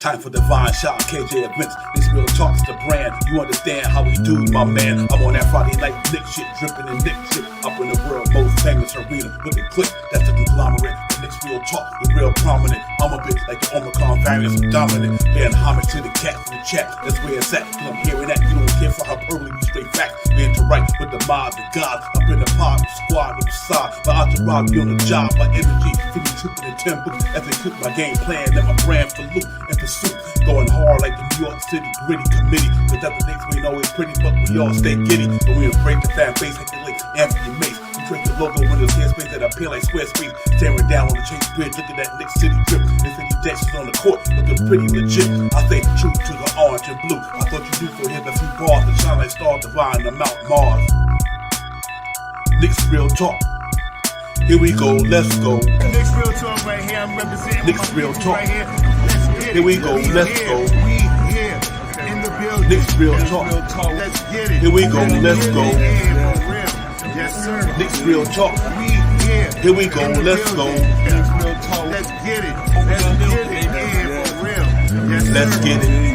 Time for divine shot, KJ events. This real talk's the brand. You understand how we do, my man. I'm on that Friday night Knicks shit, dripping in Knicks shit. Up in the world most famous arena with a click. That's a conglomerate. The Knicks real talk, the real prominent. I'm a bit like the Omicron variant, I'm dominant. Paying homage to the cat in the chat. That's where it's at. Cause I'm hearing that. You don't care for hyperbole, we straight facts. We interact with the mob, the gods. Up in the pod, the squad, the facade. My entourage be on the job, my energy. 50 tripping in 10 books. As they cook my game plan, let my brand for loot and pursuit. Going hard like the New York City gritty committee. Cause that's the things we ain't always pretty, but we all stay giddy. But we embrace the fan base like the late Anthony Mace. We trace the logo with this headspace that appear like Squarespace. Staring down on the Chase Bridge, look at that Knicks City drip. The city Jackson's on the court, looking pretty legit. I stay true to the orange and blue. I thought you knew for him a few bars to shine like stars divine to Mount Mars. Knicks real talk. Here we go, let's go. Knicks real talk right here. I'm representing Knicks real talk. right here. Let's get it. Here we go, let's go. We here in the building. Knicks real talk. Let's get it. Here we go, let's go. Yeah, for real. Yes, sir. Knicks real talk. We here. Here we go, in the let's go. building. Let's get it. Let's get it. Yeah, for real. Yes, sir. Let's get it.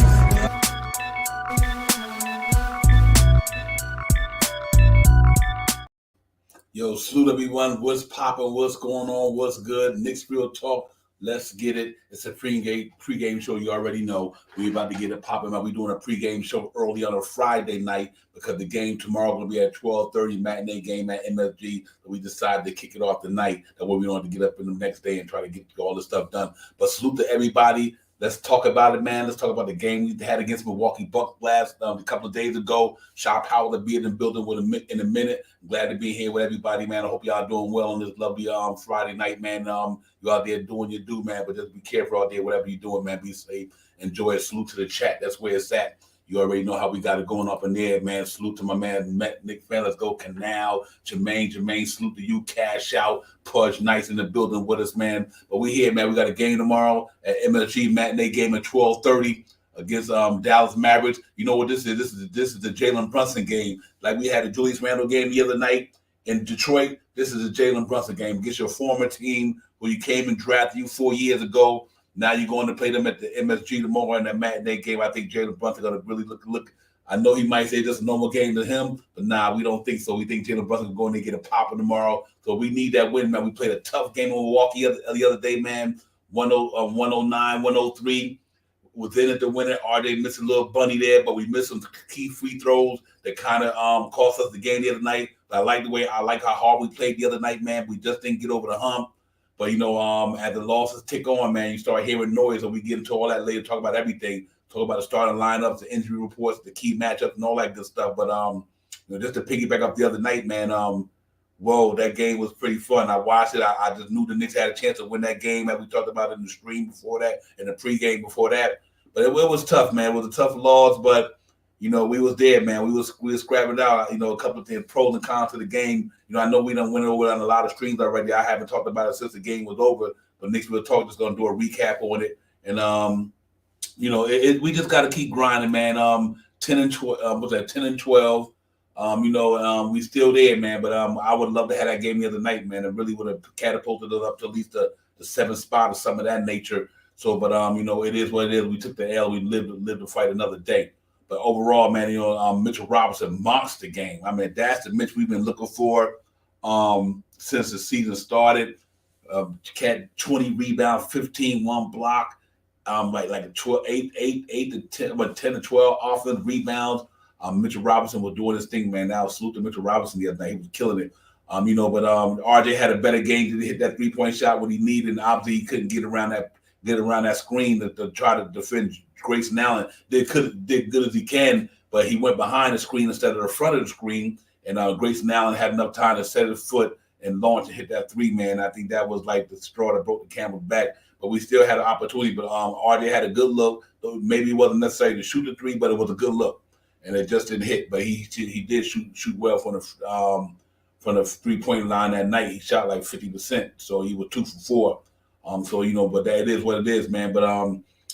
Yo, salute everyone. What's poppin'? What's going on? What's good? Knicks real talk. Let's get it. It's a pregame show. You already know we about to get it popping. We doing a pregame show early on a Friday night because the game tomorrow going to be at 12:30 matinee game at MSG. So we decided to kick it off tonight. That way we don't have to get up in the next day and try to get all this stuff done. But salute to everybody. Let's talk about it, man. Let's talk about the game we had against Milwaukee Bucks last a couple of days ago. Shaw Powell to be in the building in a minute. I'm glad to be here with everybody, man. I hope y'all doing well on this lovely Friday night, man. You out there doing your do, man, but just be careful out there, whatever you're doing, man. Be safe. Enjoy it. Salute to the chat. That's where it's at. You already know how we got it going up in there, man. Salute to my man, Nick fan. Let's go, Canal. Jermaine, salute to you. Cash out. Pudge, nice in the building with us, man. But we here, man. We got a game tomorrow at MSG matinee game at 12:30 against Dallas Mavericks. You know what this is? This is the Jalen Brunson game. Like we had the Julius Randle game the other night in Detroit. This is a Jalen Brunson game. Against your former team who you came and drafted you 4 years ago. Now you're going to play them at the MSG tomorrow in that matinee game. I think Jalen Brunson going to really look. I know he might say this is a normal game to him, but nah, we don't think so. We think Jalen Brunson is going to get a pop tomorrow. So we need that win, man. We played a tough game in Milwaukee the other day, man. 109, 103. Was in it to win it. RJ missed a little bunny there, but we missed some key free throws that kind of cost us the game the other night. But I like how hard we played the other night, man. We just didn't get over the hump. But, you know, as the losses tick on, man, you start hearing noise, and we get into all that later, talk about everything, talk about the starting lineups, the injury reports, the key matchups, and all that good stuff. But, you know, just to piggyback up the other night, man, whoa, that game was pretty fun. I watched it. I just knew the Knicks had a chance to win that game, as we talked about in the stream before that, in the pregame before that. But it was tough, man. It was a tough loss, but, you know, we was there, man. We was scrapping out, you know, a couple of things, pros and cons to the game. You know, I know we done went over on a lot of streams already. I haven't talked about it since the game was over, but Knicks will talk, just going to do a recap on it. And, you know, we just got to keep grinding, man. 10 and 12, what's that, 10 and 12. You know, we still there, man. But I would love to have that game the other night, man. It really would have catapulted us up to at least the 7th spot or some of that nature. So, but, you know, it is what it is. We took the L. We lived to fight another day. But overall, man, you know, Mitchell Robinson monster game. I mean, that's the Mitch we've been looking for since the season started. Had 20 rebounds, 15 one block, like 12, 8 to 10, but 10 to 12 offensive rebounds. Mitchell Robinson was doing his thing, man. Now salute to Mitchell Robinson the other night. He was killing it. You know, but RJ had a better game to hit that 3-point shot when he needed, and obviously he couldn't get around that screen to try to defend Grayson Allen. Did good as he can, but he went behind the screen instead of the front of the screen, and Grayson Allen had enough time to set his foot and launch and hit that 3, man. I think that was like the straw that broke the camel's back. But we still had an opportunity. But RJ had a good look. Maybe it wasn't necessary to shoot the 3, but it was a good look, and it just didn't hit. But he did shoot well from the 3-point line that night. He shot like 50%, so he was 2 for 4. So, you know, but that is what it is, man. But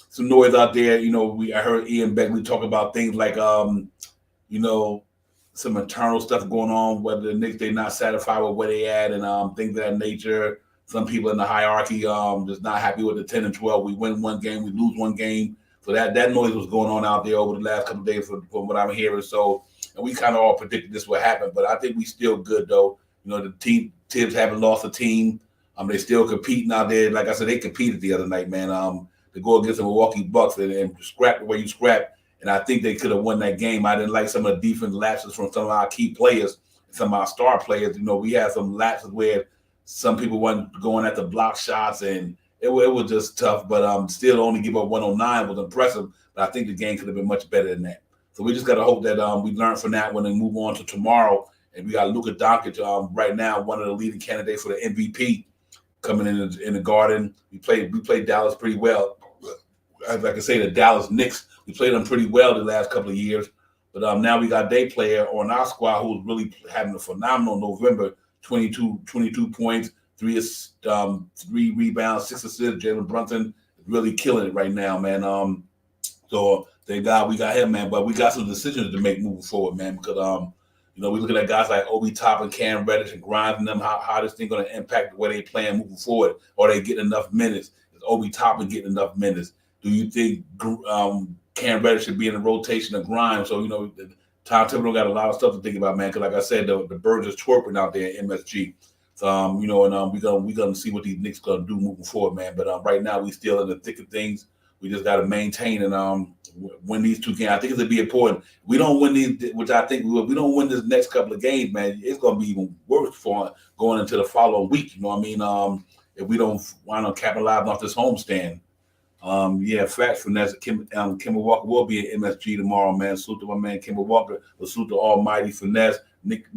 some noise out there, you know, I heard Ian Begley talk about things like, you know, some internal stuff going on, whether the Knicks, they're not satisfied with where they at and things of that nature. some people in the hierarchy just not happy with the 10 and 12. We win one game, we lose one game. So that noise was going on out there over the last couple of days from what I'm hearing. So, and we kind of all predicted this would happen, but I think we still good though. The Tibbs haven't lost a team. They still competing out there. Like I said, they competed the other night, man. To go against the Milwaukee Bucks and scrap the way you scrap. And I think they could have won that game. I didn't like some of the defense lapses from some of our key players, some of our star players. We had some lapses where some people weren't going at the block shots, and it was just tough. But still only give up 109 was impressive. But I think the game could have been much better than that. So we just got to hope that we learn from that one and move on to tomorrow. And we got Luka Doncic right now, one of the leading candidates for the MVP, coming in the Garden. We played Dallas pretty well. Like I say, the Dallas Knicks, we played them pretty well the last couple of years. But now we got a day player on our squad who's really having a phenomenal November. 22 points, 3 rebounds, 6 assists. Jalen Brunson is really killing it right now, man. So thank God we got him, man. But we got some decisions to make moving forward, man, because we looking at guys like Obi Toppin, Cam Reddish, and grinding them. How this thing going to impact the way they playing moving forward? Are they getting enough minutes? Is Obi Toppin getting enough minutes? Do you think Cam Reddish should be in the rotation of Grimes? So Tom Thibodeau got a lot of stuff to think about, man. Because like I said, the birds is twerping out there at MSG. So we gonna see what these Knicks gonna do moving forward, man. But right now we still in the thick of things. We just got to maintain and win these 2 games. I think it's gonna be important. We don't win these, which I think we don't win this next couple of games, man. It's gonna be even worse for going into the following week. You know what I mean? If we don't wind up capitalizing off this homestand. Facts. Finesse. Kemba Walker will be at MSG tomorrow, man. Salute to my man Kemba Walker. Salute to Almighty Finesse. Nick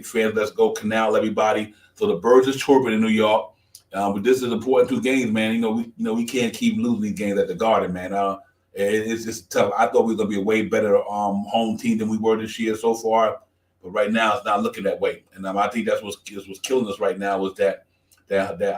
fans, let's go Canal, everybody. So the birds is chirping in New York. But this is important 2 games, man. We can't keep losing these games at the Garden, man. It's just tough. I thought we were gonna be a way better home team than we were this year so far, but right now it's not looking that way. And I think that's what's killing us right now is that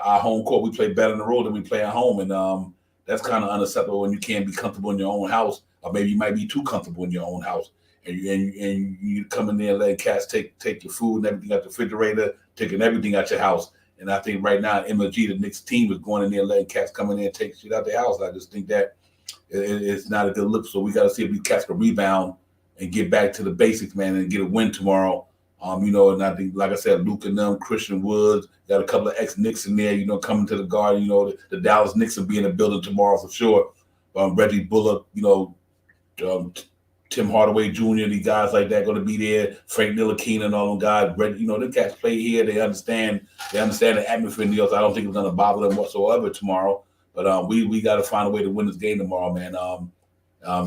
our home court, we play better on the road than we play at home, and that's kind of unacceptable when you can't be comfortable in your own house, or maybe you might be too comfortable in your own house, and you come in there and letting cats take your food and everything out the refrigerator, taking everything out your house. And I think right now, MLG, the Knicks team, is going in there and letting cats come in there and take shit out their house. I just think that it's not a good look. So we got to see if these cats can rebound and get back to the basics, man, and get a win tomorrow. And I think, like I said, Luke and them, Christian Woods, got a couple of ex-Knicks in there, coming to the Garden. The Dallas Knicks will be in the building tomorrow for sure. Reggie Bullock, Tim Hardaway Jr., these guys like that going to be there. Frank Ntilikina and all them guys. The cats play here. They understand the atmosphere in New York. So I don't think it's going to bother them whatsoever tomorrow. But we got to find a way to win this game tomorrow, man.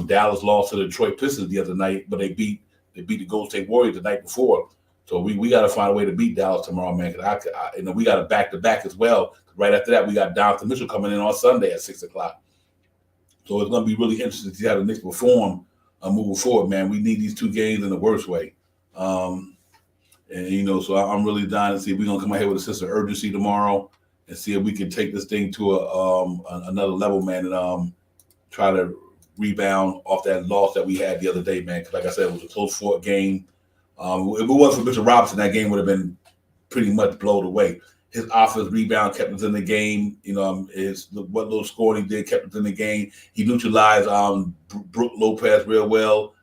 Dallas lost to the Detroit Pistons the other night, but they beat the Golden State Warriors the night before. So we got to find a way to beat Dallas tomorrow, man. Because we got a back-to-back as well. Right after that, we got Donovan Mitchell coming in on Sunday at 6 o'clock. So it's going to be really interesting to see how the Knicks perform moving forward, man. We need these 2 games in the worst way. So I'm really dying to see if we're going to come out here with a sense of urgency tomorrow and see if we can take this thing to another level, man, and try to rebound off that loss that we had the other day, man. Because like I said, it was a close-fought game. If it wasn't for Mitchell Robinson, that game would have been pretty much blown away. His offensive rebound kept us in the game. What little scoring he did kept us in the game. He neutralized Brook Lopez real well.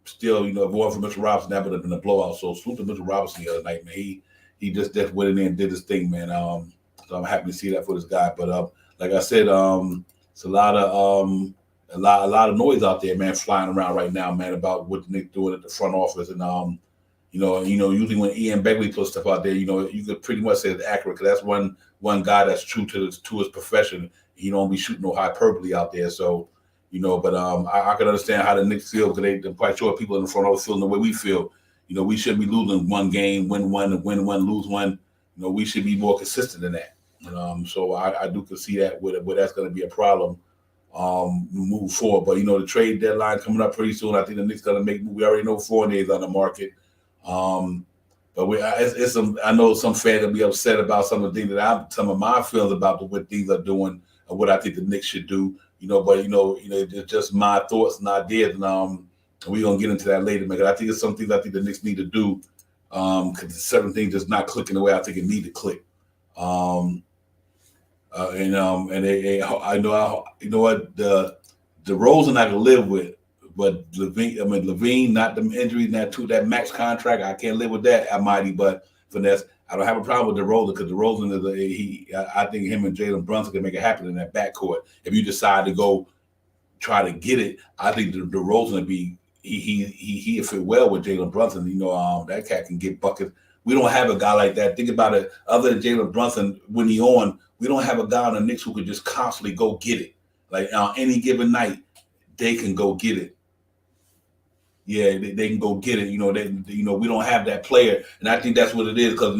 Still, if it wasn't for Mitchell Robinson, that would have been a blowout. So salute to Mitchell Robinson the other night, man. He just went in there and did his thing, man. So I'm happy to see that for this guy. But like I said, it's a lot of noise out there, man, flying around right now, man, about what the Knicks doing at the front office. And usually when Ian Begley puts stuff out there, you could pretty much say it's accurate because that's one guy that's true to his profession. He don't be shooting no hyperbole out there. So, but I can understand how the Knicks feel because they're quite sure people in the front office feeling the way we feel. We shouldn't be losing one game, win one, lose one. We should be more consistent than that. So I do see that where that's going to be a problem move forward. But the trade deadline coming up pretty soon. I think the Knicks going to make. We already know Fournier's on the market. But I know some fans will be upset about some of the things some of my feelings about what things are doing and what I think the Knicks should do. But it's just my thoughts and ideas, and we're gonna get into that later, man. I think it's some things I think the Knicks need to do because certain things just not clicking the way I think it need to click. I know you know what the DeRozan I can live with, but Levine, not them injuries, that max contract, I can't live with that. Almighty, but finesse. I don't have a problem with DeRozan because DeRozan is I think him and Jalen Brunson can make it happen in that backcourt. If you decide to go try to get it, I think DeRozan would be he fit well with Jalen Brunson. That cat can get buckets. We don't have a guy like that. Think about it. Other than Jalen Brunson, when he on, we don't have a guy on the Knicks who could just constantly go get it. Like on any given night, they can go get it. Yeah, they can go get it. We don't have that player, and I think that's what it is. Because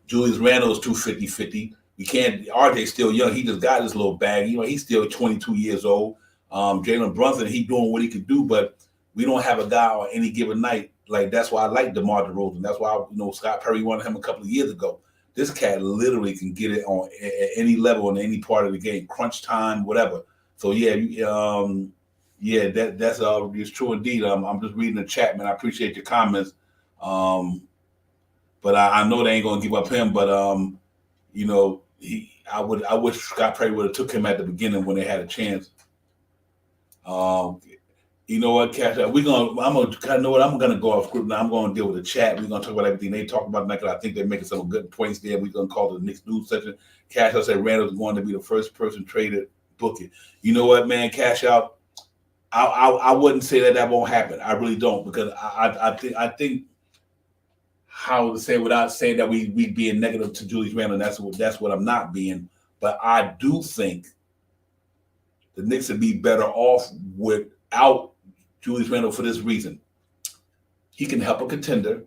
Julius Randle is 250-50. We can't. RJ's still young. He just got his little bag. He's still 22 years old. Jalen Brunson, he doing what he can do, but we don't have a guy on any given night. Like that's why I like DeMar DeRozan. That's why Scott Perry wanted him a couple of years ago. This cat literally can get it on at any level in any part of the game, crunch time, whatever. So that's it's true indeed. I'm just reading the chat, man. I appreciate your comments. But I know they ain't gonna give up him. But I wish Scott Perry would have took him at the beginning when they had a chance. You know what, Cash? I'm gonna go off script now. I'm gonna deal with the chat. We're gonna talk about everything they talk about tonight. I think they're making some good points there. We're gonna call the Knicks news section. Cash Out said Randall's going to be the first person traded. Book it. You know what, man? Cash Out. I wouldn't say that won't happen. I really don't, because I think how to say without saying that we being negative to Julius Randle. That's what I'm not being. But I do think the Knicks would be better off without Julius Randle for this reason. He can help a contender.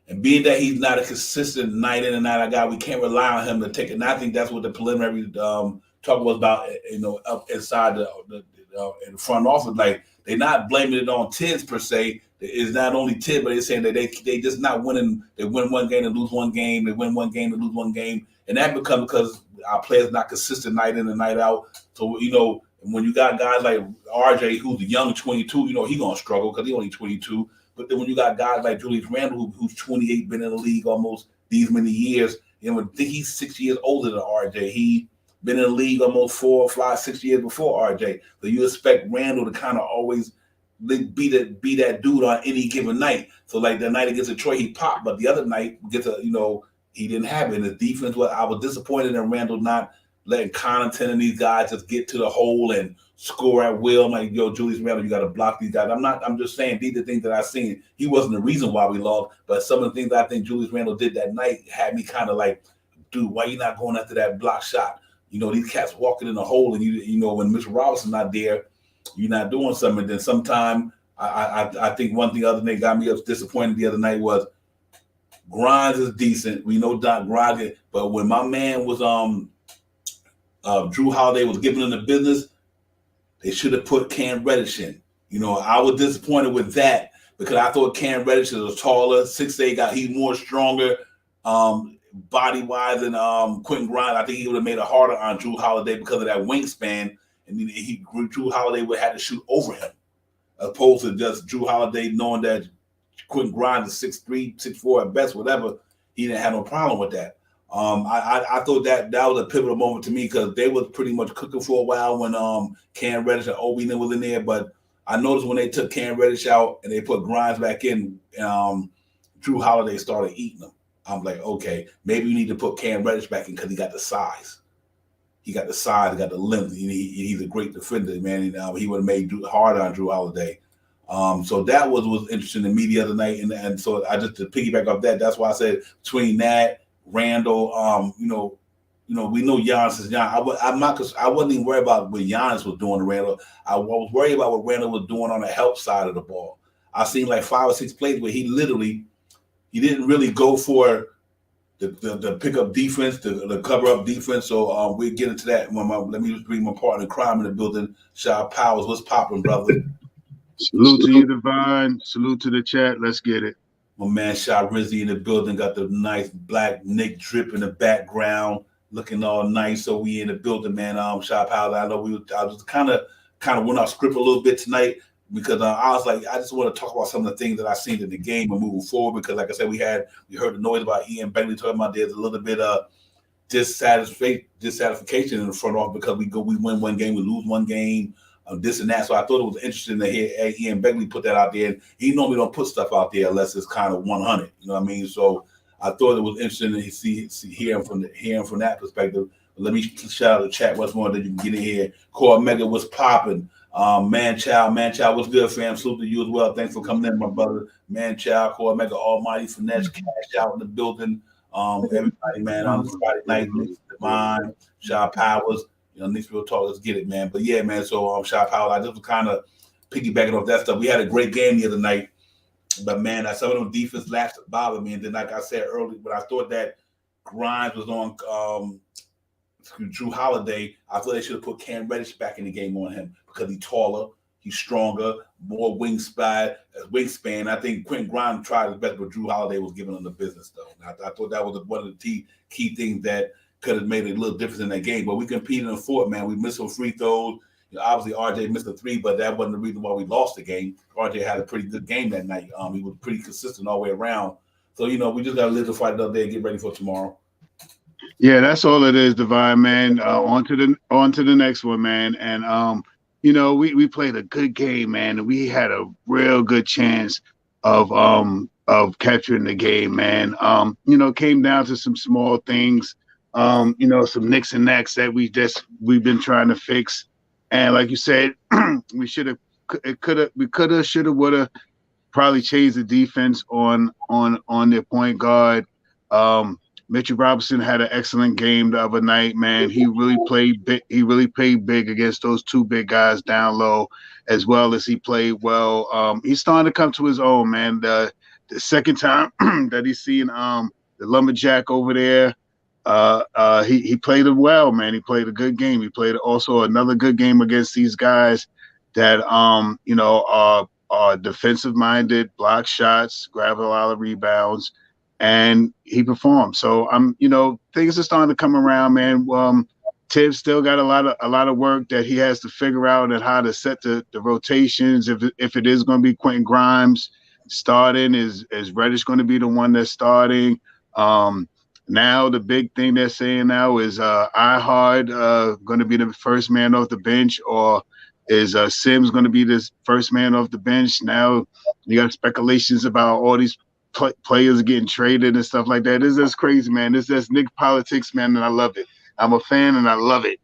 And being that he's not a consistent night in and night out guy, we can't rely on him to take it. And I think that's what the preliminary talk was about, up inside in the front office. Like, they're not blaming it on Tibbs per se. It's not only Tibbs, but they're saying that they just not winning. They win one game and lose one game. They win one game and lose one game. And that becomes because our players not consistent night in and night out. So, when you got guys like RJ, who's a young 22, he's going to struggle because he's only 22. But then when you got guys like Julius Randle, who's 28, been in the league almost these many years, I think he's 6 years older than RJ. He been in the league almost 4, 5, 6 years before RJ. So you expect Randle to kind of always be that dude on any given night. So like the night against Detroit, he popped, but the other night he didn't have it. And his defense I was disappointed in Randle not letting Connaughton and these guys just get to the hole and score at will. I'm like, Julius Randle, you got to block these guys. I'm just saying these are things that I've seen. He wasn't the reason why we lost, but some of the things I think Julius Randle did that night had me kind of like, dude, why you not going after that block shot? These cats walking in the hole, and when Mitchell Robinson's not there, you're not doing something. And then sometime I think one thing the other thing got me disappointed the other night was Grimes is decent. We know Doc Grimes, but when my man was Drew Holiday was giving them the business, they should have put Cam Reddish in. I was disappointed with that because I thought Cam Reddish is a taller, 6'8", he's more stronger body-wise than Quentin Grimes. I think he would have made it harder on Drew Holiday because of that wingspan, and Drew Holiday would have to shoot over him, as opposed to just Drew Holiday knowing that Quentin Grimes is 6'3", 6'4" at best, whatever. He didn't have no problem with that. I thought that was a pivotal moment to me because they was pretty much cooking for a while when Cam Reddish and Obi was in there. But I noticed when they took Cam Reddish out and they put Grimes back in, Drew Holiday started eating them. I'm like, okay, maybe you need to put Cam Reddish back in because he got the size. He got the length. He's a great defender, man. And, he would have made hard on Drew Holiday. So that was interesting to me the other night. And so I just to piggyback off that, that's why I said between that, Randle, we know Giannis is Giannis. I wasn't even worried about what Giannis was doing to Randle. I was worried about what Randle was doing on the help side of the ball. I seen like 5 or 6 plays where he didn't really go for the pick up defense, the cover up defense. So we'll get into that. Let me just bring my partner in crime in the building, Shaw Powers. What's popping, brother? Salute to you, Divine. Salute to the chat. Let's get it. My man Shaw Rizzi in the building, got the nice black Nick drip in the background, looking all nice. So we in the building, man. Shaw Powers. I know I was kind of went off script a little bit tonight. because I was like, I just want to talk about some of the things that I seen in the game and moving forward. Because, like I said, we heard the noise about Ian Begley talking about there's a little bit of dissatisfaction in the front office because we win one game, we lose one game, this and that. So I thought it was interesting to hear Ian Begley put that out there. And he normally don't put stuff out there unless it's kind of 100. You know what I mean? So I thought it was interesting to hear him from that perspective. But let me shout out the chat once more that you can get in here. Core Mega, what's popping? Man Child, what's good, fam? Salute to you as well. Thanks for coming in, my brother. Man Child, Core Mega, Almighty Finesse, Cash out in the building. Everybody, man, on Friday night, Divine, Shaw Powers, Knicks Real Talk, let's get it, man. But yeah, man, so Shaw Powers, I just was kind of piggybacking off that stuff. We had a great game the other night, but man, some of them defense laps bothered me. And then, like I said earlier, when I thought that Grimes was on Drew Holiday, I thought they should have put Cam Reddish back in the game on him because he's taller, he's stronger, more wingspan. I think Quentin Grimes tried his best, but Drew Holiday was giving him the business, though. And I thought that was one of the key things that could have made a little difference in that game. But we competed in the fourth, man. We missed some free throws. Obviously, RJ missed a 3, but that wasn't the reason why we lost the game. RJ had a pretty good game that night. He was pretty consistent all the way around. So, we just got to live the fight another day and get ready for tomorrow. Yeah, that's all it is, Divine, man. On to the next one, man. And we played a good game, man, and we had a real good chance of capturing the game, man. Came down to some small things, some nicks and knacks that we've been trying to fix. And like you said, we should have probably changed the defense on their point guard. Mitchell Robinson had an excellent game the other night, man. He really played big. He really played big against those two big guys down low, as well as he played well. He's starting to come to his own, man. The second time that he's seen the lumberjack over there, he played it well, man. He played a good game. He played also another good game against these guys that are defensive minded, block shots, grab a lot of rebounds. And he performed. So things are starting to come around, man. Tibbs still got a lot of work that he has to figure out and how to set the rotations. If it is going to be Quentin Grimes starting, is Reddish going to be the one that's starting? Now the big thing they're saying now is Ihard going to be the first man off the bench, or is Sims going to be the first man off the bench? Now you got speculations about all these players getting traded and stuff like that. It's just crazy, man. It's just Knicks politics, man, and I love it. I'm a fan and I love it.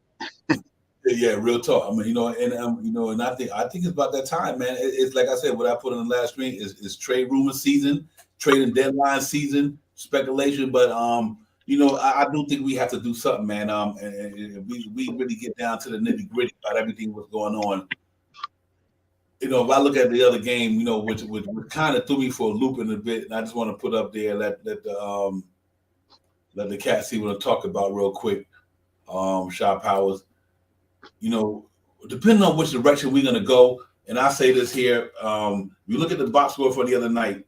Yeah, real talk. I mean, and I think it's about that time, man. It's like I said, what I put on the last screen is trade rumor season, trading deadline season, speculation. But I do think we have to do something, man. And we really get down to the nitty gritty about everything that's going on. If I look at the other game, which kind of threw me for a loop in a bit, and I just want to put up there, let the cat see what I'm talking about real quick. Shaw Powers, depending on which direction we're gonna go, and I say this here, you look at the box score for the other night.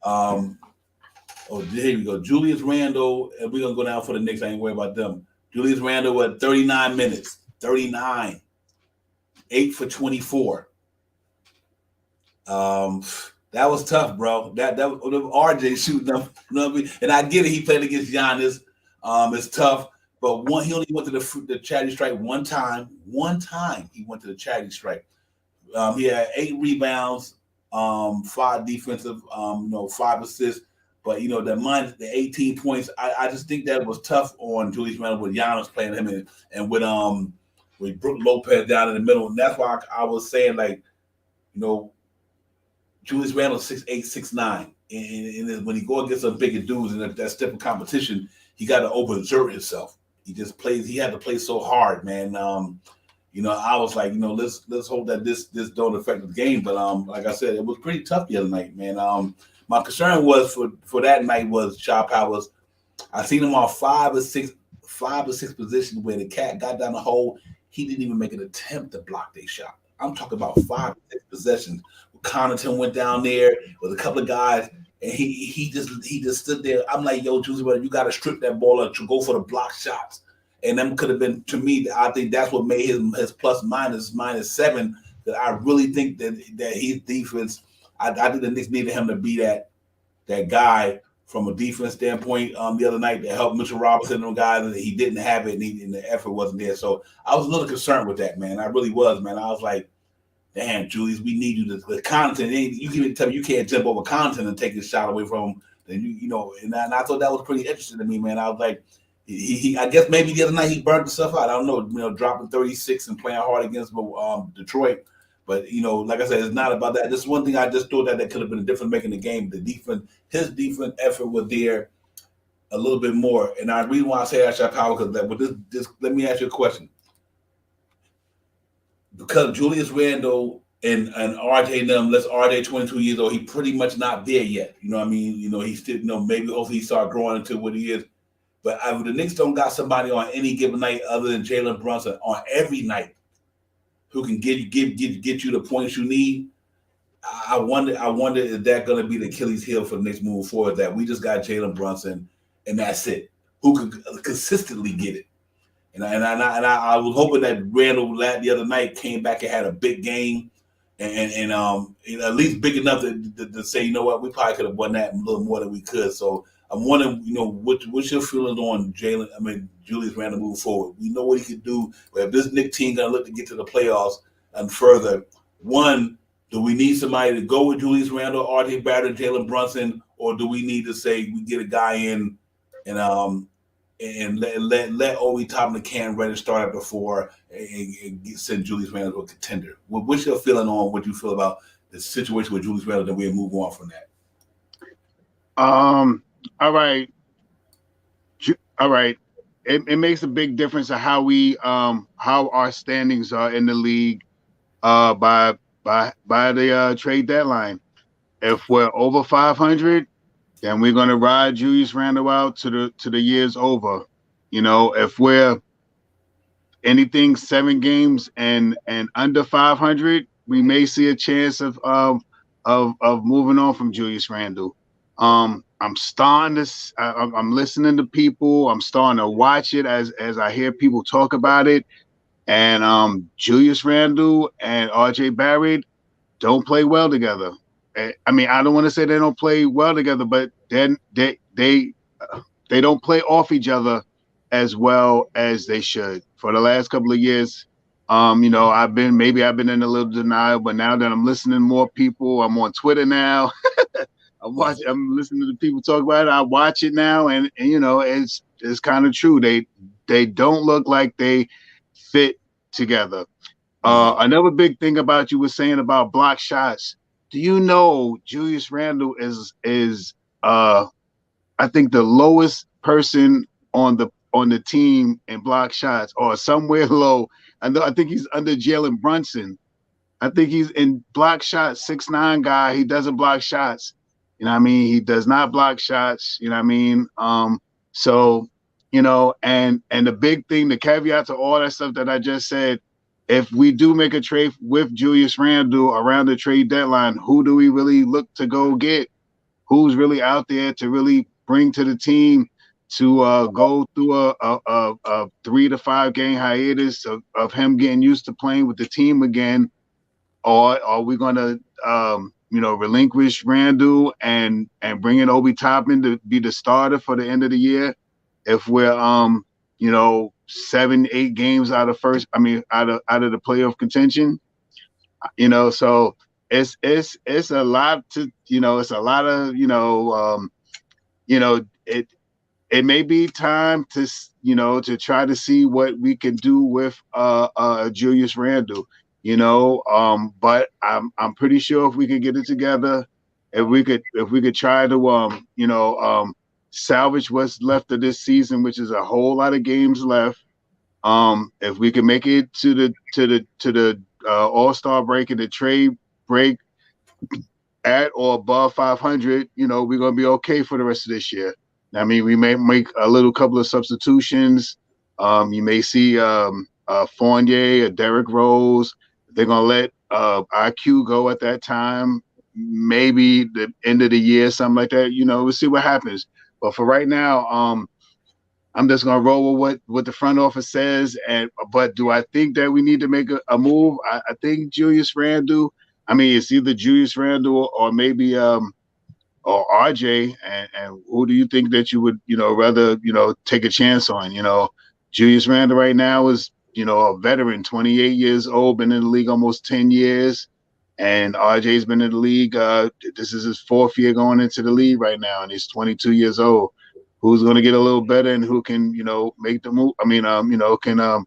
Here we go. Julius Randle, and we're gonna go down for the Knicks. I ain't worried about them. Julius Randle at 39 minutes, 39, 8 for 24. That was tough, bro. That was RJ shooting them. And I get it. He played against Giannis. It's tough, but he only went to the charity stripe one time. One time he went to the charity stripe. He had 8 rebounds, 5 defensive, 5 assists. But the 18 points. I just think that was tough on Julius Randle with Giannis playing him and with Brook Lopez down in the middle. And that's why I was saying, like, Julius Randle 6'8", 6'9", and when he go against some bigger dudes in that different competition, he got to overexert himself. He just plays. He had to play so hard, man. I was like, let's hope that this don't affect the game. But like I said, it was pretty tough the other night, man. My concern was for that night was Shaw Powers. I seen him on 5 or 6 positions where the cat got down the hole. He didn't even make an attempt to block their shot. I'm talking about 5 or 6 possessions. Connaughton went down there with a couple of guys, and he just stood there. I'm like, yo, Juicy, you got to strip that ball up to go for the block shots. And them could have been, to me, I think that's what made his plus minus -7, that I really think that his defense. I think the Knicks needed him to be that guy from a defense standpoint the other night to help Mitchell Robinson and guys that he didn't have it and the effort wasn't there. So I was a little concerned with that, man. I really was, man. I was like, damn, Julius, we need you to the content. You can even tell me you can't jump over content and take his shot away from him. Then and I thought that was pretty interesting to me, man. I was like, he I guess maybe the other night he burnt himself out. I don't know, dropping 36 and playing hard against Detroit. But like I said, it's not about that. This one thing I just thought that could have been a difference making the game. The defense, his defense effort was there a little bit more. And the reason why I say that, Shot Power, because with this, let me ask you a question. Because Julius Randle and RJ and them, let's RJ 22 years old, he pretty much not there yet. You know what I mean? He's still, maybe hopefully he start growing into what he is. But the Knicks don't got somebody on any given night other than Jalen Brunson on every night who can get you the points you need. I wonder is that going to be the Achilles heel for the Knicks moving forward, that we just got Jalen Brunson and that's it, who can consistently get it. And I was hoping that Randall the other night came back and had a big game and at least big enough to say, you know what, we probably could have won that a little more than we could. So I'm wondering, what's your feelings on Julius Randle moving forward? We know what he could do, but if this Knicks team gonna look to get to the playoffs and further, one, do we need somebody to go with Julius Randle, RJ Barrett, and Jalen Brunson, or do we need to say we get a guy in and let Obi Toppin can ready to start at the 4 and send Julius Randle to a contender? What's your feeling on what you feel about the situation with Julius Randle, then we'll move on from that? All right. It makes a big difference of how how our standings are in the league by the trade deadline. If we're over 500, then we're going to ride Julius Randle out to the year's over. If we're anything 7 games and under 500, we may see a chance of moving on from Julius Randle. I'm starting to. I'm listening to people. I'm starting to watch it as I hear people talk about it. And Julius Randle and RJ Barrett don't play well together. I mean, I don't want to say they don't play well together, but then they don't play off each other as well as they should. For the last couple of years, I've been in a little denial, but now that I'm listening to more people, I'm on Twitter now. I'm listening to the people talk about it. I watch it now, and it's kind of true. They don't look like they fit together. Another big thing about you was saying about block shots. Do you know Julius Randle is I think the lowest person on the team in block shots, or somewhere low. I think he's under Jalen Brunson. I think he's in block shots, 6'9" guy. He doesn't block shots. You know what I mean? He does not block shots. You know what I mean? So, and the big thing, the caveat to all that stuff that I just said, if we do make a trade with Julius Randle around the trade deadline, who do we really look to go get? Who's really out there to really bring to the team to go through a 3 to 5 game hiatus of him getting used to playing with the team again? Or are we going to relinquish Randle and bring in Obi Toppin to be the starter for the end of the year? If we're 7-8 games out of the playoff contention, so it's a lot to it's a lot of it may be time to try to see what we can do with Julius Randle. But I'm pretty sure if we could get it together, if we could try to salvage what's left of this season, which is a whole lot of games left. If we can make it to the All-Star break and the trade break at or above 500, we're gonna be okay for the rest of this year. I mean, we may make a couple of substitutions. You may see Fournier or Derrick Rose. They're gonna let IQ go at that time. Maybe the end of the year, something like that. We'll see what happens. But for right now, I'm just gonna roll with what the front office says. But do I think that we need to make a move? I think Julius Randle. I mean, it's either Julius Randle or maybe or RJ. And who do you think that you would rather take a chance on? Julius Randle right now is a veteran, 28 years old, been in the league almost 10 years. And RJ's been in the league. This is his 4th year going into the league right now, and he's 22 years old. Who's going to get a little better and who can, make the move? I mean, can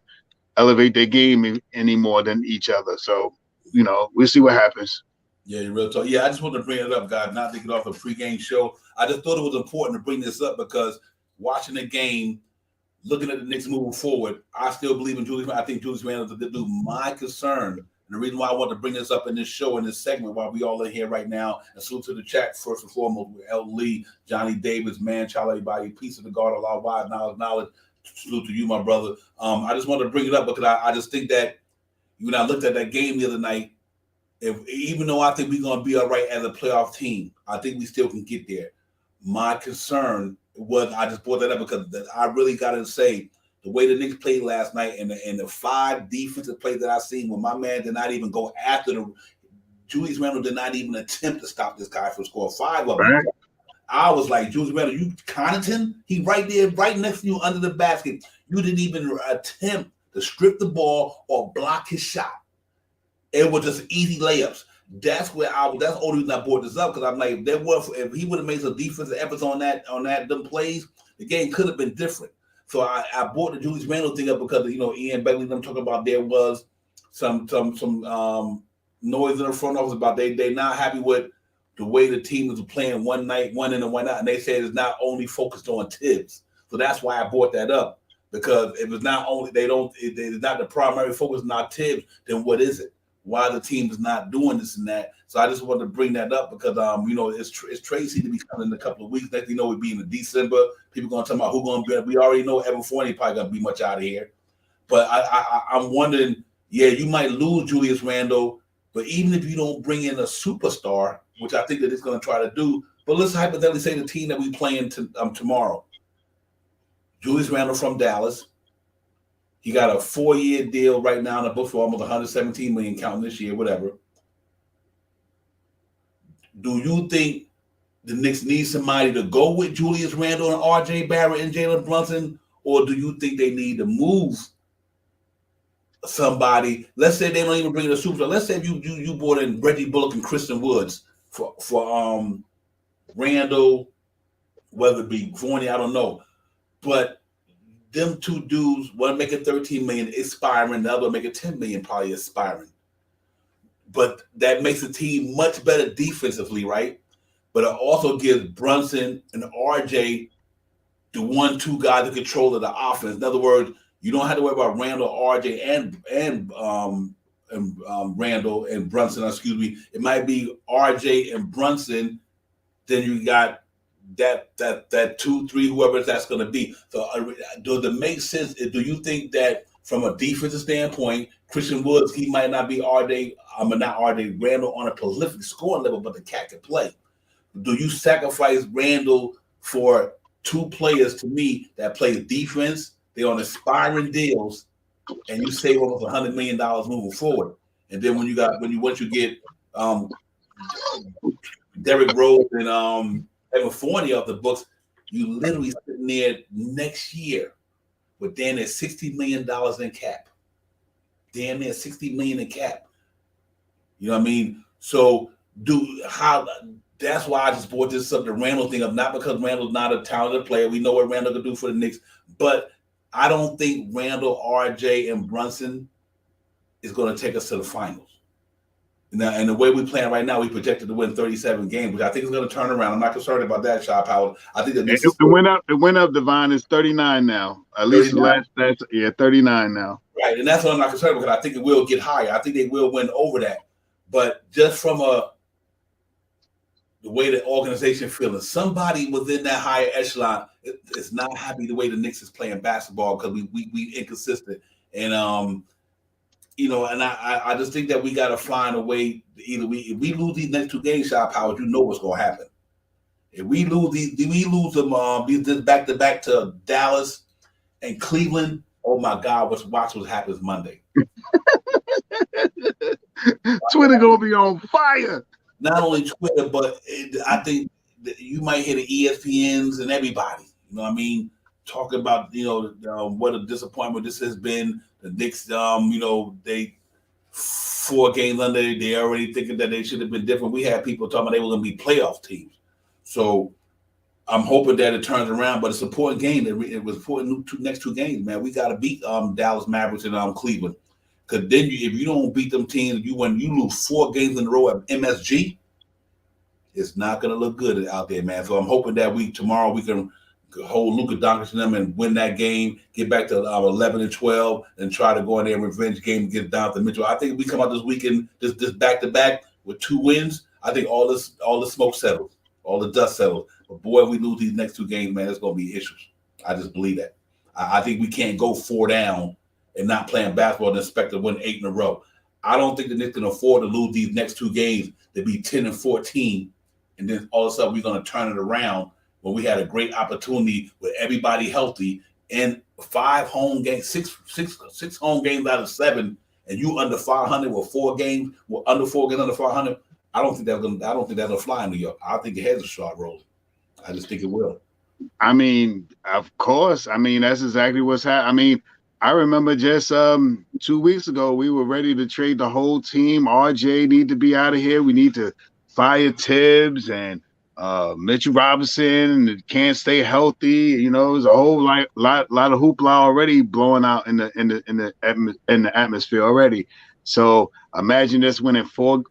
elevate their game any more than each other. So, we'll see what happens. Yeah, real talk. Yeah, I just wanted to bring it up, guys, not to get off a pregame show. I just thought it was important to bring this up because watching the game, looking at the Knicks moving forward, I still believe in Julius. I think Julius Randle is a good dude. My concern, and the reason why I want to bring this up in this show, in this segment, while we all are here right now, and salute to the chat first and foremost with L. Lee, Johnny Davis, man, child, everybody, peace of the God, Allah, wise knowledge. Salute to you, my brother. I just wanted to bring it up because I just think that when I looked at that game the other night, even though I think we're going to be all right as a playoff team, I think we still can get there. My concern was, I just brought that up because I really got to say, the way the Knicks played last night and the 5 defensive plays that I seen, when my man did not even go after Julius Randle did not even attempt to stop this guy from scoring 5 of them. Right. I was like, Julius Randle, you Connaughton? He right there, right next to you under the basket. You didn't even attempt to strip the ball or block his shot. It was just easy layups. That's the only reason I brought this up, because I'm like, if he would have made some defensive efforts on them plays, the game could have been different. So I brought the Julius Randle thing up because Ian Begley them talking about there was some noise in the front office about they not happy with the way the team is playing one night, one in and one out, and they said it's not only focused on Tibbs. So that's why I brought that up, because if it's not only it's not the primary focus, not Tibbs, then what is it? Why the team is not doing this and that. So I just wanted to bring that up because it's Tracy to be coming in a couple of weeks. Next thing you know, we'll be in December. People going to talk about who's going to be. We already know Evan Fournier probably going to be much out of here. But I'm wondering, yeah, you might lose Julius Randle, but even if you don't bring in a superstar, which I think that it's going to try to do, but let's hypothetically say the team that we playing tomorrow, Julius Randle from Dallas. He got a 4-year deal right now in the book for almost $117 million, counting this year, whatever. Do you think the Knicks need somebody to go with Julius Randle and R.J. Barrett and Jalen Brunson, or do you think they need to move somebody? Let's say they don't even bring in a superstar. Let's say if you brought in Reggie Bullock and Christian Woods for Randle, whether it be Fournier, I don't know, but them two dudes, one making $13 million expiring, the other making $10 million probably expiring. But that makes the team much better defensively, right? But it also gives Brunson and RJ the 1-2 guys to control of the offense. In other words, you don't have to worry about Randle, RJ, and Randle and Brunson. Excuse me. It might be RJ and Brunson. Then you got that 2-3, whoever that's going to be. So does it make sense? Do you think that from a defensive standpoint, Christian Woods, he might not be not RJ Randle on a prolific scoring level, but the cat can play. Do you sacrifice Randle for 2 players, to me, that play defense? They're on aspiring deals, and you save almost $100 million moving forward. And then once you get Derrick Rose and Evan Fournier off the books, you literally sitting there next year with damn near $60 million in cap. Damn near $60 million in cap. You know what I mean? So that's why I just brought this up, the Randle thing up, not because Randle's not a talented player. We know what Randle can do for the Knicks, but I don't think Randle, RJ, and Brunson is going to take us to the finals. Now, and the way we're playing right now, we projected to win 37 games, which I think is going to turn around. I'm not concerned about that, Shop Howard. I think it went up. It went up. Divine is 39 now. At least the last stats. Yeah, 39 now. Right, and that's what I'm not concerned about, because I think it will get higher. I think they will win over that. But just from the way the organization feeling, somebody within that higher echelon is not happy the way the Knicks is playing basketball, because we inconsistent. And and I just think that we got to find a way. If we lose these next 2 games, Shop Howard, you know what's going to happen. If we lose them, this back to back to Dallas And Cleveland, oh my God, watch what happens Monday. Twitter gonna be on fire. Not only Twitter, but I think that you might hear the ESPNs and everybody. You know what I mean? Talking about what a disappointment this has been. The Knicks, they 4 games under. They already thinking that they should have been different. We had people talking about they were going to be playoff teams. So I'm hoping that it turns around. But it's an important game. It was important next 2 games, man. We got to beat Dallas Mavericks and Cleveland. Because then if you don't beat them teams, you lose 4 games in a row at MSG, it's not going to look good out there, man. So I'm hoping that tomorrow we can hold Luka Doncic and them and win that game, get back to 11-12, and try to go in there and revenge game against Donovan Mitchell. I think if we come out this weekend, this back-to-back with 2 wins, I think all the smoke settles, all the dust settles. But boy, if we lose these next 2 games, man, there's going to be issues. I just believe that. I think we can't go 4 down and not playing basketball and expect to win 8 in a row. I don't think the Knicks can afford to lose these next 2 games to be 10-14, and then all of a sudden we're going to turn it around when we had a great opportunity with everybody healthy and 5 home games, six home games out of 7, and you under 500 with 4 games, under 500. I don't think that's gonna fly in New York. I think it has a shot rolling. I just think it will. I mean, of course. I mean, that's exactly what's happening. I mean, I remember just 2 weeks ago, we were ready to trade the whole team. RJ need to be out of here. We need to fire Tibbs and Mitchell Robinson can't stay healthy. There's a whole lot of hoopla already blowing out in the atmosphere already. So imagine this winning 4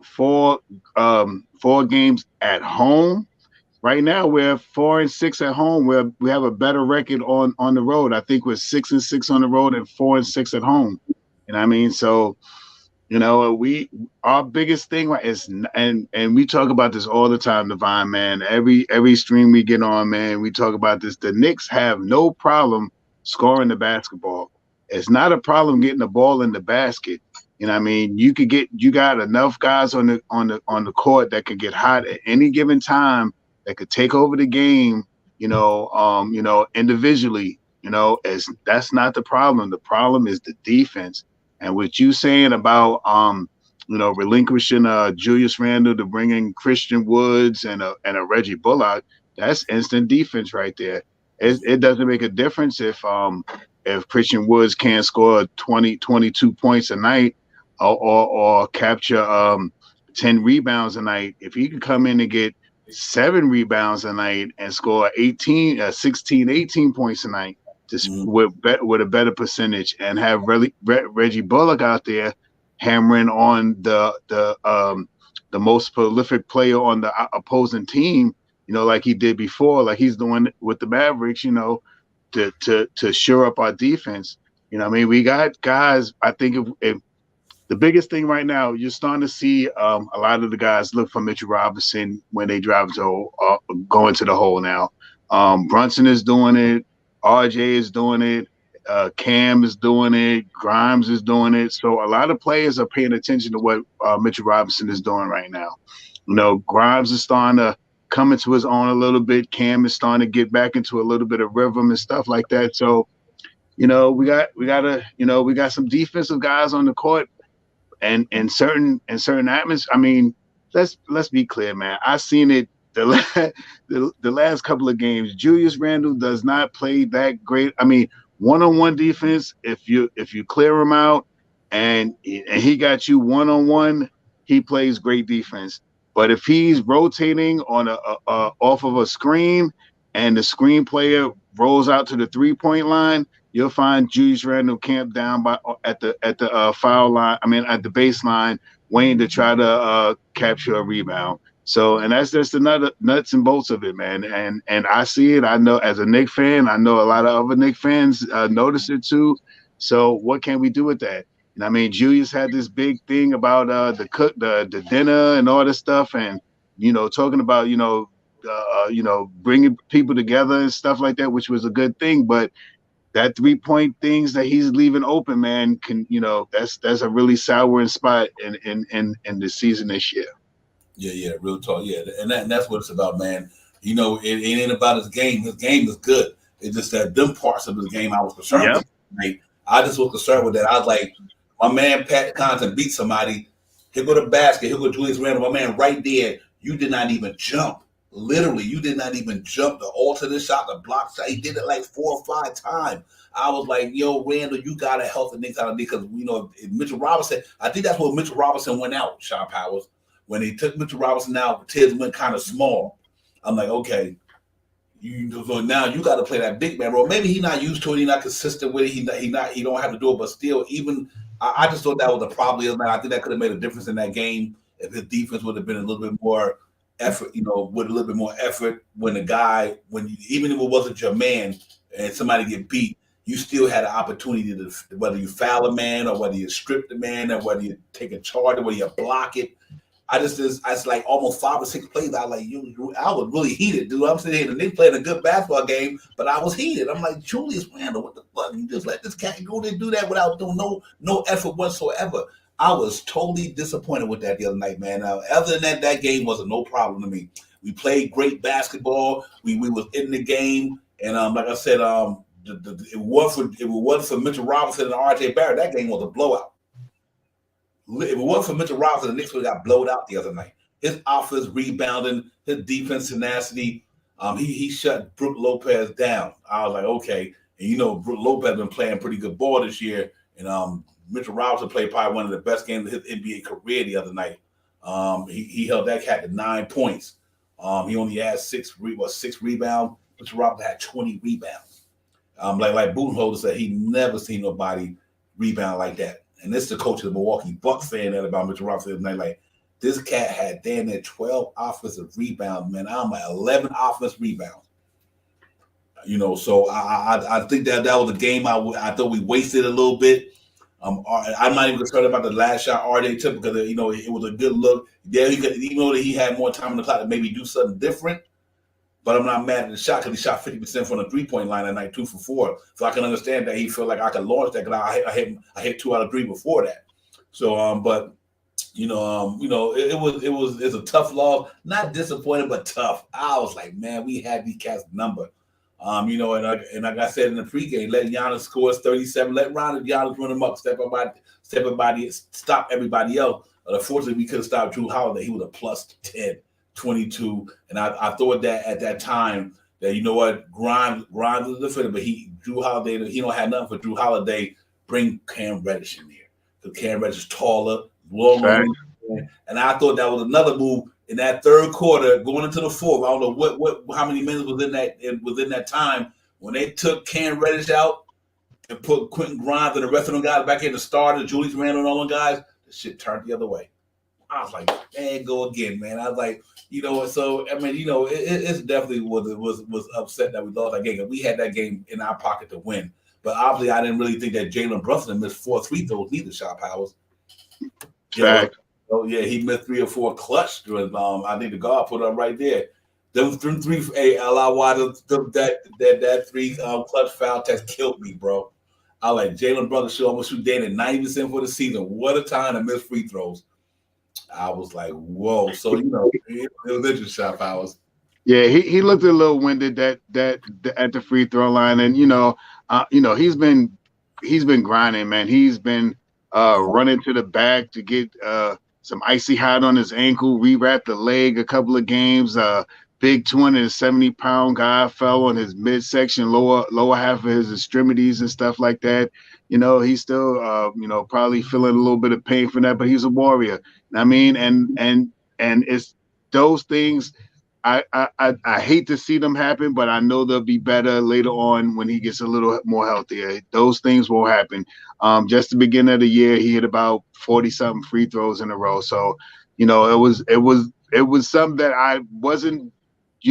games at home. Right now we're 4-6 at home. We have a better record on the road. I think we're 6-6 on the road and 4-6 at home. You know what I mean? So, our biggest thing is, and we talk about this all the time, Divine, man. Every stream we get on, man, we talk about this. The Knicks have no problem scoring the basketball. It's not a problem getting the ball in the basket. You know what I mean? You got enough guys on the court that could get hot at any given time, that could take over the game, individually. That's not the problem. The problem is the defense. And what you saying about relinquishing Julius Randle to bring in Christian Woods and a Reggie Bullock, that's instant defense right there. It doesn't make a difference if Christian Woods can't score 22 points a night or capture 10 rebounds a night. If he can come in and get 7 rebounds a night and score 16, 18 points a night, with a better percentage, and have Reggie Bullock out there hammering on the most prolific player on the opposing team, like he did before, like he's doing with the Mavericks, to shore up our defense. I mean, we got guys. I think if the biggest thing right now, you're starting to see a lot of the guys look for Mitchell Robinson when they drive go into the hole now. Brunson is doing it. RJ is doing it. Cam is doing it. Grimes is doing it. So a lot of players are paying attention to what Mitchell Robinson is doing right now. Grimes is starting to come into his own a little bit. Cam is starting to get back into a little bit of rhythm and stuff like that. So, we got some defensive guys on the court, and in certain atmospheres. I mean, let's be clear, man. I've seen it the last couple of games. Julius Randle does not play that great. I mean, one-on-one defense, if you clear him out and he got you one-on-one, he plays great defense. But if he's rotating on off of a screen and the screen player rolls out to the 3-point line, you'll find Julius Randle camped down at the foul line. I mean, at the baseline, waiting to try to capture a rebound. So, and that's just another nuts and bolts of it, man. And I see it. I know as a Knicks fan, I know a lot of other Knicks fans notice it too. So, what can we do with that? And I mean, Julius had this big thing about the dinner and all this stuff, and talking about bringing people together and stuff like that, which was a good thing. But that 3-point things that he's leaving open, man, that's a really souring spot in the season this year. Yeah, real talk. Yeah, and that's what it's about, man. It ain't about his game. His game is good. It's just that them parts of the game I was concerned Yep. with. Like, I just was concerned with that. I was like, my man Pat Connaughton beat somebody. He'll go to the basket. He'll go Julius Randle. My man right there. You did not even jump. Literally, you did not even jump. The alternate shot, the block shot. He did it like 4 or 5 times. I was like, yo, Randall, you got to help the Knicks out of this because, if Mitchell Robinson, I think that's where Mitchell Robinson went out, Sean Powers. When they took Mitchell Robinson out, Tibbs went kind of small. I'm like, okay, so now you got to play that big man role. Maybe he's not used to it. He's not consistent with it. He don't have to do it. But still, I just thought that was the problem. I think that could have made a difference in that game if his defense would have been a little bit more effort. With a little bit more effort even if it wasn't your man and somebody get beat, you still had an opportunity to, whether you foul a man or whether you strip the man or whether you take a charge or whether you block it. I like almost 5 or 6 plays. I was really heated, dude. I'm sitting here and they played a good basketball game, but I was heated. I'm like, Julius Randle, what the fuck? You just let this cat go there and do that without doing no effort whatsoever. I was totally disappointed with that the other night, man. Other than that game wasn't no problem to me. We played great basketball. We was in the game, and like I said, if it wasn't for Mitchell Robinson and R.J. Barrett, that game was a blowout. If it wasn't for Mitchell Robinson, the Knicks would have got blowed out the other night. His offense rebounding, his defense tenacity, he shut Brook Lopez down. I was like, okay. And Brook Lopez been playing pretty good ball this year. And Mitchell Robinson played probably one of the best games of his NBA career the other night. He held that cat to 9 points. He only had 6 rebounds. Mitchell Robinson had 20 rebounds. Like Budenholzer said, he never seen nobody rebound like that. And this is the coach of the Milwaukee Bucks saying that about Mitchell Robinson tonight. Like, this cat had damn near 12 offensive rebounds, man. I'm like 11 offensive rebounds. So I think that was a game I thought we wasted a little bit. I'm not even concerned about the last shot RJ took because it was a good look. Yeah, he had more time on the clock to maybe do something different. But I'm not mad at the shot because he shot 50% from the 3-point line that night, 2 for 4. So I can understand that he felt like I could launch that because I hit 2 out of 3 before that. So it's a tough loss, not disappointing but tough. I was like, man, we had these cats number. And like I said in the pregame, let Giannis score 37, let Giannis run him up, step everybody, stop everybody else. Unfortunately, we couldn't stop Drew Holiday. He was a plus 10. 22, and I thought that at that time that Grimes is a defender, but Drew Holiday, he don't have nothing for Drew Holiday. Bring Cam Reddish in there because Cam Reddish is taller, longer, and I thought that was another move in that third quarter going into the fourth. I don't know how many minutes within that time when they took Cam Reddish out and put Quentin Grimes and the rest of them guys back in the starter, Julius Randle and all them guys. The shit turned the other way. I was like, man, go again, man. I was like, so I mean, it definitely was upset that we lost that game. We had that game in our pocket to win, but obviously, I didn't really think that Jalen Brunson missed 4 free throws neither. Shot Powers. Oh yeah, he missed 3 or 4 clutch. I think the guard put up right there. Them 3. Hey, that 3 clutch foul test killed me, bro. I like Jalen Brunson should almost shoot down at 90% for the season. What a time to miss free throws. I was like, whoa. So, it was interesting, Shot Powers. Yeah, he looked a little winded at the free throw line. And, he's been grinding, man. He's been running to the back to get some icy hot on his ankle, rewrap the leg a couple of games. Big 270-pound guy fell on his midsection, lower half of his extremities and stuff like that. He's still, probably feeling a little bit of pain from that, but he's a warrior. I mean, and it's those things. I hate to see them happen, but I know they'll be better later on when he gets a little more healthier. Those things will happen. Just the beginning of the year, he hit about 40-something free throws in a row. So, it was something that I wasn't.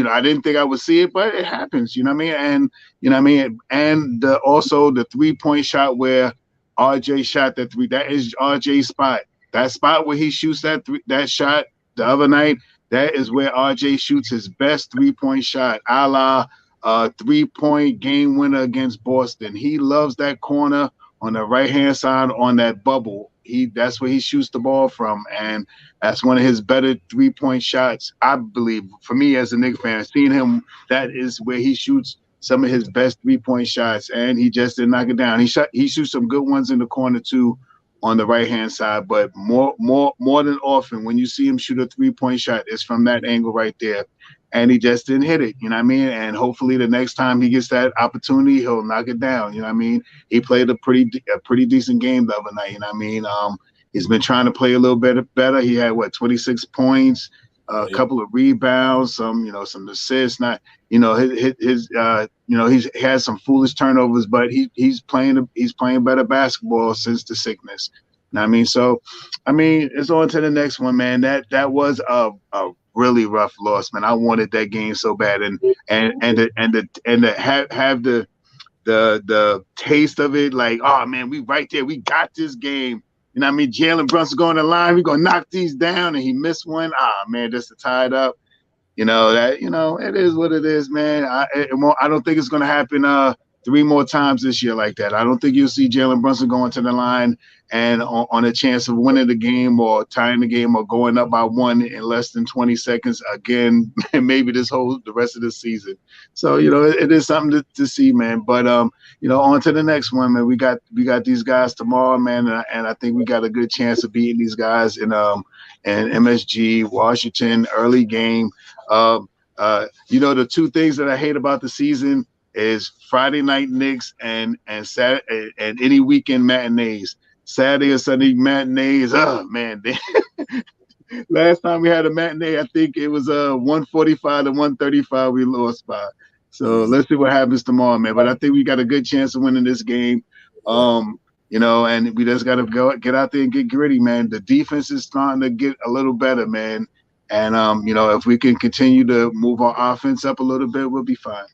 I didn't think I would see it, but it happens. You know what I mean? And also the 3-point shot where RJ shot that 3. That is RJ's spot. That spot where he shoots that shot the other night. That is where RJ shoots his best 3-point shot, a la 3-point game winner against Boston. He loves that corner on the right-hand side on that bubble. That's where he shoots the ball from, and that's one of his better 3-point shots, I believe. For me as a Knicks fan, seeing him, that is where he shoots some of his best 3-point shots, and he just didn't knock it down. He shoots some good ones in the corner too, on the right hand side. But more than often, when you see him shoot a 3-point shot, it's from that angle right there, and he just didn't hit it. You know what I mean? And hopefully the next time he gets that opportunity, he'll knock it down. You know what I mean? He played a pretty decent game the other night. You know what I mean? He's been trying to play a little bit better. He had 26 points, a couple of rebounds, some assists. Not, he's had some foolish turnovers, but he's playing better basketball since the sickness. You know what I mean? So, I mean, it's on to the next one, man. That was a really rough loss, man. I wanted that game so bad, and to have the taste of it, like, oh man, we right there, we got this game. You know what I mean? Jalen Brunson going to the line, we're gonna knock these down, and he missed one. Ah man, just to tie it up. It is what it is, man. I don't think it's gonna happen 3 more times this year like that. I don't think you'll see Jalen Brunson going to the line and on a chance of winning the game or tying the game or going up by 1 in less than 20 seconds again, maybe the rest of the season. So, it is something to see, man. But, on to the next one, man. We got these guys tomorrow, man. And I think we got a good chance of beating these guys in MSG, Washington, early game. The 2 things that I hate about the season is Friday night Knicks and Saturday and any weekend matinees. Saturday or Sunday matinees. Oh man, last time we had a matinee, I think it was 145 to 135 we lost by. So let's see what happens tomorrow, man. But I think we got a good chance of winning this game. And we just got to get out there and get gritty, man. The defense is starting to get a little better, man. And if we can continue to move our offense up a little bit, we'll be fine.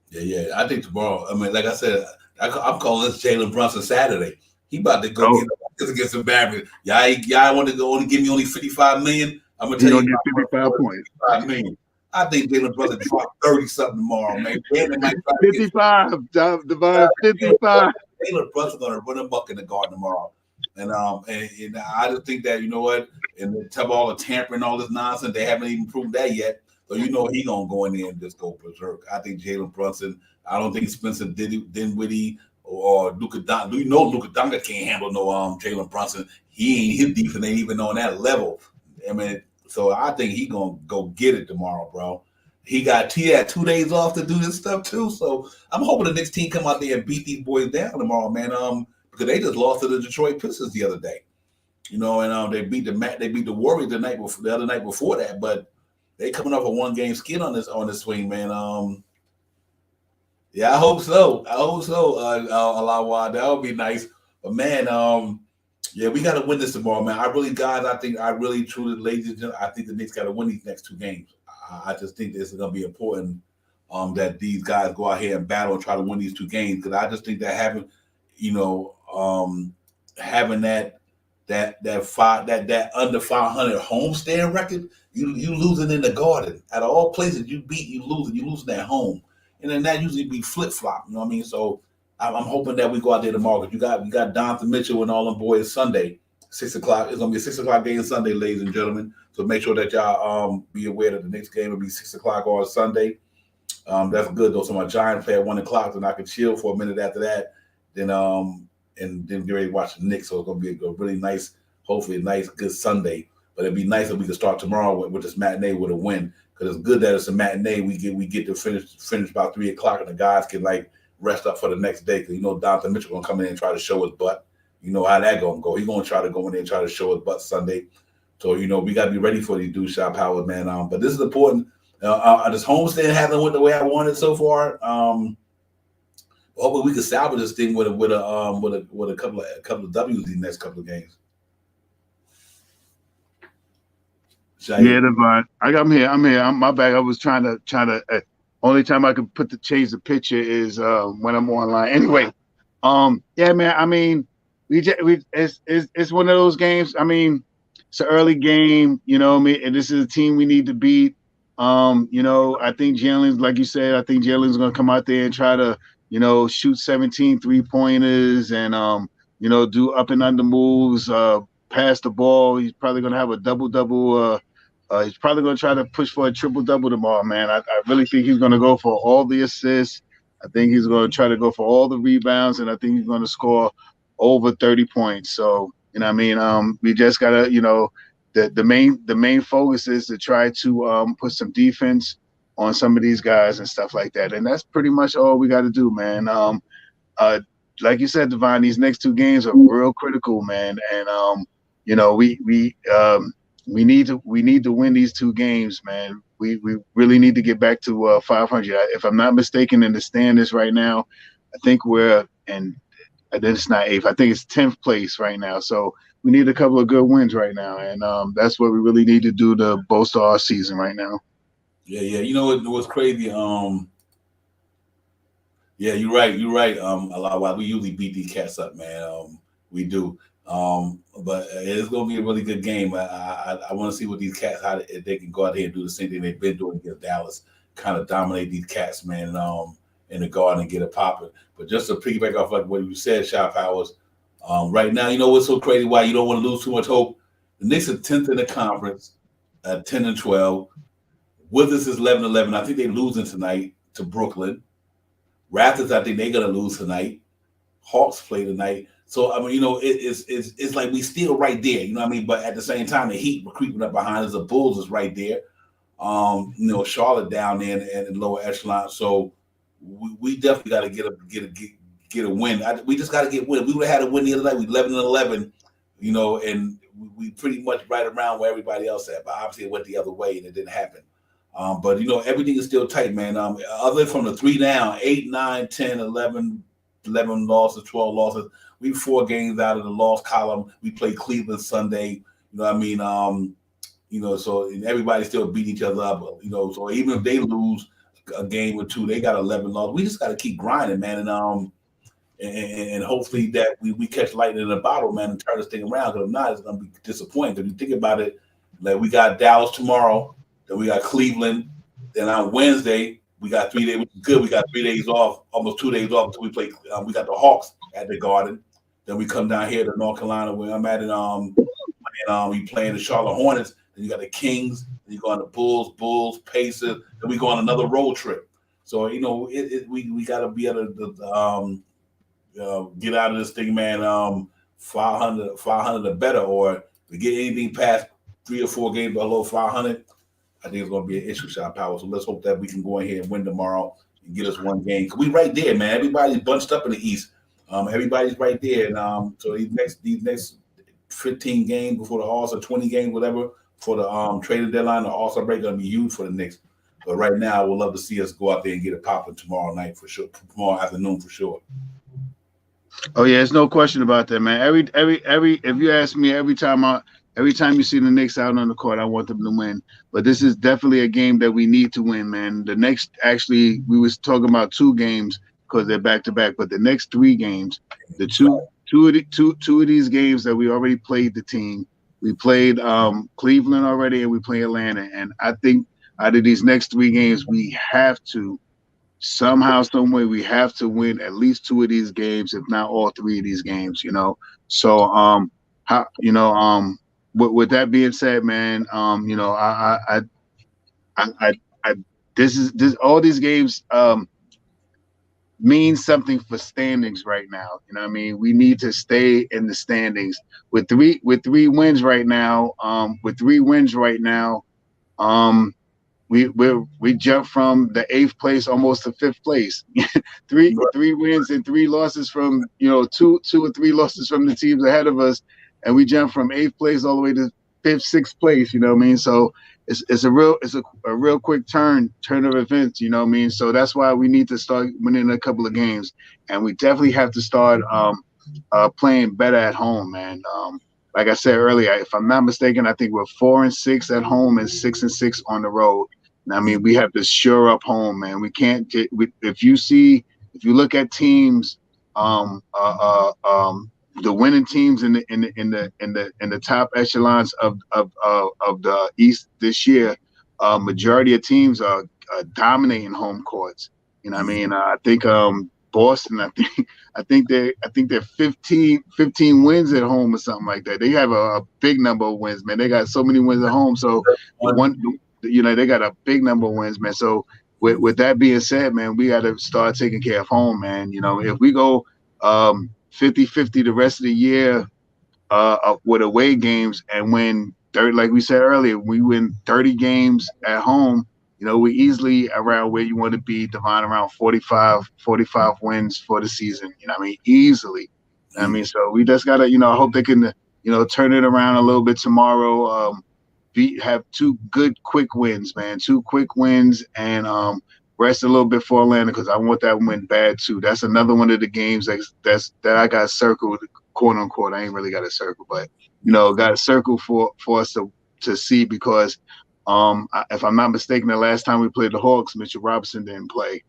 Yeah. I think tomorrow. I mean, like I said, I'm calling this Jalen Brunson Saturday. He about to go get against the Mavericks. Y'all want to only give me only $55 million? I'm gonna tell you, 55 points. $55 million. I think Jalen Brunson dropped 30-something tomorrow, man. 55, Devon, 55. Jalen Brunson gonna run a buck in the Garden tomorrow, and I just think that, you know what, and the top all the tampering, all this nonsense, they haven't even proved that yet. So he gonna go in there and just go berserk. I think Jalen Brunson. I don't think Spencer Dinwiddie or Luka Doncic. Do you know Luka Doncic can't handle no Jalen Brunson? He ain't his defense ain't even on that level. I mean, so I think he gonna go get it tomorrow, bro. He had 2 days off to do this stuff too. So I'm hoping the next team come out there and beat these boys down tomorrow, man. Because they just lost to the Detroit Pistons the other day. And they beat the Warriors the other night before that, but they coming off a 1-game skid on this swing, man. Yeah, I hope so. Alawa, that would be nice. But man, yeah, we got to win this tomorrow, man. I really, truly, ladies and gentlemen, I think the Knicks got to win these next 2 games. I just think this is going to be important that these guys go out here and battle and try to win these 2 games, because I just think that having that under 500 homestand record, you losing in the Garden. Out of all places you beat, you losing at home, and then that usually be flip flop. You know what I mean? So I'm hoping that we go out there tomorrow. Because you got Donovan Mitchell and all them boys Sunday, 6 o'clock. It's gonna be a 6 o'clock game Sunday, ladies and gentlemen. So make sure that y'all be aware that the next game will be 6 o'clock on Sunday. That's good though. So my Giants play at 1 o'clock, and I can chill for a minute after that. Then get ready to watch the Knicks. So it's gonna be a really nice, hopefully a nice, good Sunday. But it'd be nice if we could start tomorrow with this matinee with a win. Because it's good that it's a matinee. We get to finish about 3 o'clock, and the guys can rest up for the next day. Because Donovan Mitchell gonna come in and try to show his butt. You know how that gonna go. He's gonna try to go in there and try to show his butt Sunday. So we gotta be ready for these dudes, Shop Howard, man. But this is important. This homestand hasn't went the way I wanted so far. Hopefully we can salvage this thing with a couple of W's these next couple of games. Yeah, Devon. I'm here. My bad. I was trying to. Only time I could change the picture is when I'm online. Anyway, yeah, man. I mean, it's one of those games. I mean, it's an early game. And this is a team we need to beat. I think Jalen's, like you said, Jalen's gonna come out there and try to, shoot 17 3-pointers and do up and under moves, pass the ball. He's probably gonna have a double-double. He's probably going to try to push for a triple-double tomorrow, man. I really think he's going to go for all the assists, I think he's going to try to go for all the rebounds, and I think he's going to score over 30 points. So, we just gotta, the main focus is to try to put some defense on some of these guys and stuff like that, and that's pretty much all we got to do, man. Uh, like you said, Devon, these next two games are real critical, man, and we need to win these two games, man. We really need to get back to 500. If I'm not mistaken, in the standings right now, I think we're in. It's not eighth. I think it's 10th place right now. So we need a couple of good wins right now, and that's what we really need to do to bolster our season right now. Yeah. You know what's crazy? Yeah, you're right. You're right. A lot. Why we usually beat these cats up, man. We do. But it's going to be a really good game. I want to see what these cats how if they can go out here and do the same thing they've been doing against Dallas, kind of dominate these cats, man. In the garden and get it popping. But just to piggyback off like what you said, Shot Powers, right now, you know what's so crazy? Why you don't want to lose too much hope? The Knicks are 10th in the conference, 10-12. Wizards is 11-11. I think they're losing tonight to Brooklyn. Raptors, I think they're gonna lose tonight. Hawks play tonight. So I mean, it's like we still right there, you know what I mean? But at the same time, the Heat were creeping up behind us. The Bulls is right there. Charlotte down there in the lower echelon. So we definitely got to get a win. We just got to get win. We would have had a win the other night. We 11-11, and we pretty much right around where everybody else at. But obviously it went the other way and it didn't happen. But everything is still tight, man. Other from the 3 down, 8, 9, 10, 11 losses, 12 losses. We 4 games out of the loss column. We play Cleveland Sunday. You know what I mean? So and everybody's still beating each other up. So even if they lose a game or two, they got 11 losses. We just got to keep grinding, man, and hopefully that we catch lightning in a bottle, man, and turn this thing around. Because if not, it's gonna be disappointing. Because you think about it, like we got Dallas tomorrow, then we got Cleveland, then on Wednesday we got 3 days, which is good. We got 3 days off, almost 2 days off until we play. We got the Hawks at the Garden. Then we come down here to North Carolina where I'm at, and we playing the Charlotte Hornets. Then you got the Kings. Then you go on the Bulls, Pacers. Then we go on another road trip. So we got to be able to get out of this thing, man. 500 or better, or to get anything past 3 or 4 games below 500. I think it's going to be an issue, Shot Power. So let's hope that we can go in here and win tomorrow and get us 1 game. Because we right there, man. Everybody's bunched up in the East. Everybody's right there. And so these next 15 games before the All-Star, 20 games, whatever, for the trading deadline, the All-Star break going to be huge for the Knicks. But right now, we'd love to see us go out there and get it popping tomorrow night for sure, tomorrow afternoon for sure. Oh yeah, there's no question about that, man. Every if you ask me, every time you see the Knicks out on the court, I want them to win. But this is definitely a game that we need to win, man. The next, actually, we was talking about 2 games because they're back to back, but the next 3 games, the two of these games that we already played the team. We played Cleveland already, and we play Atlanta. And I think out of these next 3 games, we have to somehow, some way, we have to win at least 2 of these games, if not all 3 of these games. So with that being said, man, this all these games mean something for standings right now. You know what I mean? We need to stay in the standings with three wins right now. We jumped from the 8th place almost to 5th place. three wins and 3 losses from 2 or 3 losses from the teams ahead of us, and we jumped from 8th place all the way to 5th, 6th place. You know what I mean? So it's a real quick turn of events. You know what I mean? So that's why we need to start winning a couple of games, and we definitely have to start playing better at home, man. Like I said earlier, if I'm not mistaken, I think we're 4-6 at home and 6-6 on the road. I mean, we have to shore up home, man. We can't get. If you look at teams, the winning teams in the top echelons of the East this year, majority of teams are dominating home courts. You know what I mean? I think Boston, I think they're 15 wins at home or something like that. They have a big number of wins, man. They got so many wins at home. So they got a big number of wins, man. So with that being said, man, we got to start taking care of home, man. If we go 50-50 the rest of the year with away games and win 30, like we said earlier, we win 30 games at home. We easily around where you want to be, Devon, around 45 wins for the season. Easily. So we just gotta, I hope they can, turn it around a little bit tomorrow. Have two good quick wins, man. Two quick wins and rest a little bit for Atlanta because I want that win bad too. That's another one of the games that I got circled, quote unquote. I ain't really got a circle, but got a circle for us to see because if I'm not mistaken, the last time we played the Hawks, Mitchell Robinson didn't play.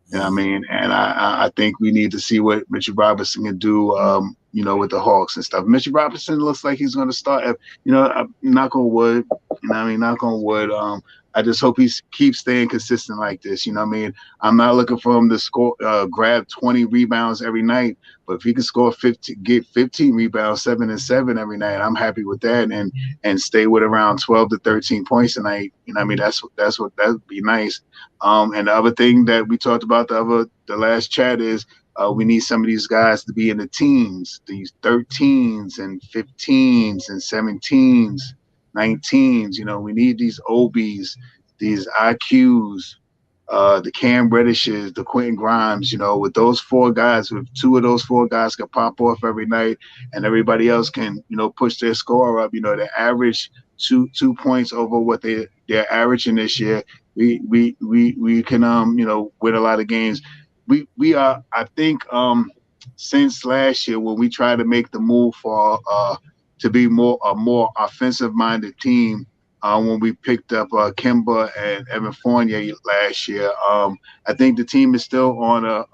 You know what I mean? And I think we need to see what Mitchell Robinson can do, with the Hawks and stuff. Mitchell Robinson looks like he's going to start, knock on wood. Knock on wood. I just hope he keeps staying consistent like this. I'm not looking for him to score, grab 20 rebounds every night, but if he can score 15, get 15 rebounds, 7 and 7 every night, I'm happy with that. And stay with around 12 to 13 points a night. That's what that'd be nice. And the other thing that we talked about the last chat is we need some of these guys to be in the teens, these 13s and 15s and 17s. 19s, we need these OBs, these IQs, the Cam Reddishes, the Quentin Grimes, with those four guys, with two of those four guys can pop off every night and everybody else can, push their score up, they average 2 points over what they're averaging this year. We can, win a lot of games. We are, I think, since last year when we tried to make the move for, to be a more offensive-minded team when we picked up Kemba and Evan Fournier last year. I think the team is still on a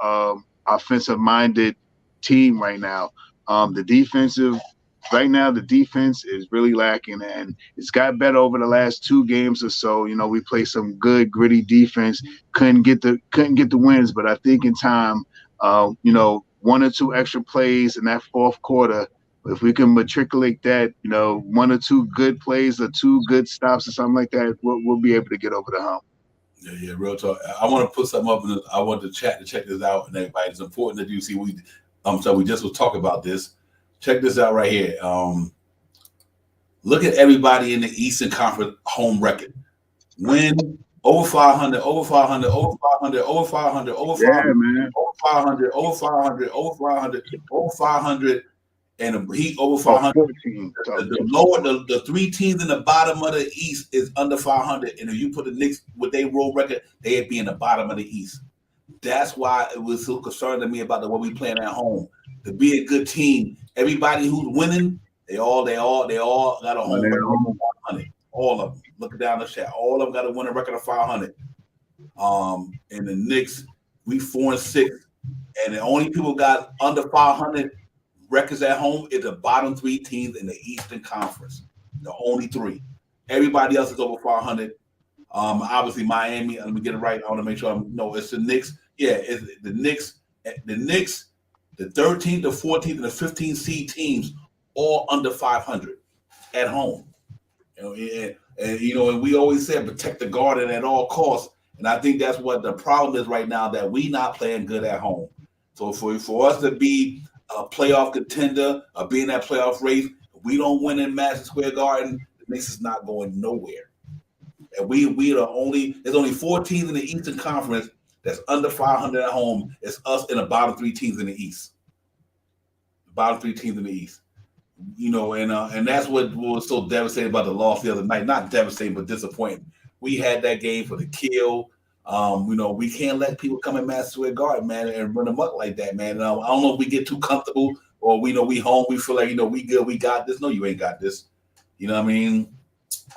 offensive-minded team right now. The defense is really lacking, and it's got better over the last 2 games or so. We played some good, gritty defense, couldn't get the wins, but I think in time, 1 or 2 extra plays in that fourth quarter. If we can matriculate that, 1 or 2 good plays or 2 good stops or something like that, we'll be able to get over the hump. Yeah, real talk. I want to put something up. I want the chat to check this out, and everybody, it's important that you see. We just was talking about this. Check this out right here. Look at everybody in the Eastern Conference home record. Win over 500, over 500, over 500, over 500, over 500, man. Over 500, over 500, over 500, over 500. And the Heat over 500. The 3 teams in the bottom of the East is under 500. And if you put the Knicks with their road record, they'd be in the bottom of the East. That's why it was so concerning to me about the way we playing at home. To be a good team, everybody who's winning, they all got a home record of 500. All of them. Look down the chat. All of them got to win a record of 500. And the Knicks, we 4-6, and the only people got under 500 records at home is the bottom 3 teams in the Eastern Conference. The only 3. Everybody else is over 500. Obviously Miami. Let me get it right. I want to make sure it's the Knicks. Yeah, it's the Knicks. The Knicks, the 13th, the 14th, and the 15th seed teams all under 500 at home. And we always said protect the garden at all costs. And I think that's what the problem is right now, that we not playing good at home. So for us to be a playoff contender, or be in that playoff race, if we don't win in Madison Square Garden, the Knicks is not going nowhere. And there's only 4 teams in the Eastern Conference that's under 500 at home. It's us and the bottom 3 teams in the East. The bottom 3 teams in the East. And that's what was so devastating about the loss the other night. Not devastating, but disappointing. We had that game for the kill. We can't let people come in Madison Square Garden, man, and run them up like that, man. I don't know if we get too comfortable or we know we home. We feel like, we good, we got this. No, you ain't got this. You know what I mean?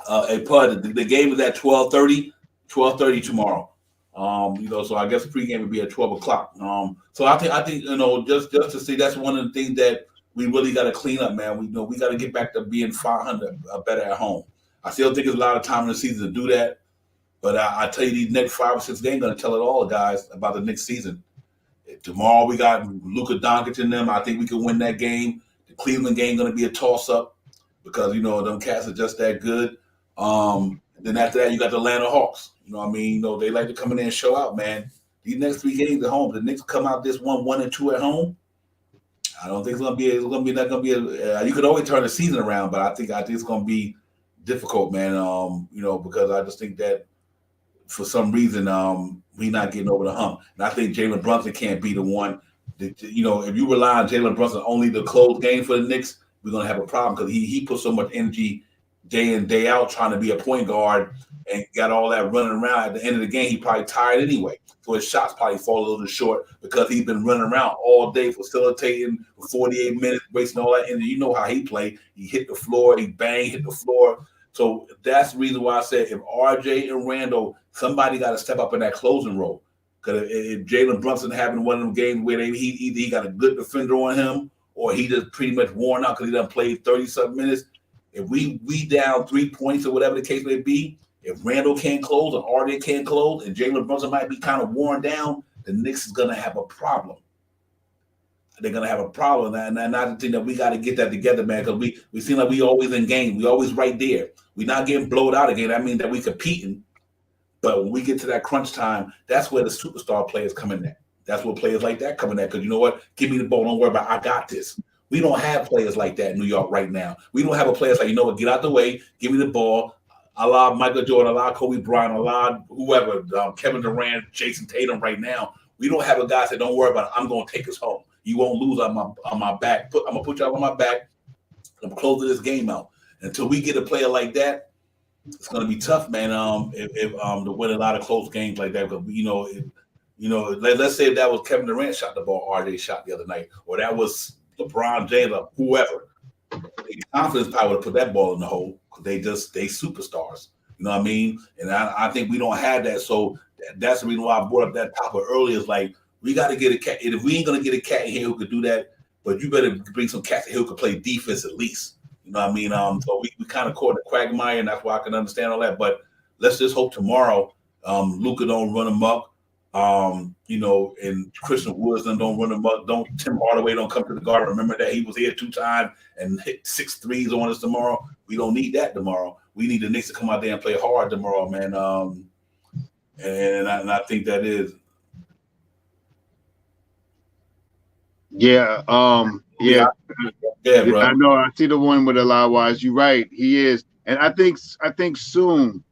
The game is at 12:30 tomorrow. So I guess the pregame would be at 12 o'clock. So I think just to see, that's one of the things that we really got to clean up, man. We got to get back to being 500 better at home. I still think there's a lot of time in the season to do that. But I tell you, these next 5 or 6 games going to tell it all, guys, about the next season. Tomorrow we got Luka Doncic in them. I think we can win that game. The Cleveland game going to be a toss-up because, them cats are just that good. Then after that, you got the Atlanta Hawks. You know what I mean? You know, they like to come in there and show out, man. These next 3 games at home, the Knicks come out this 1-1-2 at home. I don't think it's gonna be. It's gonna be not gonna be. You could always turn the season around, but I think it's gonna be difficult, man. You know, because I just think that for some reason, we not getting over the hump, and I think Jalen Brunson can't be the one. You know, if you rely on Jalen Brunson only to close game for the Knicks, we're gonna have a problem because he puts so much energy day in day out trying to be a point guard and got all that running around. At the end of the game, he probably tired anyway. So his shots probably fall a little short because he's been running around all day, facilitating for 48 minutes, wasting all that energy. You know how he play. He hit the floor, he bang, hit the floor. So that's the reason why I said if RJ and Randall, somebody got to step up in that closing role. Because if Jalen Brunson having one of them games where he got a good defender on him or he just pretty much worn out because he done played 30-something minutes, if we down 3 points or whatever the case may be, if Randall can't close and RJ can't close and Jalen Brunson might be kind of worn down, the Knicks is going to have a problem. They're going to have a problem. And I think that we got to get that together, man, because we seem like we always in game. We always right there. We're not getting blowed out again. I mean that we competing. But when we get to that crunch time, that's where the superstar players come in at. That's where players like that come in at. Because you know what? Give me the ball. Don't worry about it. I got this. We don't have players like that in New York right now. We don't have a players like, you know what, get out the way, give me the ball. A la Michael Jordan, a la Kobe Bryant, a la whoever, Kevin Durant, Jason Tatum right now. We don't have a guy that say, don't worry about it. I'm going to take us home. You won't lose on my back. I'm going to put you on my back. I'm closing this game out. Until we get a player like that, it's going to be tough, man, if to win a lot of close games like that. Because, let's say if that was Kevin Durant shot the ball, RJ shot the other night, or that was LeBron James or whoever, the confidence power to put that ball in the hole because they superstars. You know what I mean? And I think we don't have that. So that's the reason why I brought up that topic earlier. Is like we got to get a cat. If we ain't gonna get a cat in here who could do that, but you better bring some cats in here who could play defense at least. You know what I mean? So we kind of caught the quagmire, and that's why I can understand all that. But let's just hope tomorrow Luka don't run him up. And Christian Woods don't run him up. Tim Hardaway don't come to the guard. Remember that he was here 2 times and hit 6 threes on us tomorrow. We don't need that tomorrow. We need the Knicks to come out there and play hard tomorrow, man. And I think that is. Yeah. Yeah, bro. I know. I see the one with Eli Wise. You're right. He is, and I think soon.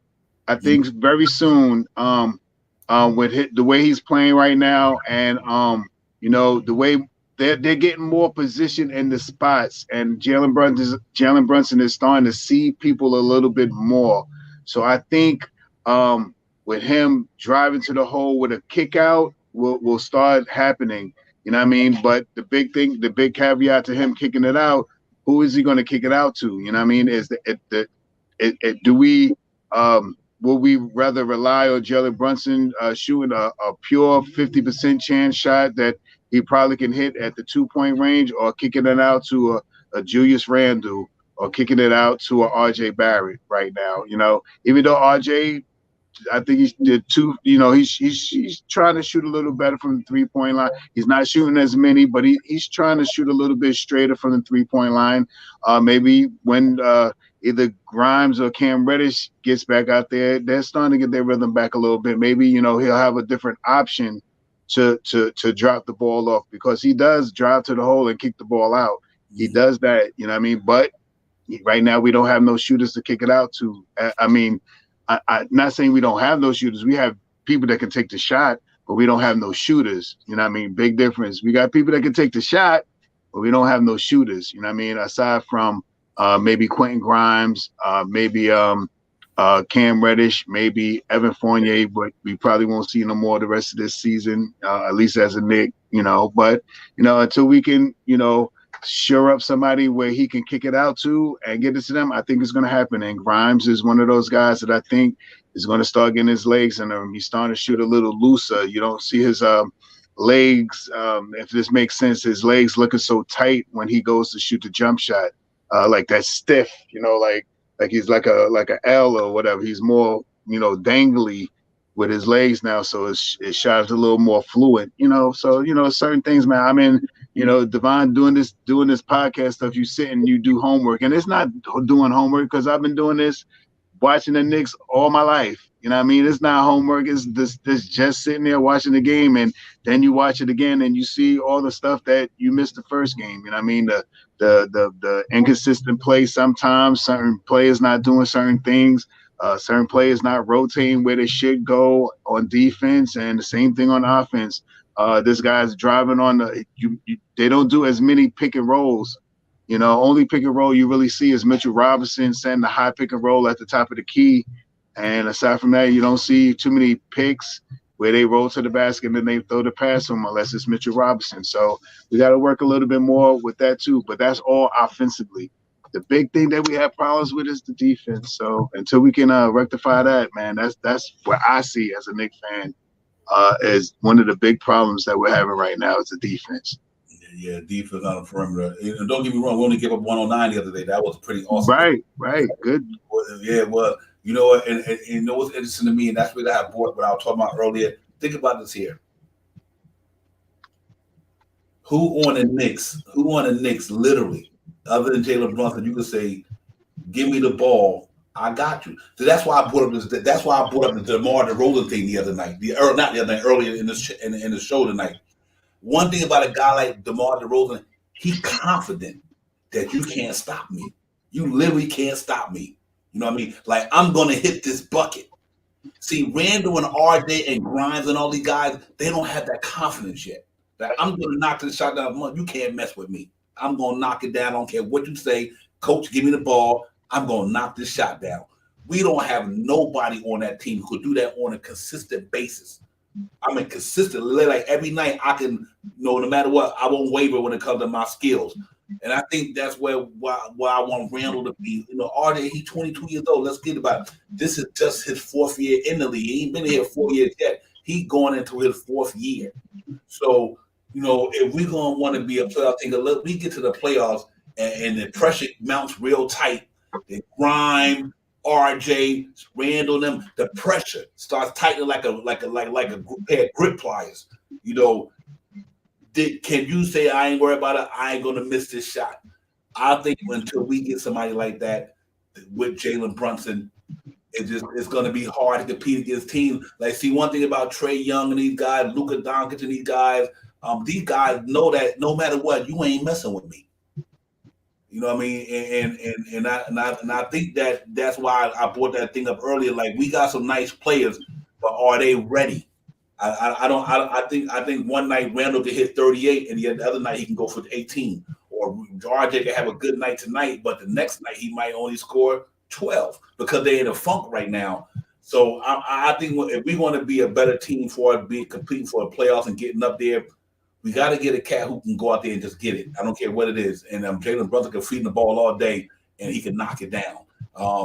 I think very soon. With the way he's playing right now, and the way they're getting more position in the spots, and Jalen Brunson is starting to see people a little bit more. So I think with him driving to the hole with a kick out will start happening. You know what I mean? But the big caveat to him kicking it out, who is he going to kick it out to? You know what I mean? Will we rather rely on Jalen Brunson shooting a pure 50% chance shot that he probably can hit at the 2-point range, or kicking it out to a Julius Randle, or kicking it out to a RJ Barrett right now? Even though RJ, I think he's did 2. He's trying to shoot a little better from the 3-point line. He's not shooting as many, but he's trying to shoot a little bit straighter from the 3-point line. Maybe when either Grimes or Cam Reddish gets back out there, they're starting to get their rhythm back a little bit. Maybe he'll have a different option to drop the ball off, because he does drive to the hole and kick the ball out. He does that, you know what I mean? But right now we don't have no shooters to kick it out to. I'm not saying we don't have no shooters. We have people that can take the shot, but we don't have no shooters. You know what I mean? Big difference. We got people that can take the shot, but we don't have no shooters. You know what I mean? Aside from maybe Quentin Grimes, maybe Cam Reddish, maybe Evan Fournier, but we probably won't see no more the rest of this season, at least as a Knick, But, until we can, sure up somebody where he can kick it out to and get it to them, I think it's going to happen. And Grimes is one of those guys that I think is going to start getting his legs in him. He's starting to shoot a little looser. You don't see his legs, if this makes sense, his legs looking so tight when he goes to shoot the jump shot, like that stiff, like he's like a L or whatever. He's more, dangly with his legs now, so his shot is a little more fluent, So certain things, man. I mean, Devon doing this podcast stuff, you sit and you do homework, and it's not doing homework because I've been doing this, watching the Knicks all my life. You know what I mean? It's not homework. It's this just sitting there watching the game, and then you watch it again and you see all the stuff that you missed the first game. You know what I mean? The inconsistent play sometimes, certain players not doing certain things, certain players not rotating where they should go on defense, and the same thing on offense. This guy's driving on they don't do as many pick and rolls. You know, only pick and roll you really see is Mitchell Robinson sending the high pick and roll at the top of the key. And aside from that, you don't see too many picks where they roll to the basket and then they throw the pass to him unless it's Mitchell Robinson. So we got to work a little bit more with that too. But that's all offensively. The big thing that we have problems with is the defense. So until we can rectify that, man, that's what I see as a Knicks fan as one of the big problems that we're having right now is the defense. Yeah, defense on the perimeter. And don't get me wrong, we only gave up 109 the other day. That was pretty awesome. Right. Good. Yeah, well, you know what, and you know what's interesting to me, and that's what I brought what I was talking about earlier. Think about this here. Who on the Knicks, literally, other than Jalen Brunson, you could say, give me the ball, I got you. So that's why I brought up the DeMar DeRozan thing the other night. Not the other night, earlier in the show tonight. One thing about a guy like DeMar DeRozan, he's confident that you can't stop me. You literally can't stop me. You know what I mean? Like, I'm going to hit this bucket. See, Randall and RJ and Grimes and all these guys, they don't have that confidence yet. That I'm going to knock this shot down. You can't mess with me. I'm going to knock it down. I don't care what you say. Coach, give me the ball. I'm going to knock this shot down. We don't have nobody on that team who could do that on a consistent basis. I mean, consistently, like every night I can, no matter what, I won't waver when it comes to my skills. And I think that's why I want Randall to be. You know, RJ, he's 22 years old. Let's get about it. This is just his fourth year in the league. He ain't been here 4 years yet. He's going into his fourth year. So, you know, if we're going to want to be a playoff team, look, we get to the playoffs and the pressure mounts real tight. The Grime, RJ, Randall, them, the pressure starts tightening like a pair of grip pliers. You know, can you say I ain't worried about it? I ain't gonna miss this shot. I think until we get somebody like that with Jalen Brunson, it's gonna be hard to compete against teams. Like, see, one thing about Trae Young and these guys, Luka Doncic and these guys know that no matter what, you ain't messing with me. You know what I mean? And I think that's why I brought that thing up earlier. Like, we got some nice players, but are they ready? I think one night Randall could hit 38, and the other night he can go for 18. Or RJ can have a good night tonight, but the next night he might only score 12 because they're in a funk right now. So I think if we want to be a better team for competing for the playoffs and getting up there, we got to get a cat who can go out there and just get it. I don't care what it is. And Jalen Brunson can feed the ball all day, and he can knock it down.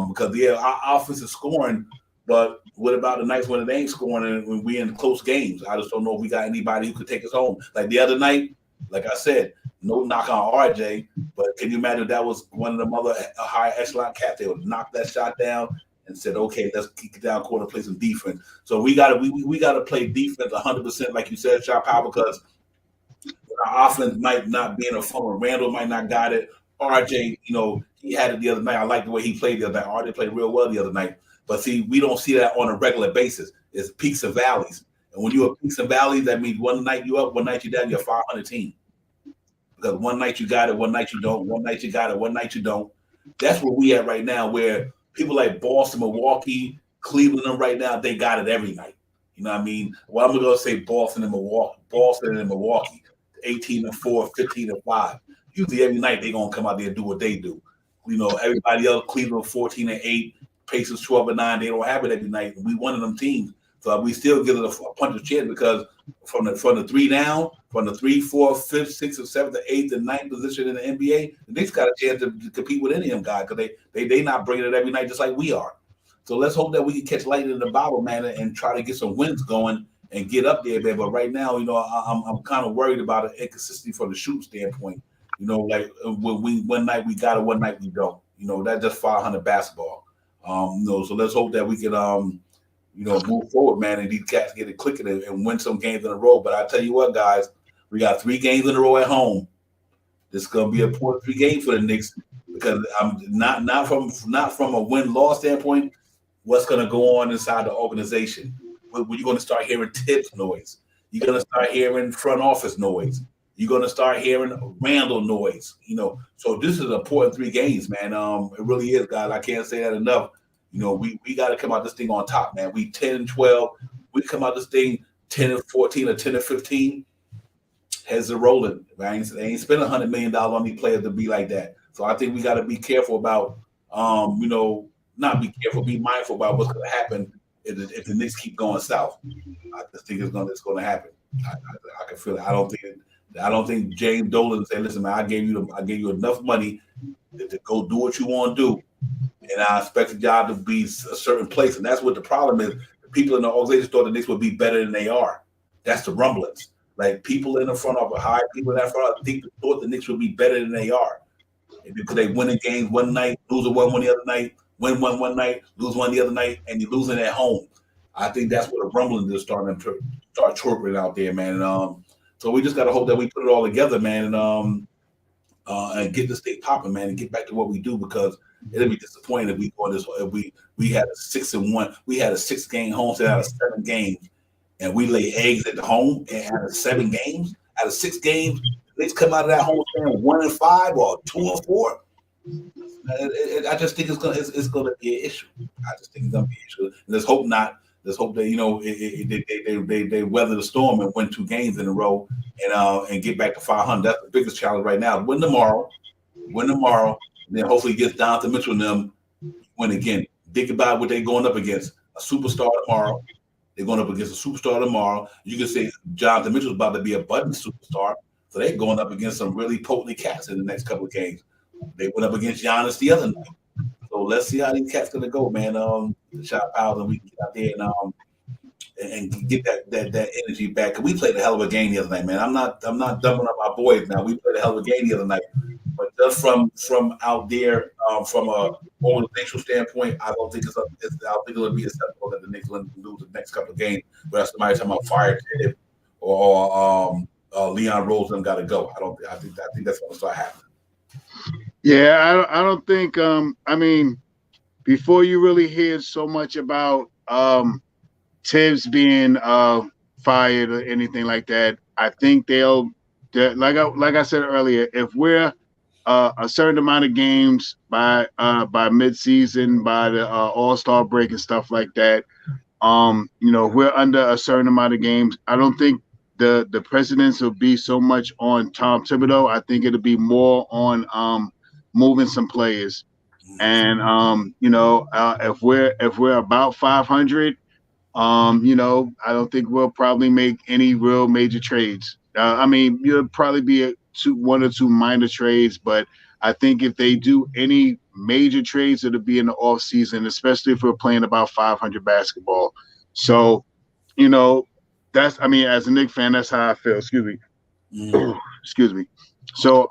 Because, our offense is scoring, but what about the nights when it ain't scoring and when we in close games? I just don't know if we got anybody who could take us home. Like the other night, like I said, no knock on RJ, but can you imagine if that was one of them other high echelon cats? They would knock that shot down and said, okay, let's kick it down court and play some defense. So we gotta play defense 100%, like you said, Shot Power, because our offense might not be in a form. Randall might not got it. RJ, he had it the other night. I like the way he played the other night. RJ played real well the other night. But see, we don't see that on a regular basis. It's peaks and valleys. And when you're peaks and valleys, that means one night you up, one night you down, you're a 500 team. Because one night you got it, one night you don't. One night you got it, one night you don't. That's where we at right now, where people like Boston, Milwaukee, Cleveland, them right now, they got it every night. You know what I mean? Well, I'm going to say Boston and Milwaukee, 18-4, 15-5. Usually every night they're going to come out there and do what they do. Everybody else, Cleveland 14-8, Pacers 12-9. They don't have it every night. We one of them teams. So we still give it a punch of chance because from the three down, from the 3, 4, 5th, 6th, 7th, 8th, and 9th position in the NBA, the Knicks got a chance to compete with any of them guys because they not bringing it every night just like we are. So let's hope that we can catch lightning in the bottle, man, and try to get some wins going and get up there, man. But right now, I'm kind of worried about an inconsistency from the shoot standpoint. Like when one night we got it, one night we don't. That's just 500 basketball. So let's hope that we can move forward, man, and these cats get it clicking and win some games in a row. But I tell you what, guys, we got 3 games in a row at home. This is gonna be a important 3 game for the Knicks because I'm not from a win-loss standpoint. what's going to go on inside the organization. When you're going to start hearing tips noise. You're going to start hearing front office noise. You're going to start hearing Randall noise. So this is important 3 games, man. It really is, guys. I can't say that enough. We got to come out this thing on top, man. We 10-12. We come out this thing 10-14 or 10-15. Heads are rolling. They ain't spent $100 million on these players to be like that. So I think we got to be careful about, not be careful, be mindful about what's going to happen if the Knicks keep going south. I just think it's going to happen. I can feel it. I don't think James Dolan said, "Listen, man, I gave you enough money to go do what you want to do, and I expected y'all to be a certain place." And that's what the problem is. The people in the organization thought the Knicks would be better than they are. That's the rumblings. Like people in the front office, high people in that front office thought the Knicks would be better than they are. Because they win a game one night, lose a one the other night, win one night, lose one the other night, and you're losing at home. I think that's what the rumblings is starting to start chirping out there, man. And, so we just got to hope that we put it all together, man, and get this thing popping, man, and get back to what we do, because it'll be disappointing if we go this. If we had a 6-1, we had a 6-game homestand out of 7 games, and we lay eggs at the home and out of 7 games, out of 6 games. Let's come out of that home stand 1-5 or 2-4. I just think it's gonna be an issue. I just think it's gonna be an issue. Let's hope not. Let's hope that they weather the storm and win 2 games in a row and get back to 500. That's the biggest challenge right now. Win tomorrow, and then hopefully get Jonathan Mitchell and them win again. Think about what they're going up against. A superstar tomorrow. They're going up against a superstar tomorrow. You can say Jonathan Mitchell's about to be a budding superstar. So they're going up against some really potent cats in the next couple of games. They went up against Giannis the other night. So let's see how these cats gonna go, man. The shot piles, and we can get out there and get that energy back. Cause we played a hell of a game the other night, man. I'm not dumping up our boys now. We played a hell of a game the other night. But just from out there, from a organizational standpoint, I don't think it'll be acceptable that the Knicks lose the next couple of games. But somebody talking about fire or Leon Rose them got to go. I think that's going to start happening. Yeah, I don't think. I mean, before you really hear so much about Tibbs being fired or anything like that, I think like I said earlier, if we're a certain amount of games by midseason, by the All-Star break and stuff like that, we're under a certain amount of games. I don't think the precedence will be so much on Tom Thibodeau. I think it'll be more on moving some players. And if we're about 500, I don't think we'll probably make any real major trades. I mean, you'll probably be 1 or 2 minor trades, but I think if they do any major trades, it'll be in the off season, especially if we're playing about 500 basketball. So, as a Knicks fan, that's how I feel. Excuse me. Excuse me. So,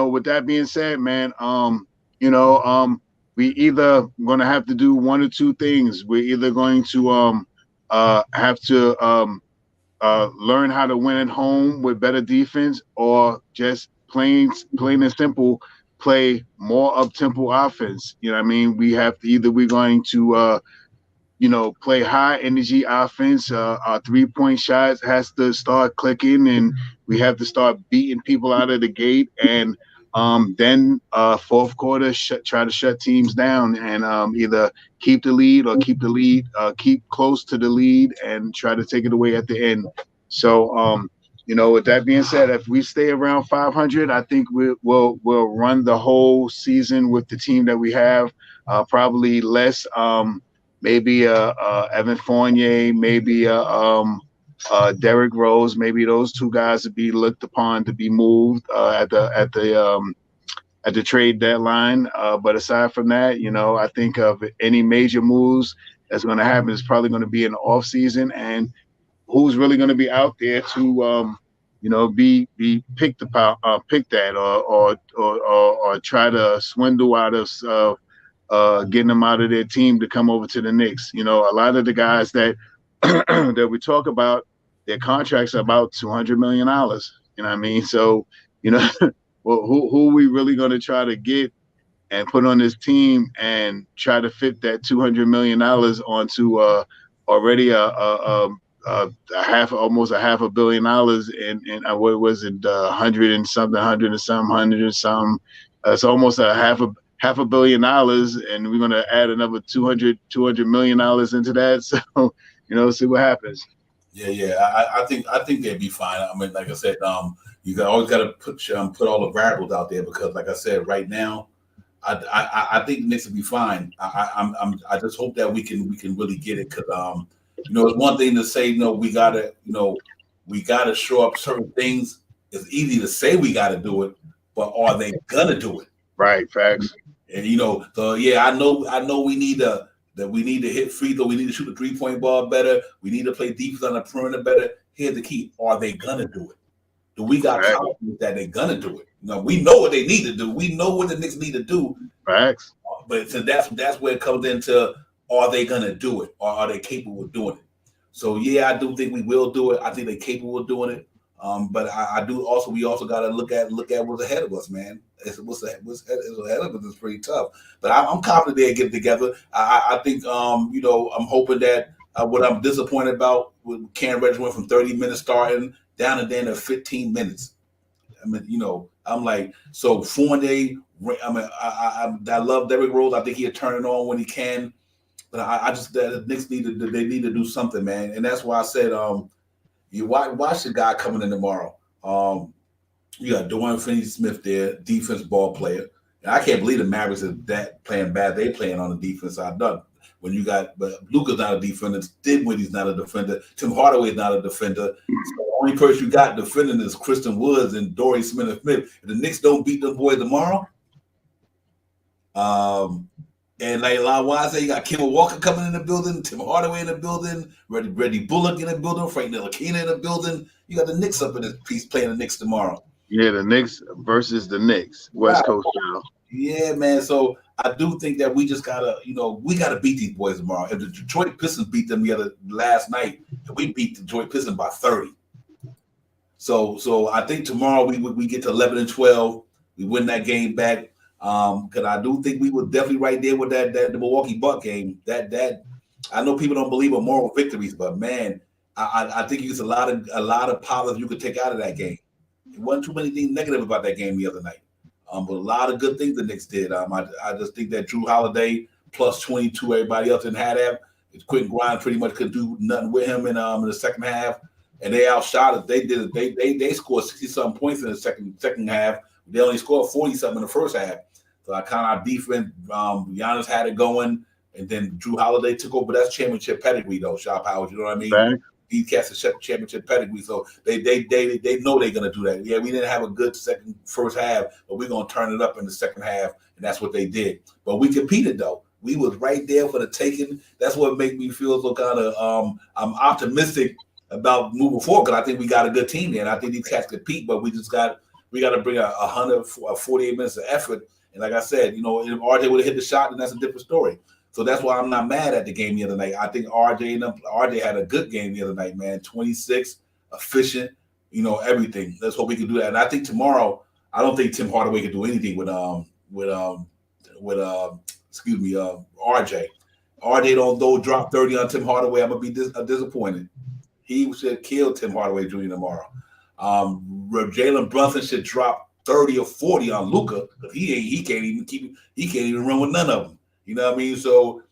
with that being said, man, we either going to have to do 1 or 2 things. We're either going to have to learn how to win at home with better defense, or just plain and simple play more up-tempo offense. You know what I mean? We're going to play high energy offense. Our 3-point shots has to start clicking, and we have to start beating people out of the gate. And then fourth quarter, try to shut teams down and either keep the lead or keep close to the lead and try to take it away at the end. So, with that being said, if we stay around 500, I think we'll run the whole season with the team that we have. Probably less. Maybe Evan Fournier, maybe Derrick Rose, maybe those 2 guys would be looked upon to be moved at the trade deadline. But aside from that, I think of any major moves that's going to happen is probably going to be in the off season, and who's really going to be out there to be picked at or try to swindle out of getting them out of their team to come over to the Knicks. A lot of the guys that that we talk about, their contracts are about $200 million. You know what I mean? So, well, who are we really going to try to get and put on this team and try to fit that $200 million onto already almost a half $1 billion in what was it, hundred and some. It's almost a half $1 billion, and we're gonna add another $200 million into that. So see what happens. Yeah. I think they'd be fine. I mean, like I said, you always got to put all the variables out there because, like I said, right now, I think the Knicks will be fine. I just hope that we can really get it because it's one thing to say we gotta show up certain things. It's easy to say we got to do it, but are they gonna do it? Right, facts. And so yeah, I know we need to hit free throw. We need to shoot the 3-point ball better. We need to play defense on the perimeter better. Here's the key: are they gonna do it? Do we got confidence that they're gonna do it? We know what they need to do. We know what the Knicks need to do. Facts. But so that's where it comes into: are they gonna do it, or are they capable of doing it? So yeah, I do think we will do it. I think they're capable of doing it. But I do also. We also got to look at what's ahead of us, man. What's ahead of us is pretty tough. But I'm confident they'll get it together. I think I'm hoping that what I'm disappointed about with Cam Reddish went from 30 minutes starting down and then to 15 minutes. I mean, I'm like, so Fournier. I mean, I love Derrick Rose. I think he'll turn it on when he can. But I just the Knicks need to do something, man. And that's why I said you watch the guy coming in tomorrow. You got Dorian Finney-Smith there, defense ball player. And I can't believe the Mavericks are that playing bad. They playing on the defense side. When you got, but Luka's not a defender. Dinwiddie's not a defender. Tim Hardaway's not a defender. So the only person you got defending is Kristen Woods and Dorian Smith. If the Knicks don't beat them boys tomorrow, and like why I say you got Kemba Walker coming in the building, Tim Hardaway in the building, Reggie Bullock in the building, Frank Ntilikina in the building. You got the Knicks up in this piece playing the Knicks tomorrow. Yeah, the Knicks versus the Knicks, West Coast style. Yeah, man. So I do think that we just gotta, we gotta beat these boys tomorrow. If the Detroit Pistons beat them last night, we beat the Detroit Pistons by 30. So I think tomorrow we get to 11 and 12. We win that game back. Because I do think we were definitely right there with the Milwaukee Buck game. That I know people don't believe in moral victories, but man, I think it's a lot of positives you could take out of that game. It wasn't too many things negative about that game the other night. But a lot of good things the Knicks did. I just think that Drew Holiday plus 22, everybody else didn't have that. Quentin Grimes pretty much couldn't do nothing with him in the second half, and they outshot it. They did it. They scored 60-something points in the second half. They only scored 40-something in the first half. So I kind of defense. Giannis had it going, and then Drew Holiday took over. But that's championship pedigree, though. Shop Howard, you know what I mean? Right. These cats are championship pedigree, so they know they're gonna do that. Yeah, we didn't have a good first half, but we're gonna turn it up in the second half, and that's what they did. But we competed though. We was right there for the taking. That's what made me feel so kind of I'm optimistic about moving forward because I think we got a good team there, and I think these cats compete. But we got to bring 148 minutes of effort. And like I said, if RJ would have hit the shot, then that's a different story. So that's why I'm not mad at the game the other night. I think RJ had a good game the other night, man. 26, efficient, everything. Let's hope we can do that. And I think tomorrow, I don't think Tim Hardaway can do anything with RJ. RJ don't drop 30 on Tim Hardaway. I'm gonna be disappointed. He should kill Tim Hardaway Jr. tomorrow. Jalen Brunson should drop 30 or 40 on Luka because he can't even run with none of them. You know what I mean? So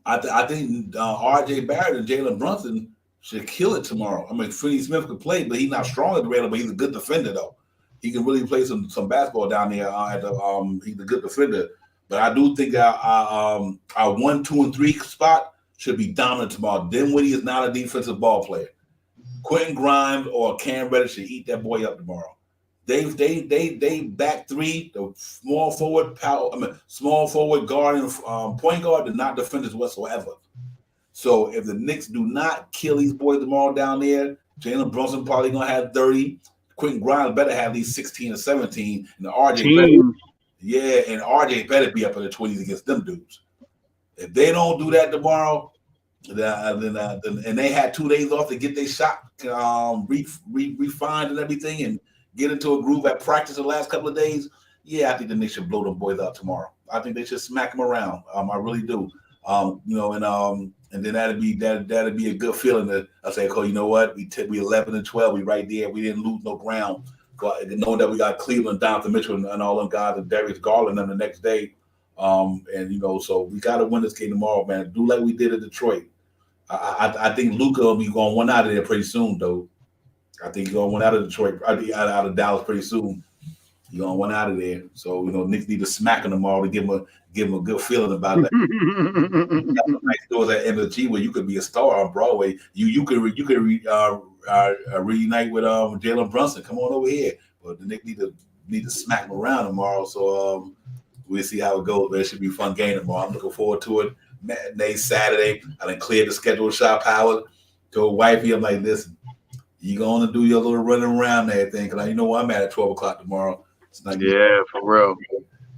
I think R.J. Barrett and Jalen Brunson should kill it tomorrow. I mean, Finney-Smith could play, but he's not strong at the rail, but he's a good defender, though. He can really play some basketball down there. He's a good defender. But I do think our 1, 2, and 3 spot should be dominant tomorrow. Dinwiddie is not a defensive ball player. Quentin Grimes or Cam Reddish should eat that boy up tomorrow. They back three, the small forward guard and point guard, they're not defenders whatsoever. So if the Knicks do not kill these boys tomorrow down there, Jalen Brunson probably gonna have 30. Quentin Grimes better have at least 16 or 17, and the RJ better be up in the 20s against them dudes. If they don't do that tomorrow, and they had 2 days off to get their shot refined and everything, and get into a groove at practice the last couple of days, Yeah, I think the Knicks should blow them boys out tomorrow. I think they should smack them around. I really do. And then that'd be a good feeling that I say, "Oh, you know what? We 11-12. We right there. We didn't lose no ground. Knowing that we got Cleveland, Donovan Mitchell, and all them guys, and Darius Garland them the next day. So we got to win this game tomorrow, man. Do like we did at Detroit. I think Luka will be going one out of there pretty soon, though. I think he's going one out of Detroit, out of Dallas pretty soon. You're on one out of there. So, Knicks need to smack them all to give them a good feeling about it. Nice doors at MSG where you could be a star on Broadway. You could reunite with Jalen Brunson. Come on over here. But the Knicks need to smack them around tomorrow. So we'll see how it goes. But it should be a fun game tomorrow. I'm looking forward to it. Next Saturday, I done cleared the schedule with Shop Howard. Told wifey, I'm like, listen, you going to do your little running around and everything. Because you know what? I'm at 12 o'clock tomorrow. Yeah, for real.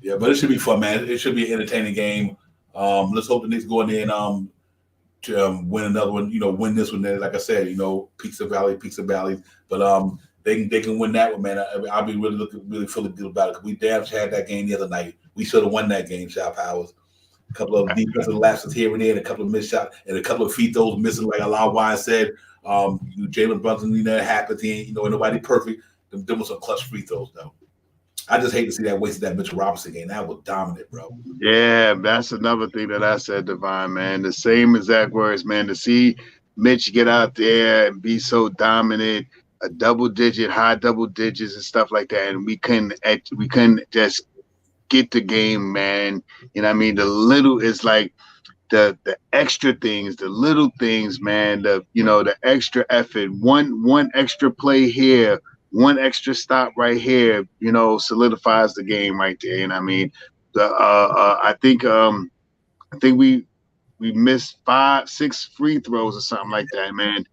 Yeah, but it should be fun, man. It should be an entertaining game. Let's hope the Knicks go in there and to win another one. Win this one. Like I said, peaks of valleys. But they can win that one, man. I'll be really feeling good about it because we damn sure had that game the other night. We should have won that game, Shop Powers. A couple of defensive lapses here and there, and a couple of missed shots, and a couple of free throws missing, like Allah Wise said. Jalen Brunson, that happens. Ain't nobody perfect. Them was some clutch free throws, though. I just hate to see that wasted that Mitchell Robinson game. That was dominant, bro. Yeah, that's another thing that I said, Divine, man. The same exact words, man. To see Mitch get out there and be so dominant, high double digits and stuff like that, and we couldn't just get the game, man. You know what I mean? The little is like the extra things, the little things, man. The extra effort, one extra play here. One extra stop right here, solidifies the game right there. You know what I mean? I think we missed 5-6 free throws or something like that, man.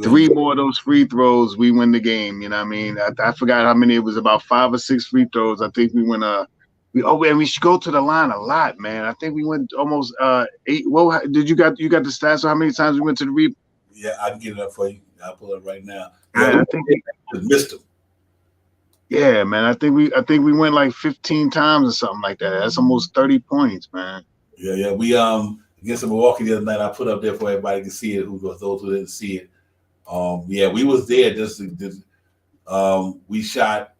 3 more of those free throws, we win the game. You know what I mean? I forgot how many. It was about 5 or 6 free throws. I think we went. And we should go to the line a lot, man. I think we went almost 8. Well, did you got the stats on how many times we went to the rebound? Yeah, I can get it up for you. I'll pull it right now. Yeah, I think we missed them. Yeah, man. I think we went like 15 times or something like that. That's almost 30 points, man. Yeah. We against Milwaukee the other night. I put up there for everybody to see it. Those who didn't see it. We was there. We shot.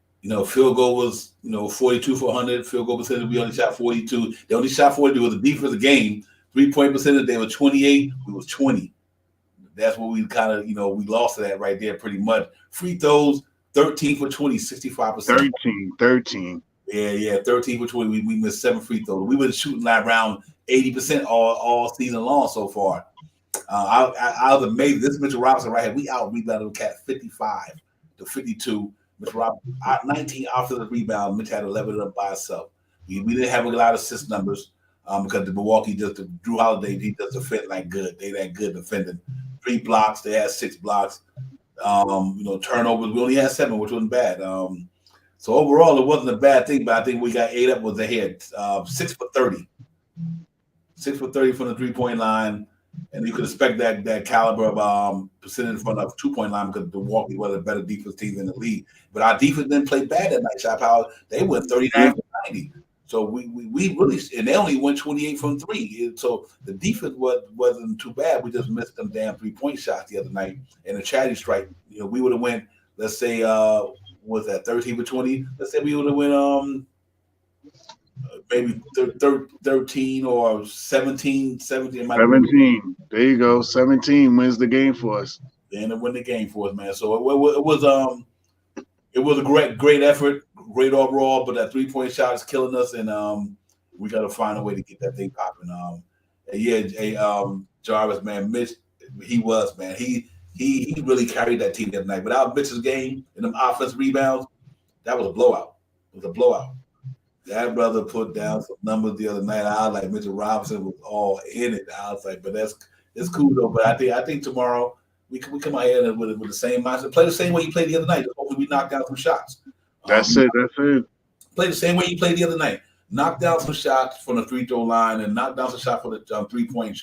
Field goal was 42 for 100. Field goal percentage we only shot 42. They only shot 42. It was a defensive game. 3-point percentage they were 28. We was 20. That's what we kind of we lost to that right there pretty much. Free throws. 13 for 20, 65%. 13. Yeah, 13 for 20. We missed 7 free throws. We been shooting like around 80% all season long so far. I was amazed. This Mitchell Robinson right here, we out-rebounded Cat 55 to 52. Mitchell Robinson, 19 offensive rebounds. Mitch had 11 up by himself. We didn't have a lot of assist numbers because the Milwaukee Drew Holiday, he does defend like good. They that good defending. 3 blocks. They had 6 blocks. Turnovers, we only had 7, which wasn't bad. So overall, it wasn't a bad thing, but I think we got 8 up was ahead. 6 for 30. 6 for 30 from the 3-point line. And you could expect that caliber of percentage from the 2-point line because Milwaukee was a better defense team in the league. But our defense didn't play bad that night, Shop Power. They went 39 for 90. So we really, and they only went 28 from 3. So the defense wasn't too bad. We just missed them damn 3-point shots the other night. And the charity strike, we would have went, let's say, was that 13 for 20? Let's say we would have went maybe 13 or 17. 17. There you go. 17 wins the game for us. And it win the game for us, man. So it was a great effort, great overall, but that 3-point shot is killing us, and we got to find a way to get that thing popping. Jarvis, man, Mitch, he was, man. He really carried that team that night. Without Mitch's game and them offensive rebounds, that was a blowout. It was a blowout. That brother put down some numbers the other night. I was like, Mitchell Robinson was all in it. I was like, but it's cool though. But I think tomorrow we come out here with the same mindset. Play the same way you played the other night. Hopefully we knock down some shots. That's it. Play the same way you played the other night. Knock down some shots from the free throw line and knock down some shots for the 3-point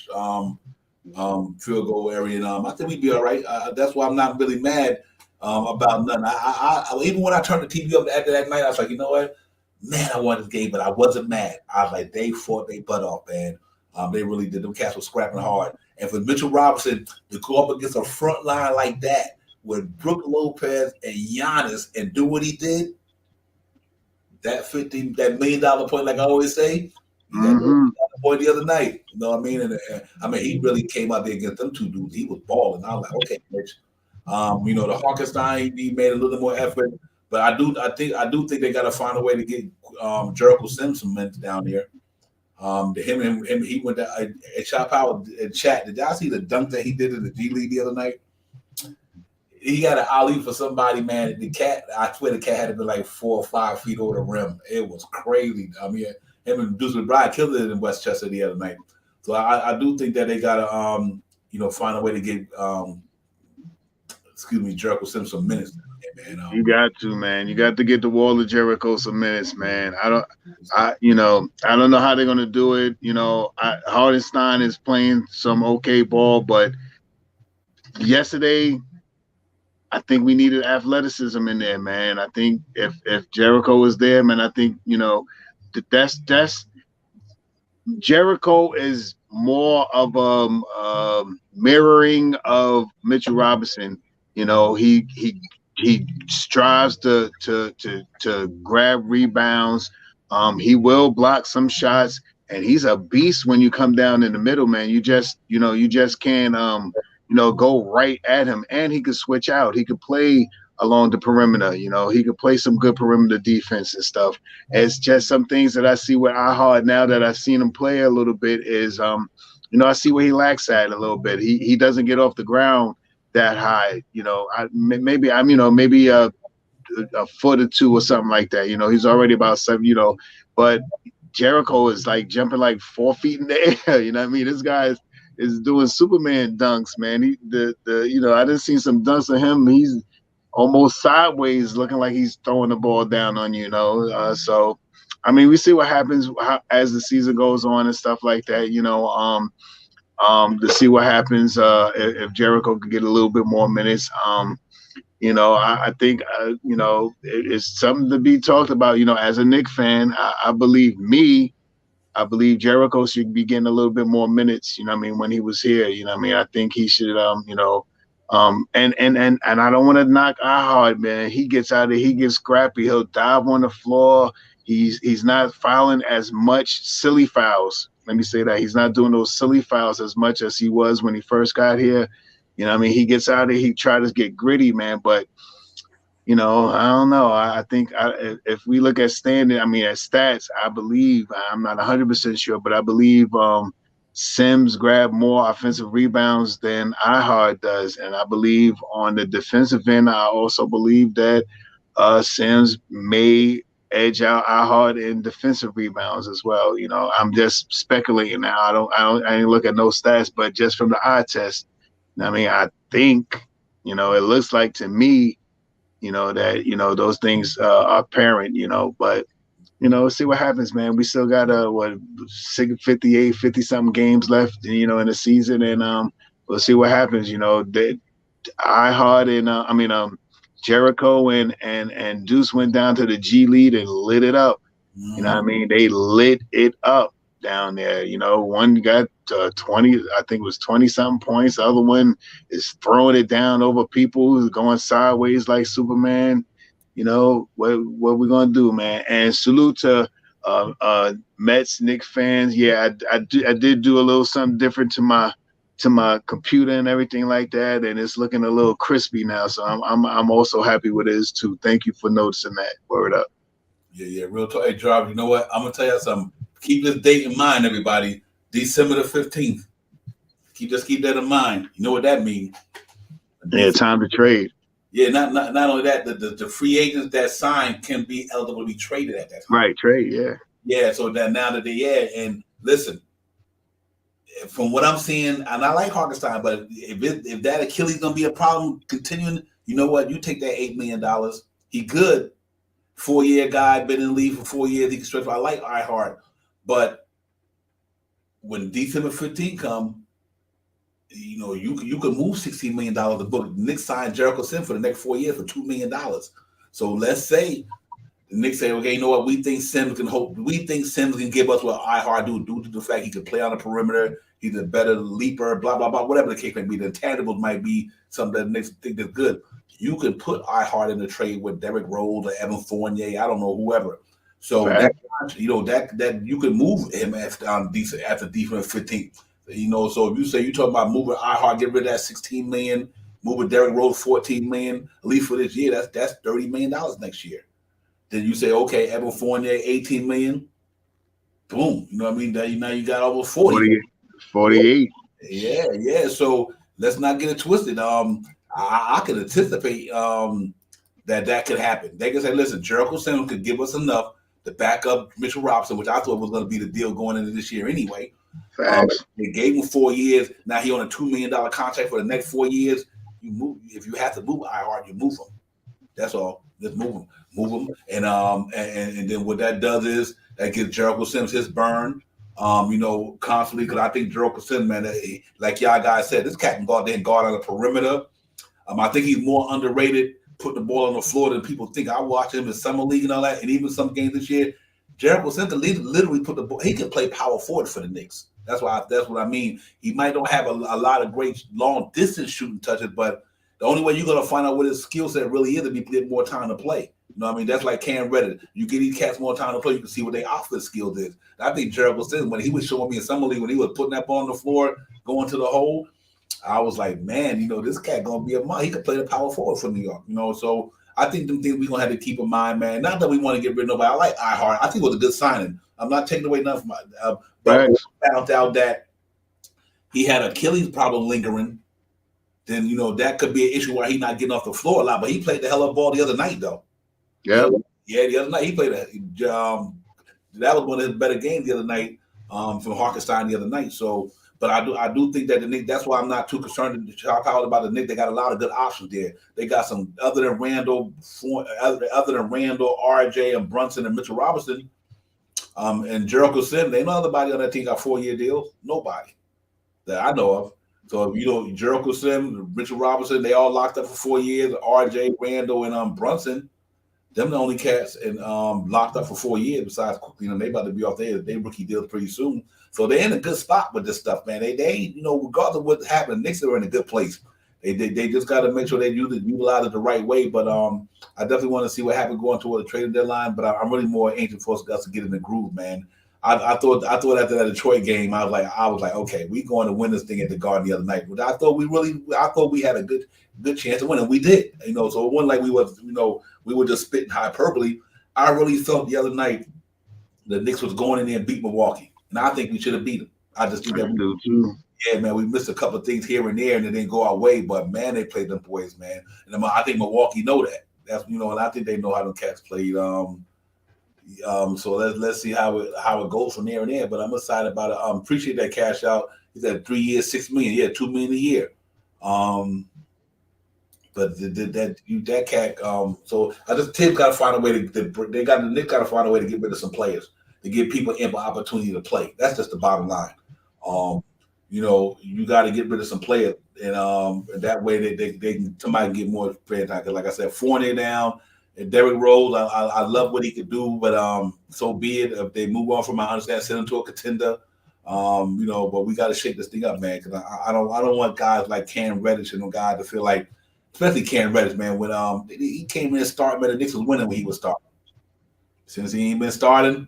field goal area. And I think we'd be all right. That's why I'm not really mad about nothing. I even when I turned the TV up after that night, I was like, you know what? man, I won this game, but I wasn't mad. I was like, they fought their butt off, man. They really did. Them cats were scrapping hard. And for Mitchell Robinson to go up against a front line like that with Brook Lopez and Giannis and do what he did, that $1 million point, like I always say, that boy the other night. You know what I mean? And I mean, he really came out there against them two dudes. He was balling. I was like, okay, Mitch. You know, the Harkenstein, he made a little more effort. But I do think they got to find a way to get Jericho Simpson minutes down there. He went to Chop Out and chat. Did y'all see the dunk that he did in the G League the other night? He got an alley for somebody, man. The cat, I swear, the cat had to be like 4 or 5 feet over the rim. It was crazy. I mean, him and Deuce McBride killed it in Westchester the other night. So I do think that they gotta find a way to get Jericho Simpson minutes. Man. You got to, man. You got to get the Wall of Jericho some minutes, man. I don't know how they're gonna do it. You know, Hardenstein is playing some okay ball, but yesterday, I think we needed athleticism in there, man. I think if Jericho was there, man, I think that's Jericho is more of a mirroring of Mitchell Robinson. You know, he strives to grab rebounds. He will block some shots, and he's a beast when you come down in the middle, man. You just can't go right at him, and he could switch out. He could play along the perimeter. You know, he could play some good perimeter defense and stuff. It's just some things that I see with Ihard now that I've seen him play a little bit is, I see where he lacks at a little bit. He doesn't get off the ground that high. You know, maybe a foot or two or something like that. You know, he's already about 7. You know, but Jericho is like jumping like 4 feet in the air. You know what I mean? This guy is doing Superman dunks, man. I done seen some dunks of him. He's almost sideways, looking like he's throwing the ball down on you. So I mean, we see what happens as the season goes on and stuff like that. To see what happens if Jericho could get a little bit more minutes. I think it's something to be talked about. As a Knicks fan, I believe Jericho should be getting a little bit more minutes. When he was here, I think he should. And I don't want to knock Ihard, man. He gets out there, he gets scrappy. He'll dive on the floor. He's not fouling as much silly fouls. Let me say that he's not doing those silly fouls as much as he was when he first got here. He gets out there, he tries to get gritty, man. But I don't know. I think if we look at standing, at stats, I believe, I'm not 100% sure, but I believe Sims grabbed more offensive rebounds than Ihard does. And I believe on the defensive end, I also believe that Sims may edge out Ihard in defensive rebounds as well. I'm just speculating now. I ain't look at no stats, but just from the eye test, I think, it looks like to me, that, those things are apparent, but, see what happens, man. We still got 50 something games left, in the season, and we'll see what happens. That Ihard and Jericho and Deuce went down to the G League and lit it up. They lit it up down there. One got 20, I think it was 20 something points. The other one is throwing it down over people who's going sideways like Superman. What we gonna do, man? And salute to Mets, Knicks fans. Yeah, I did do a little something different to my computer and everything like that, and it's looking a little crispy now. So I'm also happy with it too. Thank you for noticing that. Word up. Yeah, real talk. Hey, Jarvis, you know what? I'm gonna tell you something. Keep this date in mind, everybody. December the 15th. Keep that in mind. You know what that means? Yeah, time to trade. Yeah, not only that, the free agents that sign can be eligible to be traded at that time. Right, trade, yeah. Yeah, so that now that and listen, from what I'm seeing, and I like Harkenstein, but if that Achilles gonna be a problem continuing, you know what? You take that $8 million. He good. 4-year guy, been in the league for 4 years. He can stretch. I like Ihard, but when December 15 come, you could move $16 million to book. Knicks signed Jericho Sim for the next 4 years for $2 million. So let's say The Knicks say, okay, you know what? We think Sims can give us what iHeart do due to the fact he can play on the perimeter. He's a better leaper, blah, blah, blah, whatever the case may be. The intangibles might be something that the Knicks think is good. You can put iHeart in the trade with Derrick Rose or Evan Fournier, I don't know, whoever. So that you can move him after defense 15. So if you say you're talking about moving iHeart, get rid of that $16 million, moving Derrick Rose $14 million, at least for this year, that's $30 million next year. Then you say, okay, Evan Fournier, $18 million. Boom. You know what I mean? Now you got almost 40. 48. Yeah. So let's not get it twisted. I could anticipate that could happen. They could say, listen, Jericho Sims could give us enough to back up Mitchell Robinson, which I thought was going to be the deal going into this year anyway. They gave him 4 years. Now he on a $2 million contract for the next 4 years. You move if you have to move iHeart, you move him. That's all. Just move him, and then what that does is that gives Jericho Sims his burn. Constantly, because I think Jericho Sims, man, like y'all guys said, this cat can go out there and guard on the perimeter. I think he's more underrated, putting the ball on the floor than people think. I watch him in summer league and all that, and even some games this year. Jericho Sims can literally put the ball. He can play power forward for the Knicks. That's what I mean. He might not have a lot of great long distance shooting touches, but the only way you're gonna find out what his skill set really is if he get more time to play. You know what I mean? That's like Cam Reddish. You give these cats more time to play, you can see what their offensive skills is. And I think Jericho Sims, when he was showing me in summer league, when he was putting that ball on the floor, going to the hole, I was like, man, this cat gonna be he could play the power forward for New York. So I think them things we're gonna have to keep in mind, man. Not that we want to get rid of nobody. I like iHeart. I think it was a good signing. I'm not taking away nothing from but found out that he had Achilles problem lingering. Then that could be an issue where he's not getting off the floor a lot. But he played the hell of a ball the other night, though. Yeah, the other night he played that. That was one of his better games the other night from Hartenstein the other night. So, but I do think that the Knicks. That's why I'm not too concerned about the Knicks. They got a lot of good options there. They got some other than Randall, RJ, and Brunson and Mitchell Robinson, and Jericho Sims. They know nobody on that team got 4-year deals. Nobody that I know of. So Jericho Sims, Mitchell Robinson, they all locked up for 4 years. RJ, Randall, and Brunson, them the only cats and locked up for 4 years. Besides, they about to be off their rookie deals pretty soon. So they're in a good spot with this stuff, man. They regardless of what happened, Knicks are in a good place. They just got to make sure they utilize it the right way. But I definitely want to see what happens going toward the trading deadline. But I'm really more anxious for us to get in the groove, man. I thought after that Detroit game, I was like, okay, we going to win this thing at the Garden the other night. But I thought we had a good chance to win, and we did. So it wasn't like we were just spitting hyperbole. I really felt the other night the Knicks was going in there and beat Milwaukee, and I think we should have beat them. I just think that we do too. Yeah, man, we missed a couple of things here and there, and it didn't go our way. But man, they played them boys, man, and I think Milwaukee know that. That's and I think they know how them cats played. So let's see how it goes from there and there. But I'm excited about it. Appreciate that cash out. He said 3 years, $6 million. Yeah, $2 million a year. But that cat. So I just Tim's got to find a way the Knicks got to find a way to get rid of some players to give people ample opportunity to play. That's just the bottom line. You got to get rid of some players, and that way they can somebody get more playing time. Like I said, Fournier down. And Derrick Rose, I love what he could do, but so be it. If they move on from, I understand, send him to a contender. But we got to shake this thing up, man, because I don't want guys like Cam Reddish and guys to feel like, especially Cam Reddish, man, when he came in and started, man, the Knicks was winning when he was starting. Since he ain't been starting,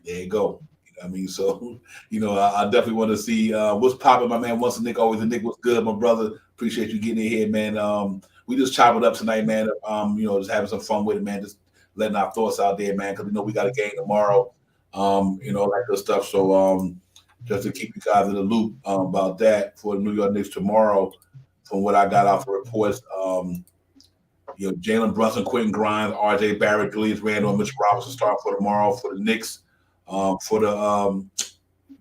there you go. I mean, so I definitely want to see what's popping, my man. Once a Nick, always a Nick. What's good, my brother? Appreciate you getting in here, man. We just chop it up tonight, man. Just having some fun with it, man. Just letting our thoughts out there, man, because we got a game tomorrow. That good stuff. So just to keep you guys in the loop about that for the New York Knicks tomorrow, from what I got out for reports, Jalen Brunson, Quentin Grimes, RJ Barrett, Julius Randle, and Mitchell Robinson start for tomorrow for the Knicks. For the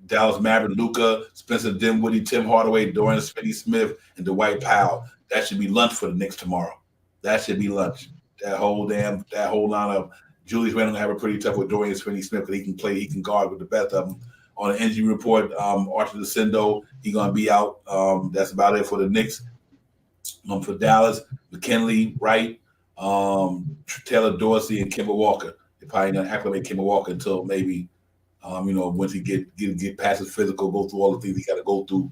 Dallas Mavericks, Luka, Spencer Dinwiddie, Tim Hardaway, Dorian Finney-Smith, and Dwight Powell. That should be lunch for the Knicks tomorrow. That should be lunch. That whole line of Julius Randle gonna have a pretty tough with Dorian Finney-Smith because he can guard with the best of them. On the injury report, Archie Lucindo, he's gonna be out. That's about it for the Knicks. For Dallas, McKinley, Wright, Taylor Dorsey and Kemba Walker. They're probably ain't gonna acclimate Kemba Walker until maybe once he get past his physical, go through all the things he got to go through.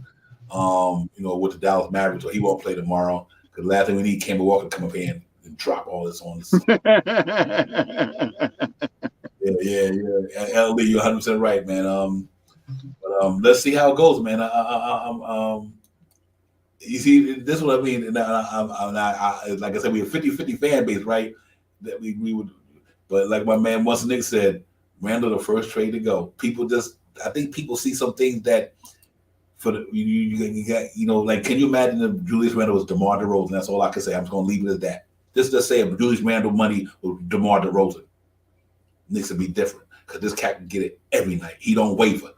With the Dallas Mavericks, so he won't play tomorrow. Because last thing we need, Kemba Walker to come up here and drop all this on us. yeah. LB, you're 100% right, man. Let's see how it goes, man. You see, this is what I mean. And like I said, we have 50-50 fan base, right? That we would, but like my man once Nick said, Randall the first trade to go. I think people see some things that for the you got, like, can you imagine if Julius Randle was DeMar DeRozan? That's all I can say. I'm just going to leave it at that. Just say if Julius Randle money was DeMar DeRozan, Knicks would be different because this cat can get it every night. He don't waver.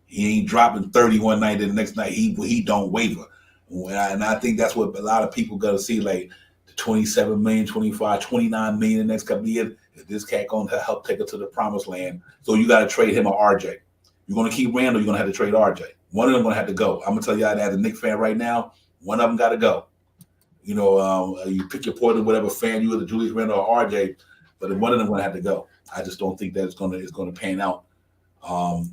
He ain't dropping 30 one night and the next night he don't waver. And I think that's what a lot of people got to see, like the 27 million, 25, 29 million in the next couple of years. If this cat going to help take it to the promised land, so you got to trade him or RJ. You're going to keep Randall, you're going to have to trade RJ. One of them going to have to go. I'm going to tell you, as a Knicks fan right now, one of them got to go. You pick your poison, whatever fan you are, the Julius Randle or RJ, but one of them going to have to go. I just don't think that it's going to pan out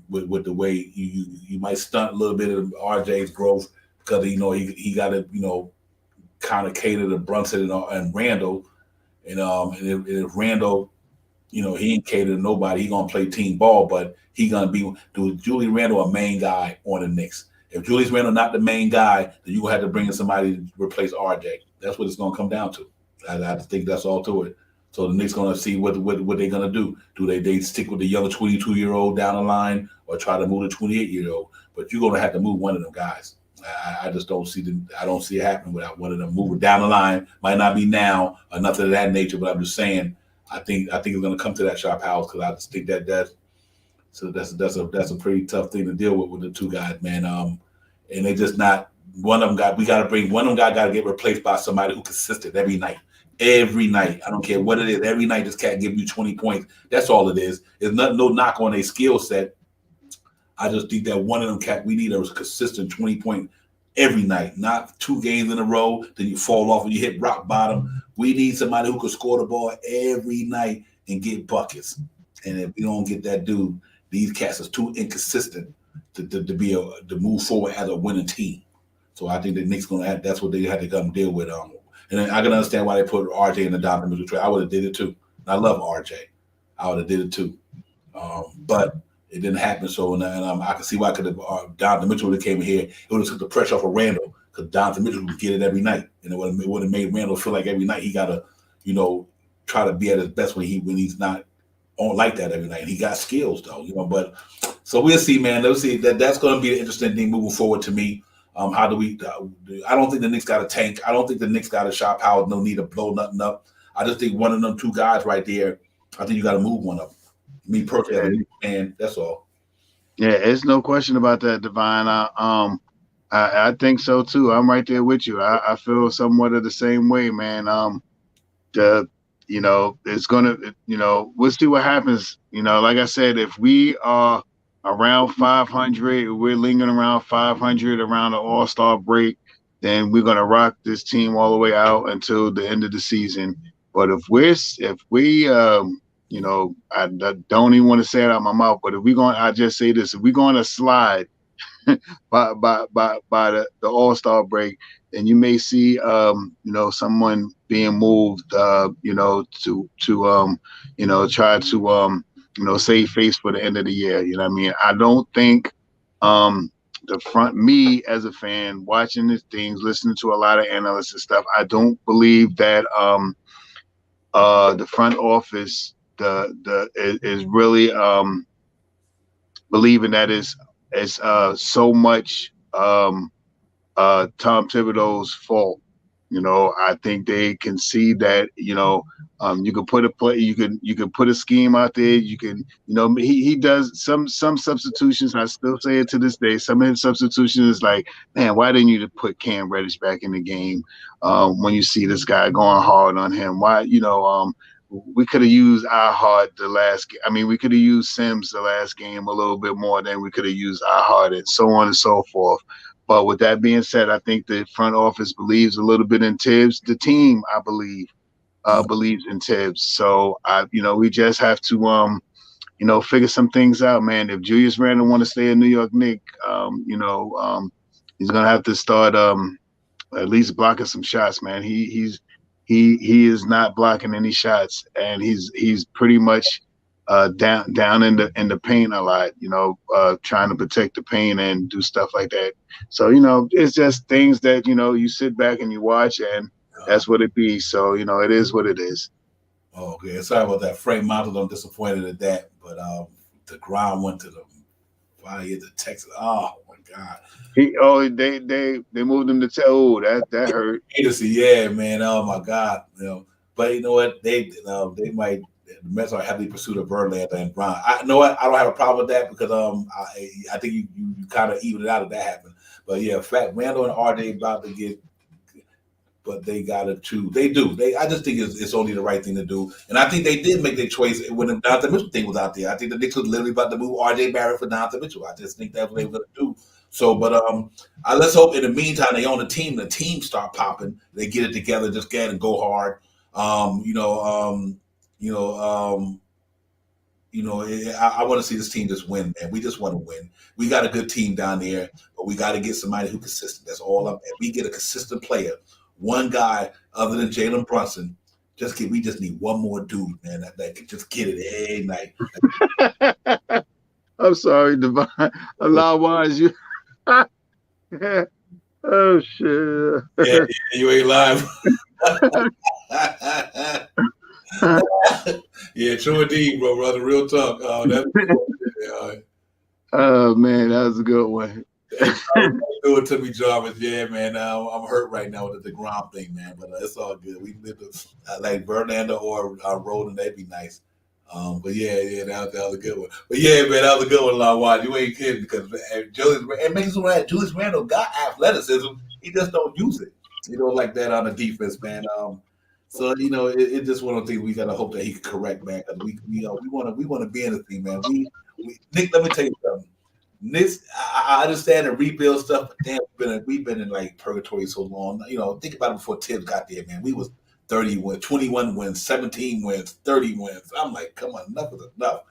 with the way you might stunt a little bit of RJ's growth because he got to kind of cater to Brunson and Randall, and if Randall, he ain't cater to nobody, he gonna play team ball, but he gonna be Julius Randle a main guy on the Knicks. If Julius Randle not the main guy, then you gonna have to bring in somebody to replace RJ. That's what it's gonna come down to. I think that's all to it. So the Knicks gonna see what they're gonna do. Do they stick with the young 22-year-old down the line or try to move the 28-year-old? But you're gonna have to move one of them guys. I just don't see I don't see it happening without one of them moving down the line. Might not be now or nothing of that nature, but I'm just saying I think it's going to come to that shop house because I just think that's a pretty tough thing to deal with the two guys, man. And they just not one of them got. We got to bring one of them guy got to get replaced by somebody who consistent every night. Every night, I don't care what it is. Every night, this cat give you 20 points. That's all it is. There's no knock on a skill set. I just think that one of them cat, we need a consistent 20-point every night, not 2 games in a row. Then you fall off and you hit rock bottom. We need somebody who can score the ball every night and get buckets. And if we don't get that dude, these cats is too inconsistent to move forward as a winning team. So I think the Knicks gonna have, that's what they had to come deal with. And then I can understand why they put RJ in the Donovan Mitchell trade. I would have did it too. I love RJ. I would have did it too. But it didn't happen. So I can see why could have Donovan Mitchell would have came here. It would have took the pressure off of Randall because Donovan Mitchell would get it every night, and it would have made Randall feel like every night he got to, try to be at his best when he's not on like that every night. And he got skills though, But so we'll see, man. Let's see. That's going to be an interesting thing moving forward to me. How do we? I don't think the Knicks got a tank. I don't think the Knicks got a shop house. No need to blow nothing up. I just think one of them two guys right there. I think you got to move one of them. Me personally, and that's all. Yeah, there's no question about that, Divine. I think so too. I'm right there with you. I feel somewhat of the same way, man. It's gonna, we'll see what happens. Like I said, if we are around 500, we're lingering around 500 around the All-Star break, then we're gonna rock this team all the way out until the end of the season. But if we I don't even want to say it out of my mouth, but I just say this: if we're going to slide by the All-Star break, then you may see someone being moved to try to save face for the end of the year. You know what I mean? I don't think me as a fan watching these things, listening to a lot of analysts and stuff, I don't believe that the front office is really believing that it's so much Tom Thibodeau's fault. I think they can see that you can put you can put a scheme out there. You can he does some substitutions. I still say it to this day. Some of his substitutions is like, man, why didn't you put Cam Reddish back in the game when you see this guy going hard on him? Why we could have used Ahard the last game. I mean, we could have used Sims the last game a little bit more than we could have used Ahard, and so on and so forth. But with that being said, I think the front office believes a little bit in Tibbs. The team, I believe, believes in Tibbs. So we just have to figure some things out, man. If Julius Randle want to stay a New York Knick, he's gonna have to start at least blocking some shots, man. He is not blocking any shots, and he's pretty much down in the paint a lot, trying to protect the paint and do stuff like that. So it's just things that you sit back and you watch, and that's what it be. So it is what it is. Oh, okay. Sorry about that. Frank Mountain, I'm disappointed at that, but the ground went to the fire to Texas. Oh my God. They moved him to that hurt. Yeah, man. Oh my God. But you know what? They might. The Mets are heavily pursuit of Verlander and Brown. I know what I don't have a problem with that because I think you kind of even it out if that happened. But yeah, fact Randall and RJ about to get, but they gotta choose. They do. I just think it's only the right thing to do, and I think they did make their choice when the Donovan Mitchell thing was out there. I think the Knicks was literally about to move RJ Barrett for Donovan Mitchell. I just think that's what they were gonna do. So, but let's hope in the meantime they own the team. The team start popping. They get it together. Just get and go hard. I want to see this team just win, man. We just want to win. We got a good team down there, but we got to get somebody who's consistent. That's all. If we get a consistent player, one guy other than Jalen Brunson, we just need one more dude, man, that can just get it every night. I'm sorry, Devon. Allow-wise, you. Oh shit! Yeah, you ain't lying. Yeah, true indeed, bro. Brother, real talk. Oh man, that was a good one. Do it to me, Jarvis. Yeah, man. I'm hurt right now with the Grom thing, man. But it's all good. We live like Verlander or Roden. That'd be nice. But yeah, that was a good one. But yeah, man, that was a good one, Lawad. You ain't kidding because Julius Randle got athleticism. He just don't use it. Like that on the defense, man. So it's just one of the things we gotta hope that he can correct, man. Because we want to be in the thing, man. Nick, let me tell you something. This I understand the rebuild stuff, but damn, we've been in like purgatory so long. Think about it before Tibbs got there, man. We was 30 wins, 21 wins, 17 wins, 30 wins. I'm like, come on, enough is enough.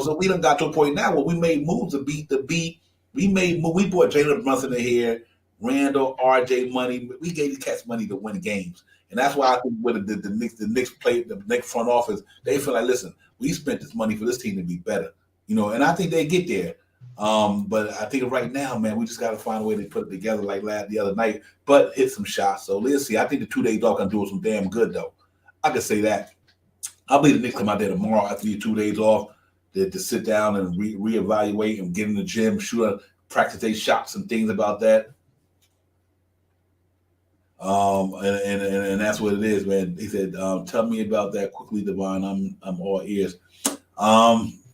So we done got to a point now where we made moves to beat the beat. We brought Jalen Brunson in here, Randall, RJ money. We gave these cats money to win games. And that's why I think with the Knicks play, the Knicks front office, they feel like, listen, we spent this money for this team to be better. And I think they get there. But I think right now, man, we just got to find a way to put it together like the other night, but hit some shots. So let's see. I think the 2 days off can do some damn good, though. I can say that. I believe the Knicks come out there tomorrow after these 2 days off to sit down and reevaluate and get in the gym, practice their shots and things about that. And that's what it is, man. He said, "Tell me about that quickly, Devon. I'm all ears."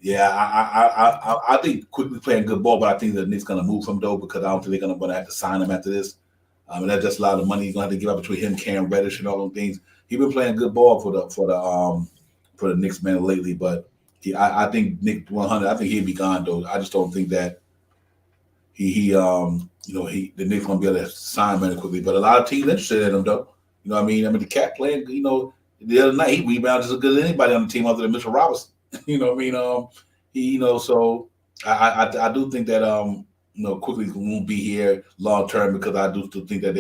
Yeah, I think quickly playing good ball, but I think the Knicks gonna move him though because I don't think they're gonna have to sign him after this. And that's just a lot of money he's gonna have to give up between him, Cam Reddish, and all those things. He's been playing good ball for the Knicks man lately, but I think Nick 100. I think he'd be gone though. I just don't think that the Knicks gonna be able to sign him quickly. But a lot of teams interested in him though. You know what I mean? The cat playing. The other night he rebounded just as good as anybody on the team other than Mitchell Robinson. You know what I mean? So I do think that quickly won't be here long term because I do still think that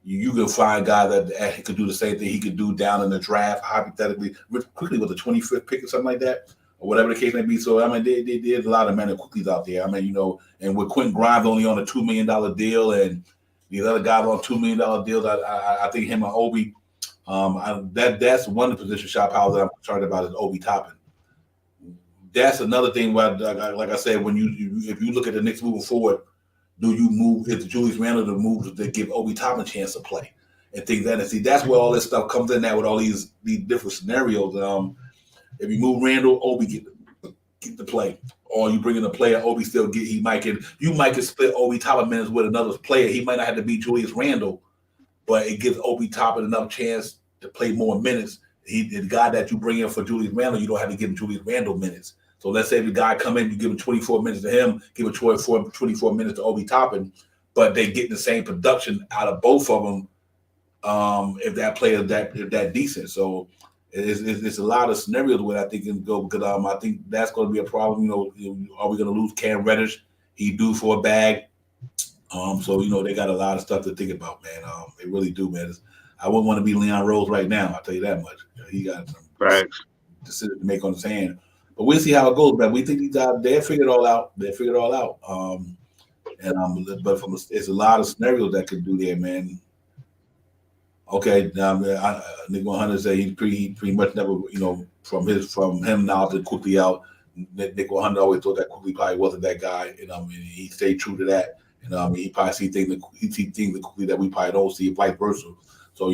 you can find guys that could do the same thing he could do down in the draft hypothetically quickly with the 25th pick or something like that or whatever the case may be. So there's a lot of men and quickies out there. And with Quentin Grimes only on a $2 million deal and these other guys on $2 million deals, I think him and Obi, that's one of the position shop houses that I'm concerned about is Obi Toppin. That's another thing. Like I said, if you look at the Knicks moving forward, do you move? Is Julius Randle the move to give Obi Toppin a chance to play and things like that? And see, that's where all this stuff comes in now with all these different scenarios. If you move Randle, Obi get the play, or you bring in a player, Obi still get. You might get split Obi Toppin minutes with another player. He might not have to be Julius Randle, but it gives Obi Toppin enough chance to play more minutes. The guy that you bring in for Julius Randle, you don't have to give him Julius Randle minutes. So let's say the guy come in, you give him 24 minutes to him, give him 24 minutes to Obi Toppin, but they get the same production out of both of them if that player that decent. So it's a lot of scenarios where I think can go because I think that's going to be a problem. Are we going to lose Cam Reddish? He due for a bag. So they got a lot of stuff to think about, man. They really do, man. I wouldn't want to be Leon Rose right now. I'll tell you that much. He got some Right. decision to make on his hand. But we'll see how it goes, man. We think these guys they'll figure it all out. They'll figure it all out. But it's a lot of scenarios that could do there, man. Okay, now Nick 100 said he pretty much never, from him now to quickly out. Nick 100 always thought that quickly probably wasn't that guy, and he stayed true to that. And he probably see things that quickly that we probably don't see, vice versa. So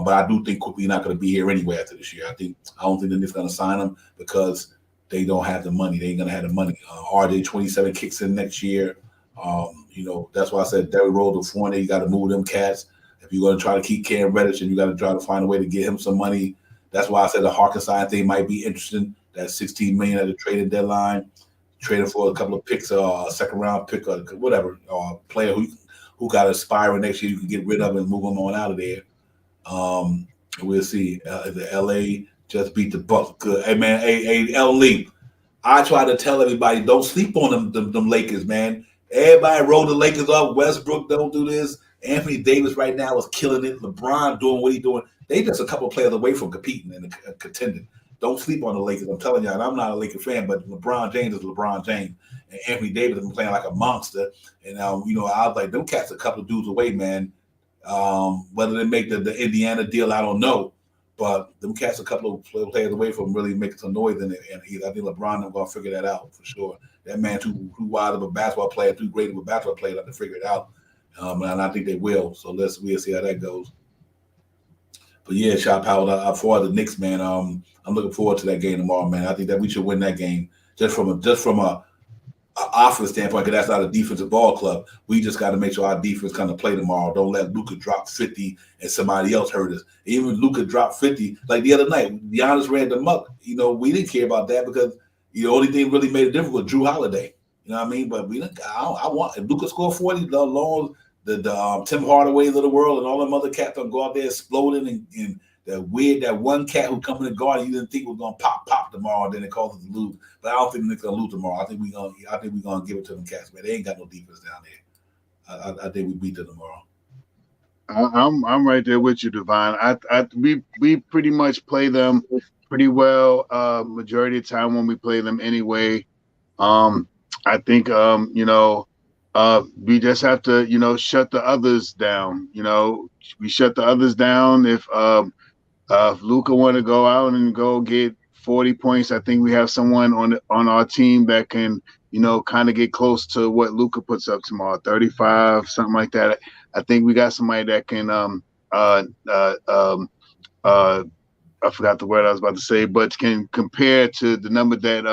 but I do think quickly not going to be here anyway after this year. I don't think the Knicks going to sign him because they don't have the money. They ain't going to have the money. RJ 27 kicks in next year. That's why I said Derrick Rose to Fournier. You got to move them cats. If you're going to try to keep Cam Reddish and you got to try to find a way to get him some money, that's why I said the Harkins thing might be interesting. That $16 million at the trading deadline, trading for a couple of picks, a second round pick or whatever, or a player who got aspiring next year, you can get rid of and move them on out of there. We'll see. The LA just beat the Bucks. Good. Hey man, hey L Lee. I try to tell everybody don't sleep on them Lakers, man. Everybody roll the Lakers up. Westbrook don't do this. Anthony Davis right now is killing it. LeBron doing what he's doing. They just a couple of players away from competing and contending. Don't sleep on the Lakers. I'm telling you, and I'm not a Laker fan, but LeBron James is LeBron James. And Anthony Davis has been playing like a monster. And, I was like, them cats a couple of dudes away, man. Whether they make the Indiana deal, I don't know. But them cats a couple of players away from really making some noise in it. And I think LeBron is going to figure that out for sure. That man too wide of a basketball player, too great of a basketball player to figure it out. And I think they will. So we'll see how that goes. But yeah, Shop Howard, for the Knicks, man, I'm looking forward to that game tomorrow, man. I think that we should win that game just from a offense standpoint, because that's not a defensive ball club. We just got to make sure our defense kind of play tomorrow. Don't let Luka drop 50 and somebody else hurt us. Even Luka dropped 50, like the other night, Giannis ran the muck. We didn't care about that because the only thing really made a difference was Drew Holiday. You know what I mean? But if Luka scored 40, the Tim Hardaways of the world and all them other cats don't go out there exploding and that one cat who come in the guard you didn't think was gonna pop tomorrow, and then it causes us to lose. But I don't think the Knicks gonna lose tomorrow. I think we're gonna give it to them cats, man. They ain't got no defense down there. I think we beat them tomorrow. I'm right there with you, Divine. We pretty much play them pretty well majority of the time when we play them anyway. I think we just have to shut the others down. We shut the others down. If Luka want to go out and go get 40 points, I think we have someone on our team that can kind of get close to what Luka puts up tomorrow, 35, something like that. I think we got somebody that can I forgot the word I was about to say, but can compare to the number that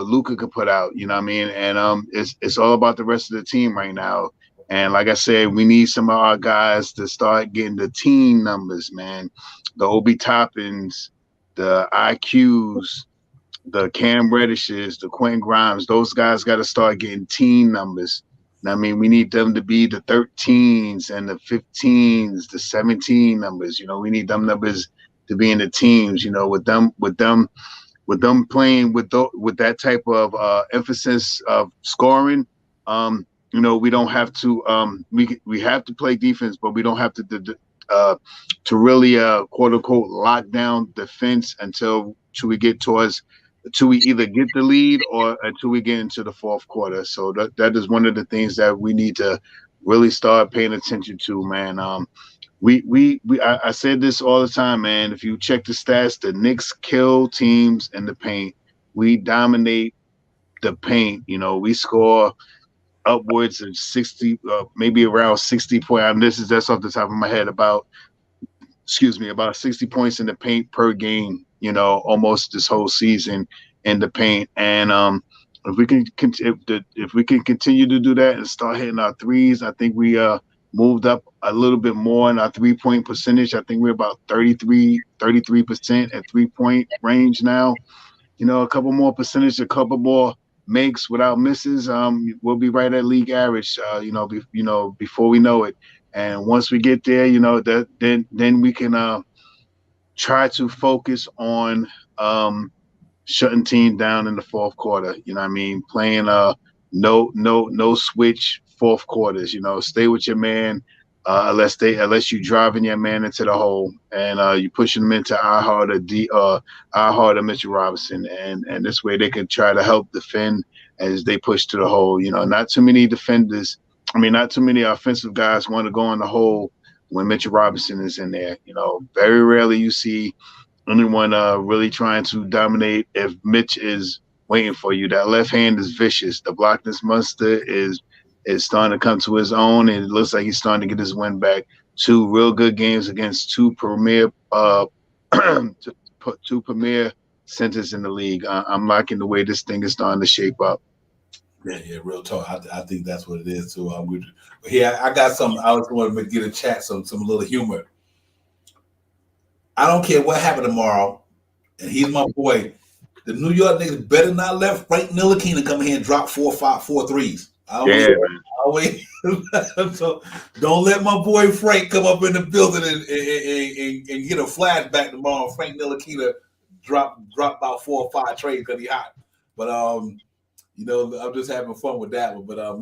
Luka could put out. You know what I mean? And it's all about the rest of the team right now. And like I said, we need some of our guys to start getting the team numbers, man. The Obi Toppins, the IQs, the Cam Reddishes, the Quentin Grimes. Those guys got to start getting team numbers. I mean, we need them to be the 13s and the 15s, the 17 numbers. We need them numbers to be in the teams. With them playing with that type of emphasis of scoring. We don't have to. We have to play defense, but we don't have to really quote unquote lock down defense until we get until we either get the lead or until we get into the fourth quarter. So that is one of the things that we need to really start paying attention to, man. I said this all the time, man. If you check the stats, the Knicks kill teams in the paint. We dominate the paint. We score upwards of 60, maybe around 60 points. That's off the top of my head. About 60 points in the paint per game. Almost this whole season in the paint. And if we can continue to do that and start hitting our threes, I think we moved up a little bit more in our 3-point percentage. I think we're about 33% at 3-point range now. A couple more percentage, a couple more makes without misses. We'll be right at league average. Before we know it. And once we get there, then we can try to focus on shutting team down in the fourth quarter. You know what I mean? Playing no switch fourth quarters. Stay with your man unless you driving your man into the hole and you pushing them into I harder Mitchell Robinson, and this way they can try to help defend as they push to the hole. Not too many defenders. Not too many offensive guys want to go in the hole when Mitchell Robinson is in there. Very rarely you see anyone really trying to dominate if Mitch is waiting for you. That left hand is vicious. The blockness monster is starting to come to his own, and it looks like he's starting to get his win back. Two real good games against two premier centers in the league. I'm liking the way this thing is starting to shape up. Yeah, real talk. I think that's what it is too. Here, I got some. I was going to get a chat, some little humor. I don't care what happened tomorrow, and he's my boy. The New York Knicks better not let Frank Ntilikina come here and drop 4 threes. So don't let my boy Frank come up in the building and get a flashback tomorrow. Frank Ntilikina drop about 4 or 5 trades because he hot. But I'm just having fun with that one. But how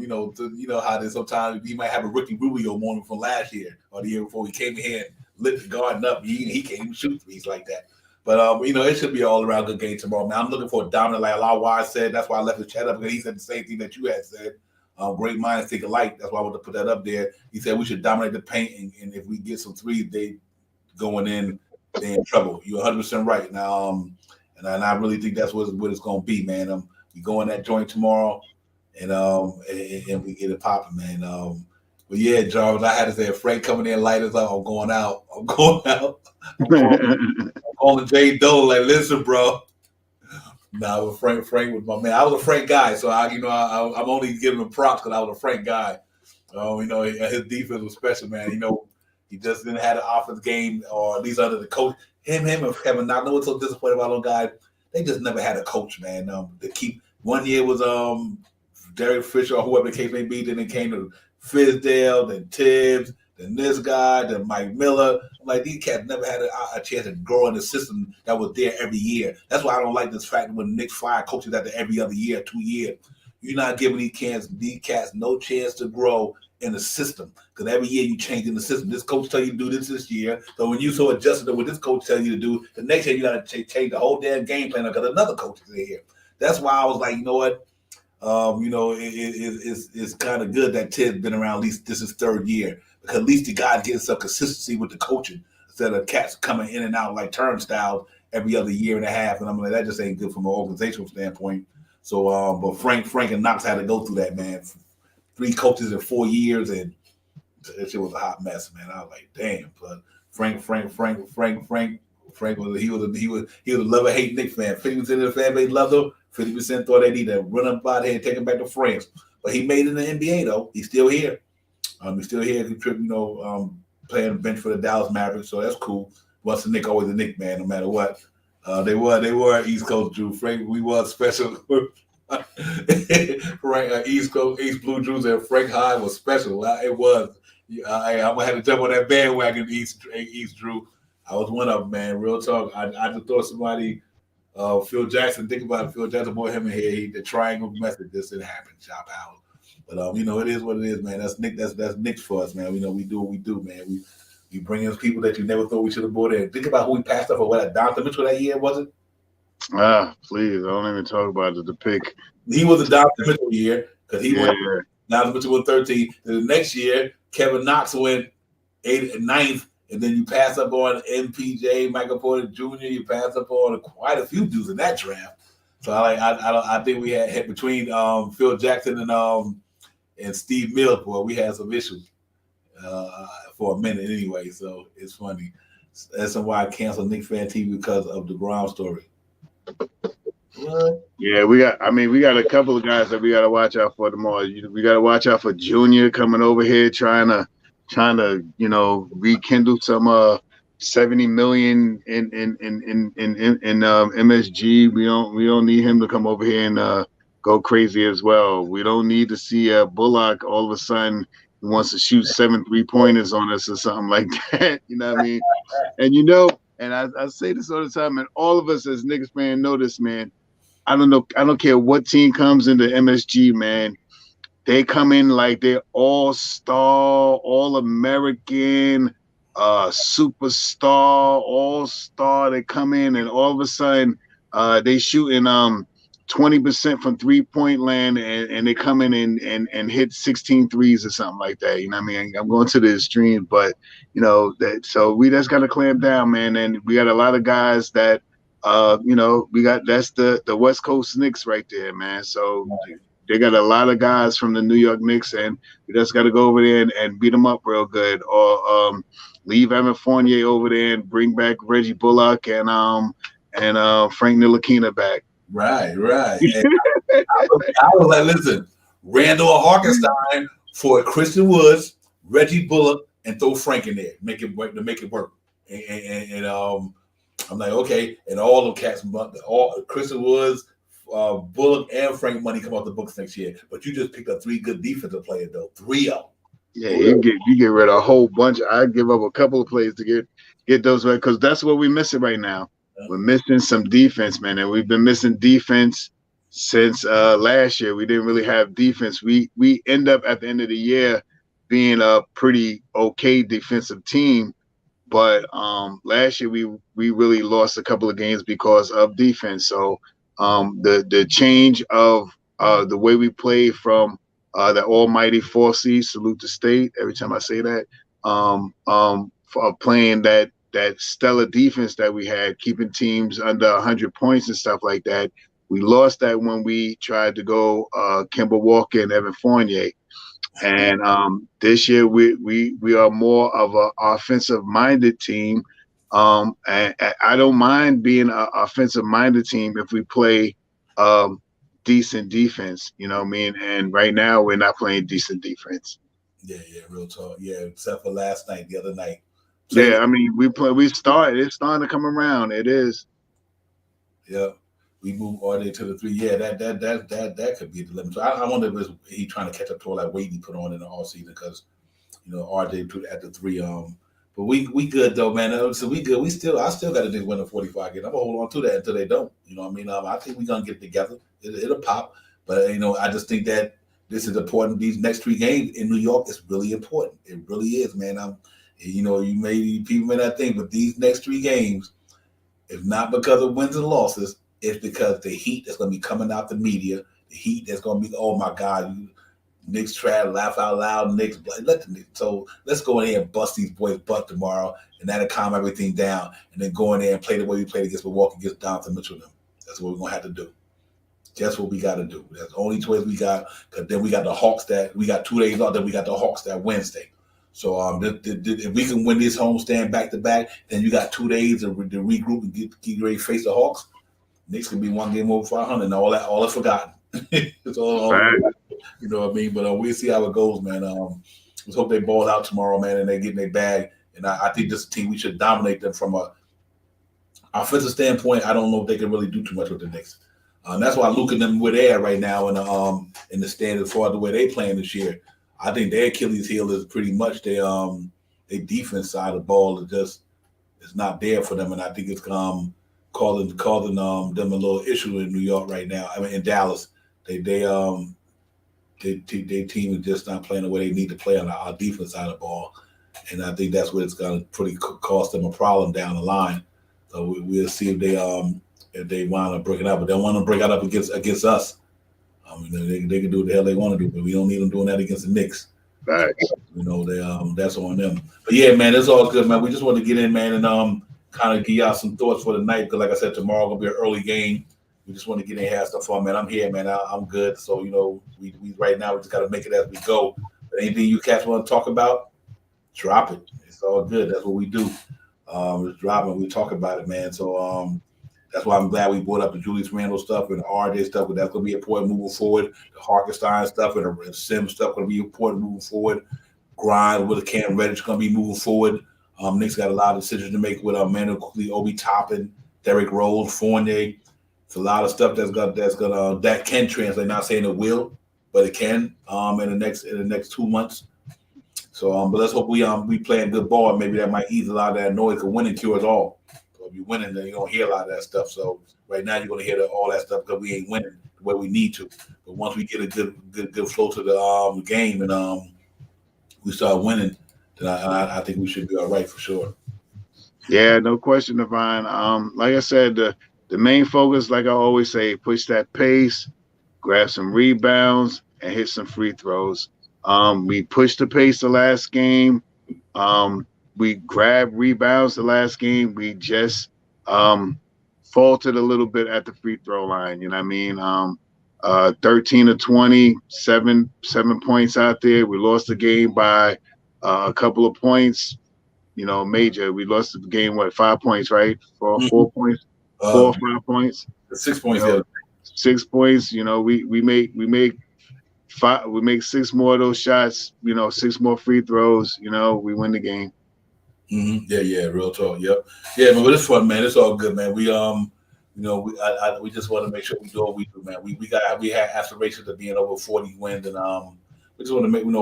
this sometimes he might have a Ricky Rubio moment from last year or the year before he came in here and lit the garden up. He can't even shoot threes like that. But it should be an all-around good game tomorrow, man. I'm looking for a dominant, like Lawai said. That's why I left the chat up, because he said the same thing that you had said. Great minds think alike. That's why I want to put that up there. He said we should dominate the paint, and if we get some threes, they going in, they're in trouble. You're 100% right. Now, and I really think that's what it's going to be, man. We go in that joint tomorrow, and we get it popping, man. But yeah, Jarvis, I had to say, if Frank coming in light us up, I'm going out. I'm calling Jay Doe, like, listen, bro. Nah, but Frank was my man. I was a Frank guy, so I'm only giving him props because I was a Frank guy. His defense was special, man. He just didn't have an offense game, or at least under the coach. Him and Kevin. I know what's so disappointed about those guys. They just never had a coach, man. To keep 1 year was Derek Fisher or whoever the case may be. Then it came to Fizdale, then Tibbs, then this guy, then Mike Miller. I'm like, these cats never had a chance to grow in the system that was there every year. That's why I don't like this fact that when Knicks fire coaches after every other year, 2 years, you're not giving these cats no chance to grow in the system, because every year you change in the system. This coach tell you to do this year, so when you so adjusted to what this coach tell you to do, the next year you got to change the whole damn game plan because another coach is in here. That's why I was like, you know what? It's kind of good that Ted's been around. At least this is third year, because at least the guy getting some consistency with the coaching instead of cats coming in and out like turnstiles every other year and a half. And I'm like, that just ain't good from an organizational standpoint. So, but Frank and Knox had to go through that, man. 3 coaches in 4 years, and that shit was a hot mess, man. I was like, damn. But Frank was he was a love or hate Knicks fan. 50% of the fan base loved him. 50% thought they need to run up out here and take him back to France. But he made it in the NBA though. He's still here. He's still here. He playing bench for the Dallas Mavericks, so that's cool. Once a Knick, always a Knick, man, no matter what. They were East Coast Drew. Frank, we was special. Frank, East Blue Drews and Frank High was special. It was. I'm gonna have to jump on that bandwagon, East Drew. I was one of them, man. Real talk. I just thought somebody, Phil Jackson. Think about it. Phil Jackson, boy, him in here. The triangle method. This didn't happen. Chop out. But it is what it is, man. That's Nick. That's Knicks for us, man. We do what we do, man. We bring in people that you never thought we should have brought in. Think about who we passed up for. What, Donovan Mitchell that year, was it? Please, I don't even talk about it. The pick. He was a Donovan Mitchell year because he went. Donovan Mitchell went 13. Then the next year, Kevin Knox went 8th and 9th, and then you pass up on MPJ, Michael Porter Jr. You pass up on quite a few dudes in that draft. So I think we had hit between Phil Jackson and Steve Mills. Boy, we had some issues for a minute anyway. So it's funny. That's why I canceled Knicks Fan TV because of the Brown story. What? Yeah, we got a couple of guys that we got to watch out for tomorrow. We got to watch out for Junior coming over here trying to rekindle some 70 million in MSG. We don't need him to come over here and go crazy as well. We don't need to see Bullock all of a sudden wants to shoot 7 3-pointers on us or something like that. You know what I mean? And and I say this all the time, and all of us as Knicks fans know this, man. I don't know. I don't care what team comes into MSG, man. They come in like they're all-star, all-American, superstar, all-star. They come in and all of a sudden they shooting 20% from three-point land and they come in and hit 16 threes or something like that. You know what I mean? I'm going to the extreme, but that so we just gotta clamp down, man. And we got a lot of guys that we got that's the West Coast Knicks right there, man. So they got a lot of guys from the New York Knicks, and we just got to go over there and beat them up real good, or leave Evan Fournier over there and bring back Reggie Bullock and Frank Ntilikina back. Right. I was like, listen, Randall Harkenstein for Christian Woods, Reggie Bullock, and throw Frank in there, make it work. And I'm like, okay, and all them cats, all Christian Woods, Bullock, and Frank money come off the books next year. But you just picked up 3 good defensive players, though. 3 of them. Yeah, you get rid of a whole bunch. I give up a couple of plays to get those right, because that's what we're missing right now. We're missing some defense, man, and we've been missing defense since last year. We didn't really have defense. We end up at the end of the year being a pretty okay defensive team, but last year we really lost a couple of games because of defense. So the change of the way we play from the almighty 4 seed, salute the state every time I say that, for playing that stellar defense that we had, keeping teams under 100 points and stuff like that. We lost that when we tried to go Kemba Walker and Evan Fournier. And this year we are more of an offensive-minded team. And I don't mind being an offensive-minded team if we play decent defense. You know what I mean? And right now we're not playing decent defense. Yeah, real talk. Yeah, except for the other night. So, yeah, I mean, it's starting to come around. It is. Yeah. We move RJ to the 3. Yeah, that could be the limit. So I wonder if he trying to catch up to all that weight he put on in the all season, because RJ put at the 3. But we good though, man. So we good. I still got to win a 45 game. I'm gonna hold on to that until they don't. You know what I mean? I think we're gonna get it together. It'll pop. But I just think that this is important. These next 3 games in New York is really important. It really is, man. People may not think, but these next 3 games, if not because of wins and losses, it's because the heat that's going to be coming out the media, the heat that's going to be, oh my God, Knicks try to laugh out loud, Knicks. So let's go in here and bust these boys' butt tomorrow, and that'll calm everything down, and then go in there and play the way we played against Milwaukee, against Donovan Mitchell. That's what we're going to have to do. That's what we got to do. That's the only choice we got, because then we got the Hawks we got 2 days off, then we got the Hawks that Wednesday. So if we can win this homestand back-to-back, then you got 2 days to regroup and get ready to face the Hawks. Knicks can be 1 game over 500, and all is forgotten. It's all you know what I mean? But we'll see how it goes, man. Let's hope they ball out tomorrow, man, and they get in their bag. And I think this team, we should dominate them from a offensive standpoint. I don't know if they can really do too much with the Knicks. That's why Luke and them were there right now in the standard for the way they playing this year. I think their Achilles heel is pretty much their defense side of the ball. It's not there for them, and I think it's causing them a little issue in New York right now. I mean, in Dallas, their team is just not playing the way they need to play on our defense side of the ball, and I think that's what it's going to pretty cost them a problem down the line. So we'll see if they wind up breaking out, but they want to break out against us. I mean, they can do what the hell they want to do, but we don't need them doing that against the Knicks. Right. That's on them. But yeah, man, it's all good, man. We just want to get in, man, and kind of give y'all some thoughts for the night, because like I said, tomorrow gonna be an early game. We just want to get in here, have stuff fun, man. I'm here, man. I'm good. So we right now we just gotta make it as we go. But anything you cats want to talk about, drop it. It's all good. That's what we do. Just drop it. We talk about it, man. So that's why I'm glad we brought up the Julius Randle stuff and the RJ stuff, but that's going to be important moving forward. The Harkenstein stuff and the Sims stuff going to be important moving forward. Grind with the Cam Reddish going to be moving forward. Knicks got a lot of decisions to make with Manu Quickly, Obi Toppin, Derrick Rose, Fournier. It's a lot of stuff that can translate. Not saying it will, but it can in the next 2 months. So, but let's hope we playing good ball. Maybe that might ease a lot of that noise. Because winning cures all. So if you're winning, then you don't hear a lot of that stuff. So right now you're gonna hear all that stuff because we ain't winning the way we need to. But once we get a good flow to the game and we start winning, then I think we should be all right for sure. Yeah, no question, Divine. Like I said, the main focus, like I always say, push that pace, grab some rebounds, and hit some free throws. We pushed the pace the last game. We grabbed rebounds the last game. We just faltered a little bit at the free throw line. You know what I mean? 13 to 20, seven points out there. We lost the game by a couple of points. You know, major. We lost the game, 5 points, right? 4 points, 4 or 5 points. 6 points. You know, 6 points. You know, we make 5. We make 6 more of those shots. You know, 6 more free throws. You know, we win the game. Mm-hmm. Yeah, real talk. Yep. Yeah, man, but it's fun, man. It's all good, man. We we just want to make sure we do what we do, man. We had aspirations of being over 40 wins, and we just want to make we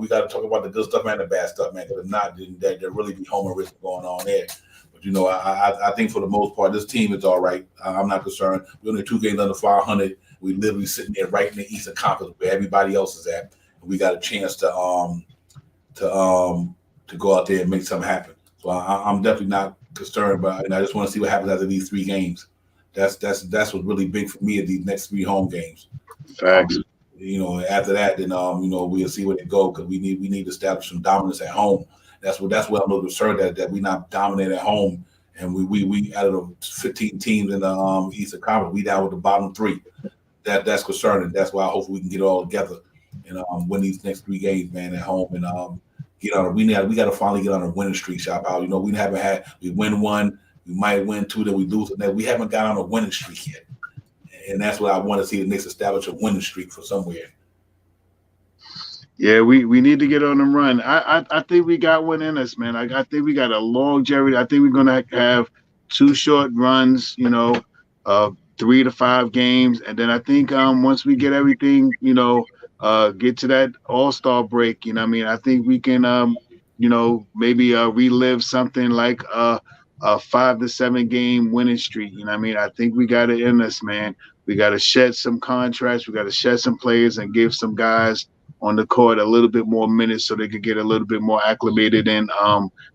got to talk about the good stuff and the bad stuff, man. Because if not, then there really be homer risk going on there. But I think for the most part, this team is all right. I'm not concerned. We're only 2 games under 500. We literally sitting there right in the Eastern Conference where everybody else is at. And we got a chance to go out there and make something happen. So I'm definitely not concerned, but I just want to see what happens after these 3 games. That's what's really big for me at these next 3 home games. Facts. After that, then we'll see where they go because we need to establish some dominance at home. That's what I'm a little concerned that we not dominate at home, and we out of the 15 teams in the Eastern Conference, we down with the bottom 3. That's concerning. That's why I hope we can get it all together and win these next 3 games, man, at home and get on. We got to finally get on a winning streak, Shop Out. We win 1, we might win 2, then we lose it. We haven't got on a winning streak yet. And that's what I want to see the Knicks establish a winning streak for somewhere. Yeah, we need to get on the run. I think we got one in us, man. I think we got a longevity. I think we're gonna have 2 short runs, 3 to 5 games, and then I think once we get everything, get to that All-Star break, I think we can maybe relive something like a 5 to 7 game winning streak. I think we got it in us, man. We got to shed some contracts. We got to shed some players and give some guys on the court a little bit more minutes so they could get a little bit more acclimated in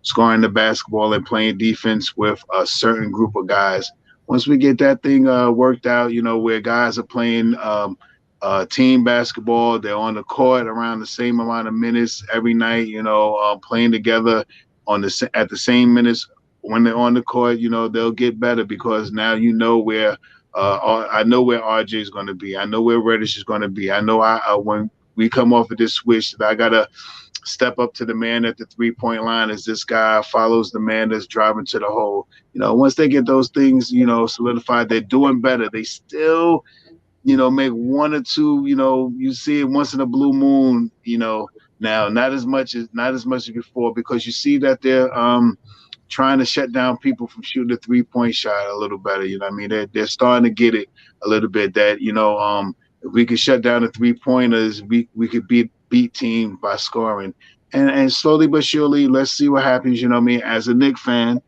scoring the basketball and playing defense with a certain group of guys. Once we get that thing worked out, where guys are playing team basketball, they're on the court around the same amount of minutes every night, playing together at the same minutes. When they're on the court, they'll get better because now where I know where RJ is going to be. I know where Reddish is going to be. I know when we come off of this switch that I got to step up to the man at the 3-point line as this guy follows the man that's driving to the hole. Once they get those things, solidified, they're doing better. They still, make 1 or 2, you see it once in a blue moon, now not as much as before because you see that they're trying to shut down people from shooting the 3-point shot a little better. They're starting to get it a little bit that, if we could shut down the 3-pointers, we could beat teams by scoring. And slowly but surely, let's see what happens. As a Knicks fan,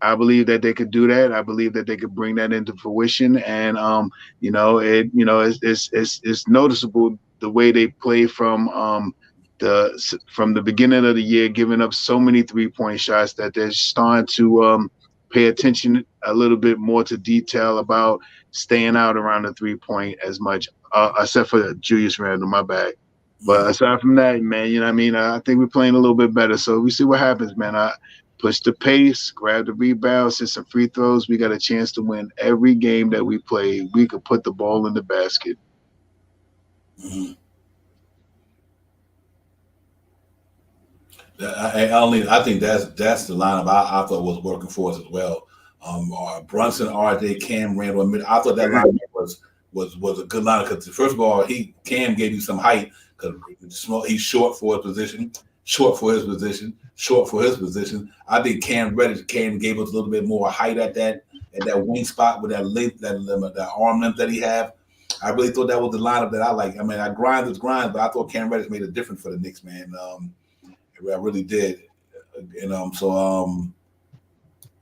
I believe that they could do that. I believe that they could bring that into fruition. And it's noticeable the way they play from the beginning of the year, giving up so many 3-point shots that they're starting to pay attention a little bit more to detail about staying out around the 3-point as much, except for Julius Randle, my bad. But aside from that, man, I think we're playing a little bit better. So we see what happens, man. I push the pace, grab the rebounds, hit some free throws. We got a chance to win every game that we play. We could put the ball in the basket. Mm-hmm. I think that's the lineup I thought was working for us as well. Brunson, RJ, Cam, Randall. I thought that lineup was a good lineup because first of all, Cam gave you some height because he's short for his position. I think Cam gave us a little bit more height at that wing spot with that length, that arm length that he have. I really thought that was the lineup that I like. I grind is grind, but I thought Cam Reddish made a difference for the Knicks, man. I really did. And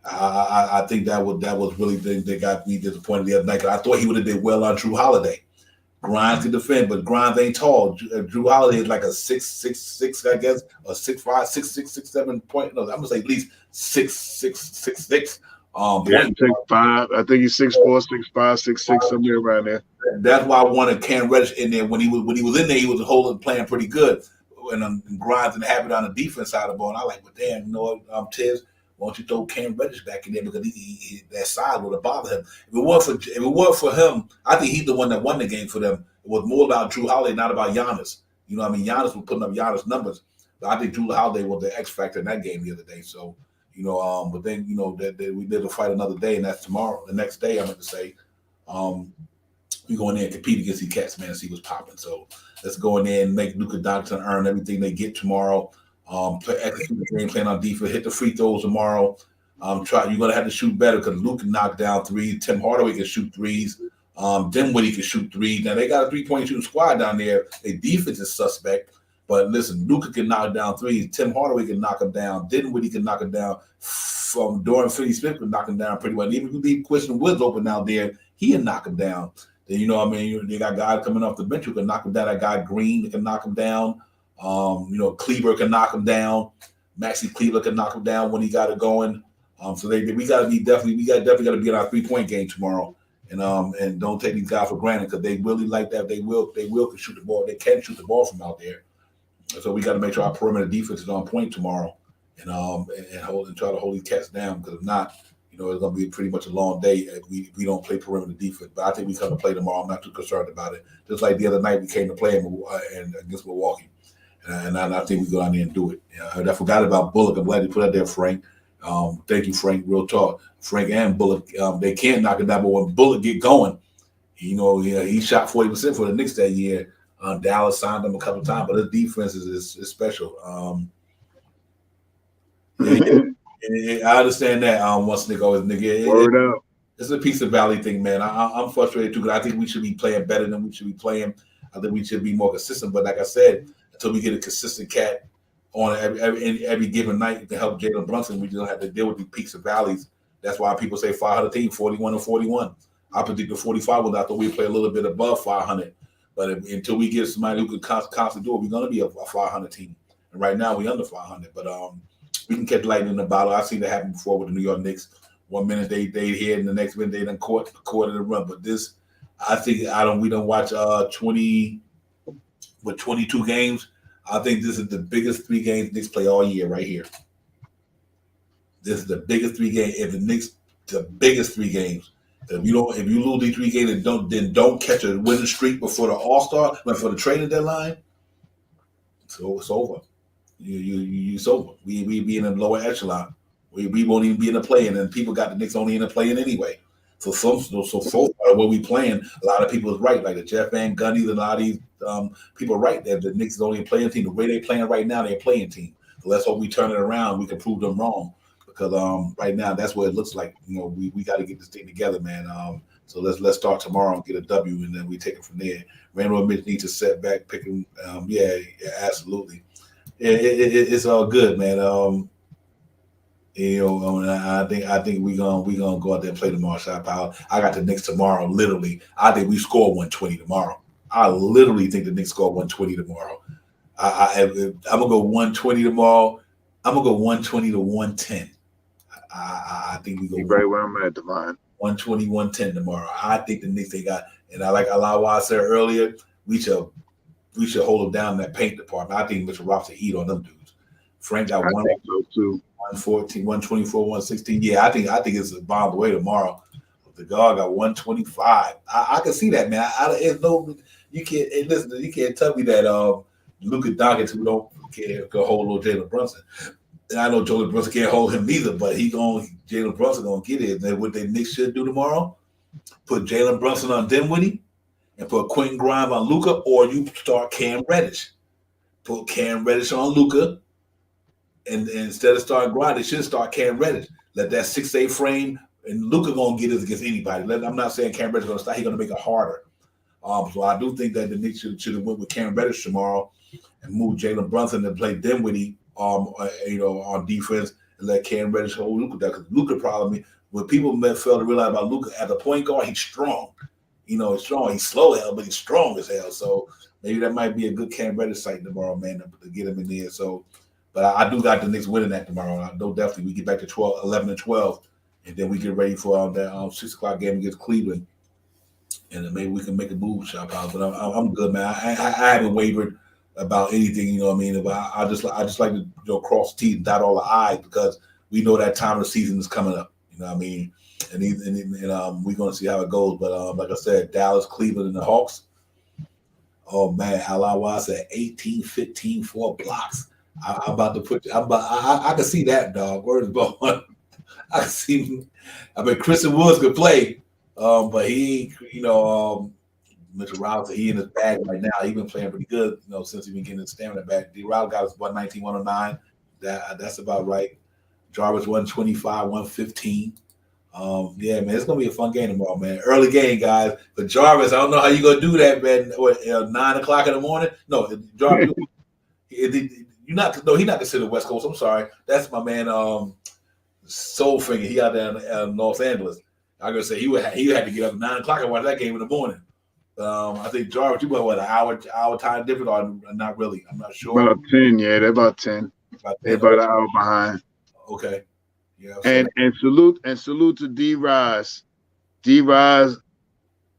I think that was really the thing that got me disappointed the other night. I thought he would have did well on Drew Holiday. Grimes can defend, but Grimes ain't tall. Drew Holiday is like a 6'6", I guess, or 6'5", 6'6", 6'7" point. No, I'm gonna say at least 6'6". Yeah, 6'5". I think he's 6'4", 6'5", 6'6", somewhere around there. That's why I wanted Cam Reddish in there. When he was in there, he was playing pretty good. And Grimes didn't have it on the defense side of the ball. And I like, but damn, you know what, Tiz, why don't you throw Cam Reddish back in there, because he that side would have bothered him. If it weren't for him, I think he's the one that won the game for them. It was more about Drew Holiday, not about Giannis. You know what I mean? Giannis was putting up Giannis numbers, but I think Drew Holiday was the X factor in that game the other day. So, you know, but then, you know, that we did a fight another day, and that's tomorrow. The next day, I meant to say, we go in there and compete against these cats, man, and see what's popping. So let's go in there and make Luka Doncic earn everything they get tomorrow. Execute the game plan on defense, hit the free throws tomorrow. You're gonna have to shoot better, because Luka can knock down threes. Tim Hardaway can shoot threes. Dinwiddie can shoot threes. Now they got a 3-point shooting squad down there. Their defense is suspect, but listen, Luka can knock down threes. Tim Hardaway can knock them down. Dinwiddie can knock them down. Dorian Finney-Smith can knock them down pretty well. Even if you leave Christian Woods open out there, he can knock them down. Then, you know what I mean? They got guys coming off the bench who can knock him down. That guy Green that can knock him down. You know, Kleber can knock him down. Maxi Kleber can knock him down when he got it going. So we definitely got to be in our 3-point game tomorrow, and don't take these guys for granted, because they really like that. They will can shoot the ball. They can shoot the ball from out there. So we got to make sure our perimeter defense is on point tomorrow, and try to hold these cats down, because if not, you know, it's going to be pretty much a long day if we don't play perimeter defense. But I think we come to play tomorrow. I'm not too concerned about it. Just like the other night, we came to play against Milwaukee. And I think we go out there and do it. I forgot about Bullock. I'm glad you put that there, Frank. Thank you, Frank. Real talk. Frank and Bullock, they can't knock it down, but when Bullock get going, you know, he shot 40% for the Knicks that year. Dallas signed him a couple times, but his defense is special. I understand that. Once Nick always nigga. It's a piece of Valley thing, man. I'm frustrated too, because I think we should be playing better than we should be playing. I think we should be more consistent. But like I said, until we get a consistent cat on every given night to help Jalen Brunson, we don't have to deal with these peaks and valleys. That's why people say 500 team, 41 or 41. I predicted 45. I thought we'd play a little bit above 500. But until we get somebody who could constantly do it, we're going to be a 500 team. And right now, we're under 500. But we can catch lightning in the bottle. I've seen that happen before with the New York Knicks. 1 minute they here, and the next minute they done caught the run. But this, I think, we don't watch 22 games. I think this is the biggest 3 games Knicks play all year right here. This is the biggest 3 games. If the Knicks, the biggest 3 games. If you lose these 3 games and don't catch a winning streak before the All-Star, before the trading deadline, so it's over. It's over. We be in the lower echelon. We won't even be in the play-in, and people got the Knicks only in the play-in anyway. So far, what we playing, a lot of people is right. Like the Jeff Van Gundy, a lot of these people are right that the Knicks is only a playing team. The way they're playing right now, they're a playing team. So let's hope we turn it around. We can prove them wrong, because right now that's what it looks like. You know, we got to get this thing together, man. So let's start tomorrow and get a W, and then we take it from there. Randall Mitch needs to set back, pick him. Yeah, absolutely. It's all good, man. You know, I think we gonna go out there and play tomorrow. Shot power. I got the Knicks tomorrow. Literally, I think we score 120 tomorrow. I literally think the Knicks score 120 tomorrow. I'm gonna go 120 tomorrow. I'm gonna go 120 to 110. I think we go right where I'm at, Divine. 120, 110 tomorrow. I think the Knicks, they got, and I like what I said earlier. We should hold them down in that paint department. I think Mitchell Robinson eat on them dudes. Frank got 114, 124, 116. Yeah, I think it's a bomb away tomorrow. The guard got 125. I can see that, man. You can't tell me that Luka Doncic, who can hold little Jalen Brunson. And I know Jalen Brunson can't hold him neither, but Jalen Brunson gonna get it. And what the Knicks should do tomorrow, put Jalen Brunson on Dinwiddie and put Quentin Grimes on Luka, or you start Cam Reddish. Put Cam Reddish on Luka. And instead of starting Grimes, they should start Cam Reddish. Let that 6'8" frame, and Luka gonna get it against anybody. I'm not saying Cam Reddish gonna start. He's gonna make it harder. So I do think that the Knicks should have went with Cam Reddish tomorrow and move Jalen Brunson and play Dinwiddie on defense and let Cam Reddish hold Luka down. Because Luka probably, what people fail to realize about Luka as a point guard, he's strong. He's strong. He's slow as hell, but he's strong as hell. So maybe that might be a good Cam Reddish sight tomorrow, man, to get him in there. So, but I do got the Knicks winning that tomorrow. I know definitely we get back to 11 and 12, and then we get ready for that 6:00 game against Cleveland, and then maybe we can make a move shop out. But I'm good, man. I haven't wavered about anything. You know what I mean? But I just like to cross the T's and dot all the I's because we know that time of the season is coming up. You know what I mean? And we're going to see how it goes. But like I said, Dallas, Cleveland, and the Hawks. Oh man, Alawa said 18, 15, 4 blocks. I'm about to put. I can see that, dog. Word is born. I can see. I mean, Christian Woods could play, but he, Mitchell Robinson, he in his bag right now. He's been playing pretty good, since he's been getting his stamina back. D-Rob got us 119, 109. That's about right. Jarvis 125, 115. Yeah, man, it's gonna be a fun game tomorrow, man. Early game, guys. But Jarvis, I don't know how you gonna do that, man. 9:00 in the morning? No, Jarvis, you're not. No, he's not considered West Coast. I'm sorry. That's my man, Soulfinger. He out there in Los Angeles. I'm gonna say he had to get up at 9:00 and watch that game in the morning. I think Jarvis, you what, an hour time difference or not really? I'm not sure. About 10, yeah, they're about 10. They're about an hour behind. Okay. Yeah. And salute to D-Rise. D-Rise,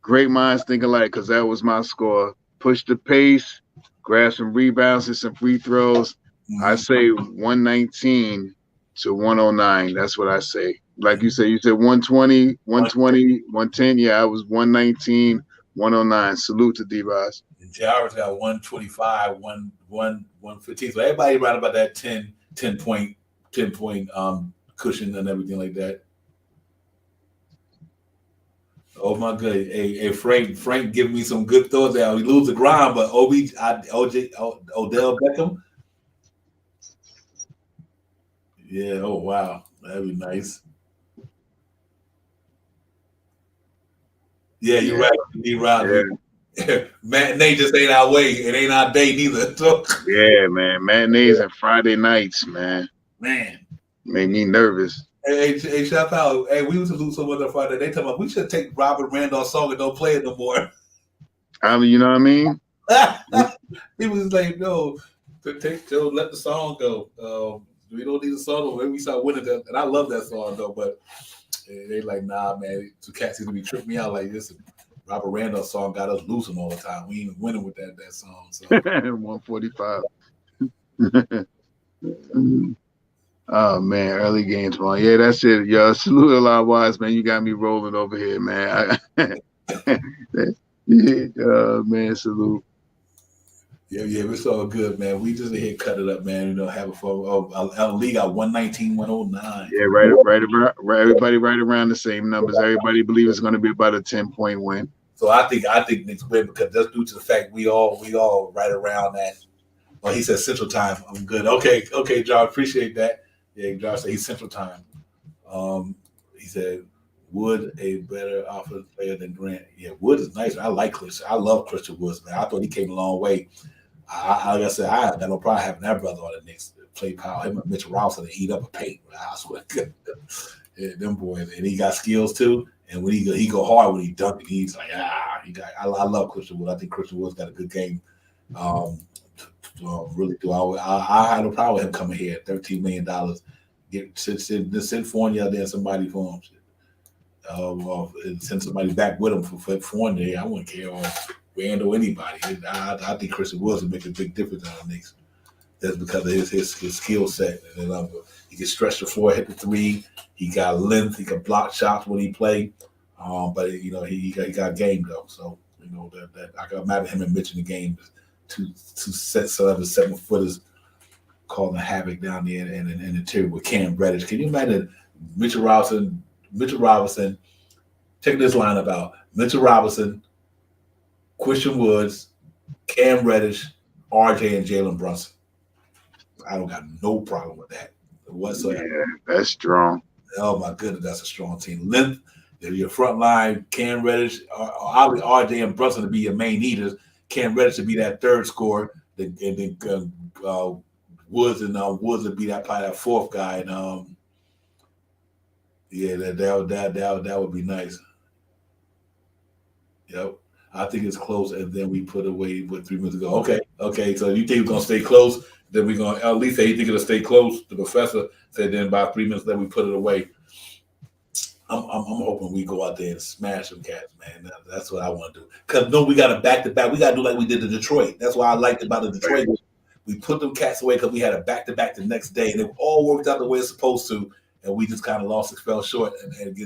great minds think alike, because that was my score. Push the pace, grab some rebounds and some free throws. Mm-hmm. I say 119 to 109. That's what I say. Like you said 120, 110. Yeah, I was 119, 109. Salute to D-Rise. Jarvis got 125, 115. So everybody right about that 10 point cushion and everything like that. Oh my God! Hey, Frank giving me some good thoughts there. We lose the grind, but Odell Beckham. Yeah. Oh wow, that'd be nice. Yeah, you're right. You're right. Yeah. Matinee just ain't our way. It ain't our day neither. So. Yeah, man. Matinees and Friday nights, man. Man. Made me nervous. Hey, shout out. Hey, we used to lose so much on Friday. They talking about we should take Robert Randolph's song and don't play it no more. You know what I mean? He was like, no, let the song go. We don't need a song. Maybe we start winning that. And I love that song though, but they like, nah, man. Two cats seem to be tripping me out like this. Robert Randolph's song got us losing all the time. We ain't even winning with that song. So 145. Oh man, early games, man. Yeah, that's it. Yo, salute a lot wise, man. You got me rolling over here, man. Man, salute. Yeah, it's all good, man. We just here cut it up, man. Have a fun. Our league got 119, 109. Yeah, right. Everybody right around the same numbers. Everybody believes it's going to be about a 10-point win. So I think Knicks win because just due to the fact we all right around that. Oh, he said Central Time. I'm good. Okay, John, appreciate that. Yeah, John said he's Central Time. He said, Wood a better offensive player than Grant? Yeah, Wood is nice. I like Christian. I love Christian Woods, man. I thought he came a long way. Like I said, I have no problem having that brother on the Knicks play power. Him and Mitchell Robinson to eat up a paint. I swear to God. Yeah, them boys, and he got skills too. And when he go hard when he dunk it, he's like I love Christian Woods. I think Christian Woods got a good game. Really do. I had no problem with him coming here at $13 million. Send Fournier there, somebody for him. And send somebody back with him for Fournier. I wouldn't care or Rand or anybody. I think Christian Woods would make a big difference on the Knicks. That's because of his skill set. And he can stretch the floor, hit the three. He got length. He can block shots when he play. But he got game though. So that I can imagine him and Mitch in the game. Two sets of 7-footers causing havoc down there in the interior with Cam Reddish. Can you imagine Mitchell Robinson? Check this lineup out: Mitchell Robinson, Christian Woods, Cam Reddish, RJ, and Jalen Brunson. I don't got no problem with that whatsoever. Yeah, that's strong. Oh my goodness, that's a strong team. Length, your front line, Cam Reddish, obviously RJ and Brunson to be your main eaters. Cam Reddish to be that third scorer, and then Woods and Woods would be probably that fourth guy, and yeah, that would be nice. Yep. I think it's close, and then we put away what 3 minutes ago. Okay. So you think we're gonna stay close? Then we're gonna at least say you think it'll stay close. The professor said then about 3 minutes, then we put it away. I'm hoping we go out there and smash them cats, man. That's what I want to do. Cause no, we got a back to back. We got to do like we did to Detroit. That's why I liked about the Detroit. We put them cats away because we had a back to back the next day, and it all worked out the way it's supposed to. And we just kind of lost it, fell short,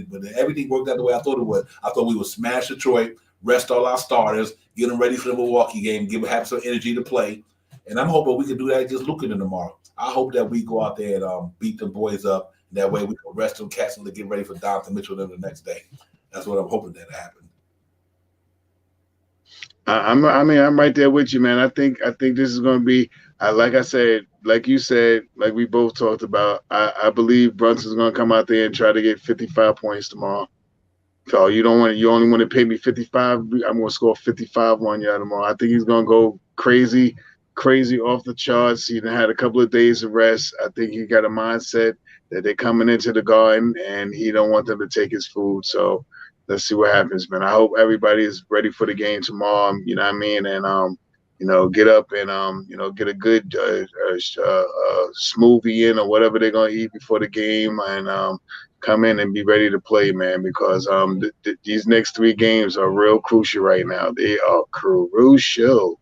but everything worked out the way I thought it would. I thought we would smash Detroit, rest all our starters, get them ready for the Milwaukee game, have some energy to play. And I'm hoping we can do that against Luka tomorrow. I hope that we go out there and beat them boys up. That way we can rest them cats and get ready for Donovan Mitchell the next day. That's what I'm hoping that happens. I'm right there with you, man. I think this is going to be, like I said, like you said, like we both talked about. I believe Brunson's going to come out there and try to get 55 points tomorrow. So you only want to pay me 55. I'm going to score 55 on you tomorrow. I think he's going to go crazy off the charts. He had a couple of days of rest. I think he got a mindset that they're coming into the Garden and he don't want them to take his food. So let's see what happens, man. I hope everybody is ready for the game tomorrow. You know what I mean? And get up and get a good smoothie in or whatever they're gonna eat before the game, and come in and be ready to play, man. Because these next 3 games are real crucial right now. They are crucial.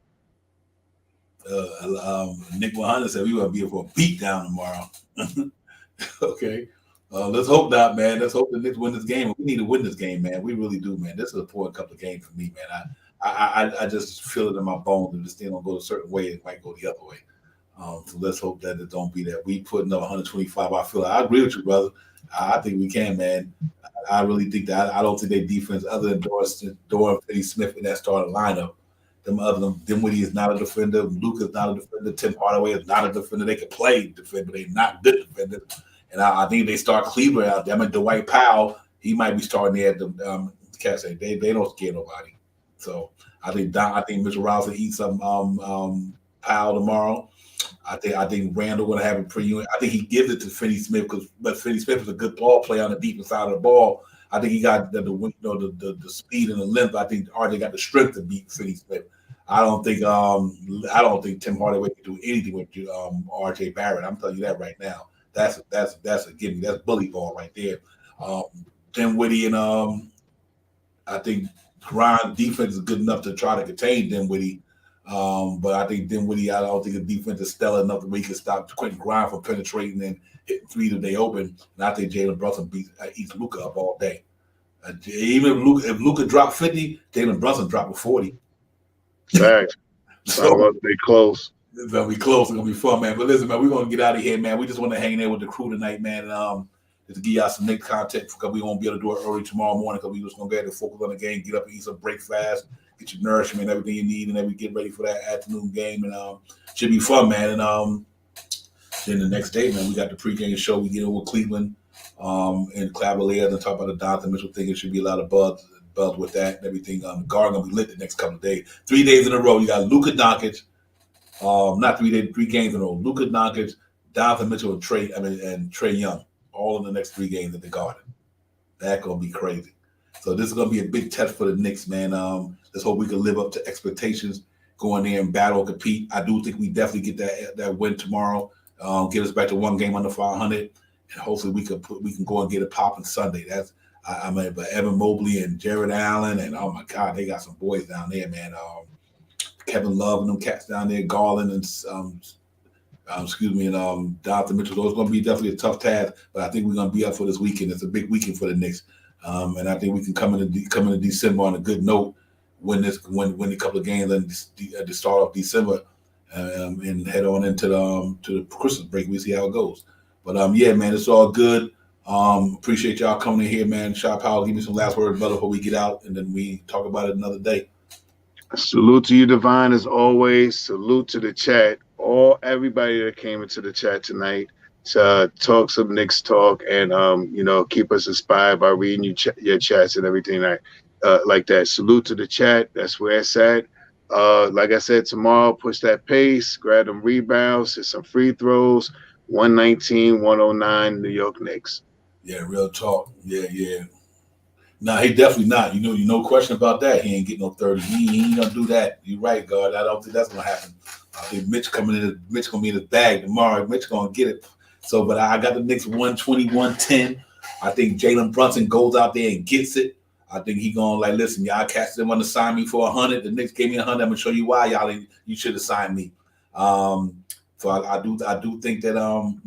Nick 100 said we want to be here for a beat down tomorrow. Okay. Let's hope not, man. Let's hope the Knicks win this game. We need to win this game, man. We really do, man. This is a important couple of games for me, man. I just feel it in my bones. If this thing don't go a certain way, it might go the other way. So let's hope that it don't be that. We putting up 125. I agree with you, brother. I think we can, man. I really think that. I don't think their defense, other than Dorian Finney-Smith in that starting lineup, Dinwiddie is not a defender. Luka is not a defender. Tim Hardaway is not a defender. They can play defend, but they're not good defenders. And I think they start Cleveland out there. I mean, Dwight Powell, he might be starting there at the cats. They don't scare nobody. So I think Mitchell Robinson eats some Powell tomorrow. I think Randall going to have a pretty. I think he gives it to Finney-Smith but Finney-Smith is a good ball player on the defense side of the ball. I think he got the speed and the length. I think RJ got the strength to beat Finney-Smith. I don't think Tim Hardaway can do anything with RJ Barrett. I'm telling you that right now. That's a gimme. That's bully ball right there. Dinwiddie and I think Grimes defense is good enough to try to contain Dinwiddie. But I think Dinwiddie, I don't think the defense is stellar enough that we can stop Quentin Grimes from penetrating and hitting threes if they open. And I think Jalen Brunson eats Luka up all day. Even if Luka dropped 50, Jalen Brunson dropped a 40. Facts. So they close. It's gonna be close. It's gonna be fun, man. But listen, man, we're gonna get out of here, man. We just want to hang there with the crew tonight, man. And just give y'all some Knicks content because we won't be able to do it early tomorrow morning because we just gonna go ahead and focus on the game, get up and eat some breakfast, get your nourishment, everything you need, and then we get ready for that afternoon game. And should be fun, man. And then the next day, man, we got the pregame show. We get over Cleveland and Cavaliers and talk about the Donovan Mitchell thing. It should be a lot of buzz with that and everything. The Garden gonna be lit the next couple of days. 3 days in a row. You got Luka Doncic. Not 3 days, 3 games in a row. Luka Doncic, Donovan Mitchell, and Trae Young, all in the next 3 games at the Garden. That's gonna be crazy. So this is gonna be a big test for the Knicks, man. Let's hope we can live up to expectations, go in there and battle and compete. I do think we definitely get that win tomorrow. Get us back to 1 game under 500, and hopefully we can go and get a pop on Sunday. But Evan Mobley and Jared Allen, and oh my God, they got some boys down there, man. Kevin Love and them cats down there, Garland and Donovan Mitchell. So it's going to be definitely a tough task, but I think we're going to be up for this weekend. It's a big weekend for the Knicks, and I think we can come into December on a good note, win a couple of games at the start of December, and head on into the Christmas break. We see how it goes. But yeah, man, it's all good. Appreciate y'all coming in here, man. Shop Powell, give me some last words, brother, before we get out, and then we talk about it another day. Salute to you, Divine, as always. Salute to the chat. Everybody that came into the chat tonight to talk some Knicks talk and keep us inspired by reading your chats and everything like that. Salute to the chat. That's where it's at. Like I said, tomorrow, push that pace, grab them rebounds, hit some free throws. 119-109 New York Knicks. Yeah, real talk. Yeah. Nah, he definitely not. You no question about that. He ain't getting no 30. He ain't gonna do that. You're right, God. I don't think that's gonna happen. I think Mitch gonna be in his bag tomorrow. Mitch gonna get it. So, but I got the Knicks 120-110. I think Jalen Brunson goes out there and gets it. I think he gonna like, listen, y'all cats didn't want to sign me for 100. The Knicks gave me 100. I'm gonna show you why you should have signed me. So I do think that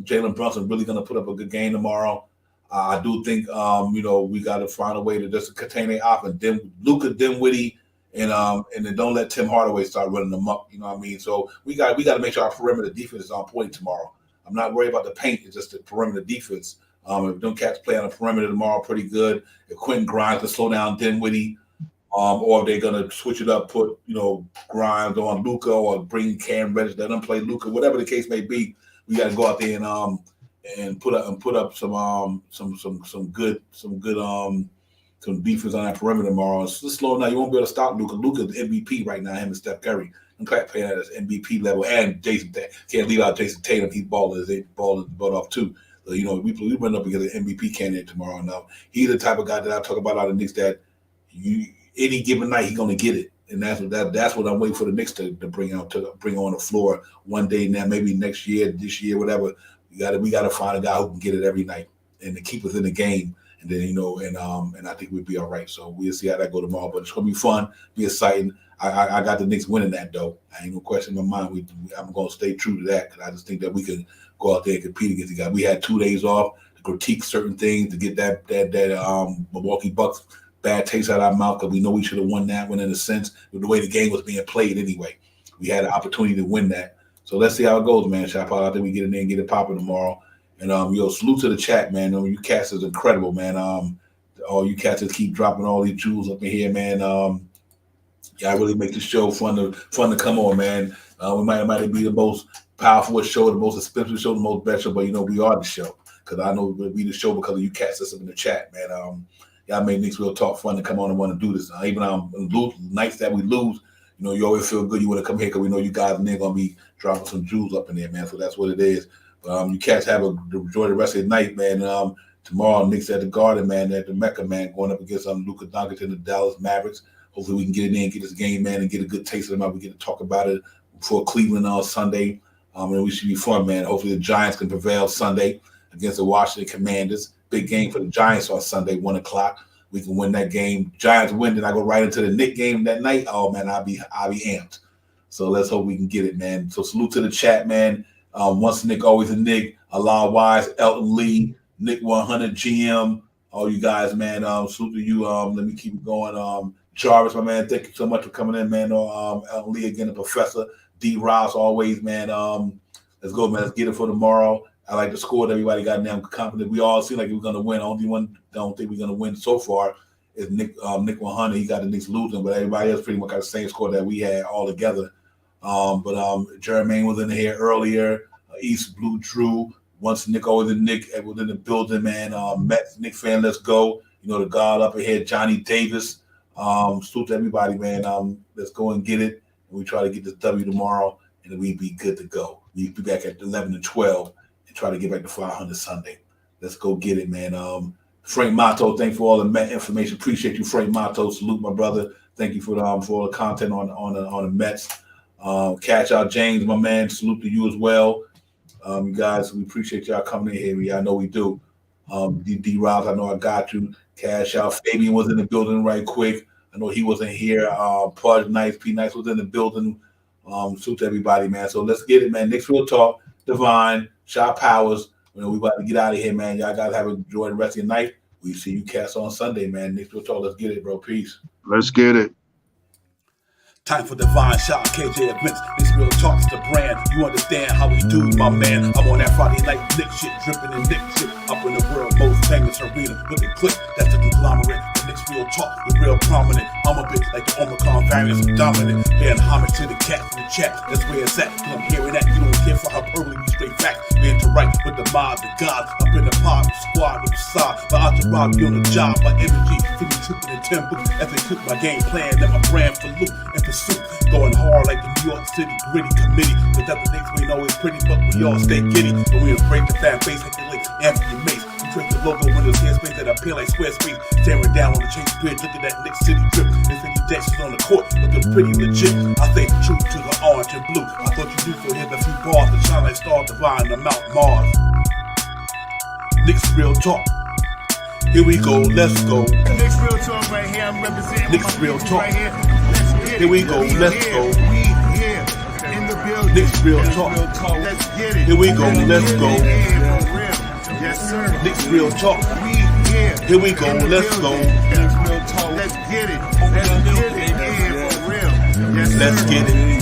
Jalen Brunson really gonna put up a good game tomorrow. I do think we got to find a way to just contain their offense. Luka Dinwiddie and then don't let Tim Hardaway start running them up. You know what I mean? So we got to make sure our perimeter defense is on point tomorrow. I'm not worried about the paint; it's just the perimeter defense. If them cats play on the perimeter tomorrow, pretty good. If Quentin Grimes can slow down Dinwiddie, or if they're gonna switch it up, put Grimes on Luka or bring Cam Reddish, let them play Luka, whatever the case may be. We got to go out there and put up some good defense on that perimeter tomorrow. It's just slow down. You won't be able to stop Luka. Luka's MVP right now. Him and Steph Curry. I'm playing at his MVP level, and Jason can't leave out Jason Tatum. He's balling his butt off too. So, we run up against an MVP candidate tomorrow. Now he's the type of guy that I talk about out of the Knicks that any given night he's gonna get it, and that's what I'm waiting for the Knicks to bring on the floor one day now, maybe next year, this year, whatever. We gotta find a guy who can get it every night and to keep us in the game, and then and I think we'll be all right. So we'll see how that go tomorrow, but it's gonna be fun, be exciting. I got the Knicks winning that though. I ain't no question in my mind. I'm gonna stay true to that because I just think that we can go out there and compete against the guy. We had 2 days off to critique certain things to get that Milwaukee Bucks bad taste out of our mouth because we know we should have won that one in a sense with the way the game was being played anyway. We had an opportunity to win that. So let's see how it goes, man. Shop out. I think we get in there and get it popping tomorrow. And salute to the chat, man. You cats is incredible, man. All you cats just keep dropping all these jewels up in here, man. Y'all really make the show fun to come on, man. We might be the most powerful show, the most expensive show, the most best show, but we are the show. Because I know we the show because of you cats that's up in the chat, man. Y'all make Knicks Real Talk fun to come on and want to do this. Even on nights that we lose, you always feel good. You want to come here because we know you guys and they're gonna be dropping some jewels up in there, man. So that's what it is. But you cats enjoy the rest of the night, man. Tomorrow, Knicks at the Garden, man, at the Mecca, man, going up against Luka Doncic and the Dallas Mavericks. Hopefully we can get in there and get this game, man, and get a good taste of it. We get to talk about it before Cleveland on Sunday. And we should be fun, man. Hopefully the Giants can prevail Sunday against the Washington Commanders. Big game for the Giants on Sunday, 1:00. We can win that game. Giants win, then I go right into the Knicks game that night. Oh man, I'll be amped. So let's hope we can get it, man. So salute to the chat, man. Once a Knick, always a Knick. Allah Wise, Elton Lee, Nick 100 GM. All you guys, man. Salute to you. Let me keep it going. Jarvis, my man. Thank you so much for coming in, man. Elton Lee again, the professor. D. Ross, always, man. Let's go, man. Let's get it for tomorrow. I like the score that everybody got damn confident. We all seem like we're gonna win. Only one don't think we're gonna win so far is Nick 100. He got the Knicks losing, but everybody else pretty much got the same score that we had all together. But Jermaine was in here earlier. East Blue Drew. Once Nick always in Nick was in the building, man. Mets Nick fan, let's go. The God up ahead, Johnny Davis. Salute to everybody, man. Let's go and get it. And we try to get this W tomorrow, and then we'd be good to go. We'd be back at 11 and 12. Try to get back to 500 Sunday. Let's go get it, man. Frank Mato, thanks for all the Met information. Appreciate you, Frank Mato. Salute, my brother. Thank you for all the content on the Mets. Catch out James, my man. Salute to you as well. You guys, we appreciate y'all coming in here. Yeah, I know we do. D. Rouse, I know I got you. Cash out. Fabian was in the building right quick. I know he wasn't here. Pudge Nice, P Nice was in the building. Salute to everybody, man. So let's get it, man. Knicks Real Talk. Divine, Shot Powers. We about to get out of here, man. Y'all guys have enjoyed the rest of your night. We see you cats on Sunday, man. Knicks Real Talk. Let's get it, bro. Peace. Let's get it. Time for Divine Shot, KJ events. This Real Talk's the brand. You understand how we do, my man. I'm on that Friday night Nick shit, dripping in Nick shit. Up in the world, most famous arena. With the clip, that's the conglomerate. Nick's Real Talk, the real prominent. I'm a bit like the Omicron variants, I'm dominant. Paying homage to the cat in the chat. That's where it's at. I'm hearing that you don't Can't for hyperbole, we straight facts. We interact with the mob and God. Up in the pod, squad with the side. My entourage be on the job, my energy. 50 tripping in 10 books. As they cook my game plan, and my brand for loot and pursuit. Going hard like the New York City gritty committee. Cause that the Knicks we know is pretty, but we all stay giddy. But we embrace the fan base like the late Anthony Mace. We trace the logo windows, hand space that appear like square space. Staring down on the Chase Bridge, look at that Knicks City drip. There's 50 Jacksons on the court, looking pretty legit. I stay true to the orange and blue. I thought you knew for him a few bars to shine like stars divine to Mount Mars. Knicks real talk. Here we go, let's go. Knicks real talk right here. I'm representing Knicks real talk. right here. Let's get it. Here we go, let's go. We here in the building. Knicks real talk. Let's get it. Here we go, let's go. Yeah, for real. Yes, sir. Knicks real talk. We here. Here we go, let's go. Let's get it. Let's get it. Yeah, for real. Yes, sir. Let's get it.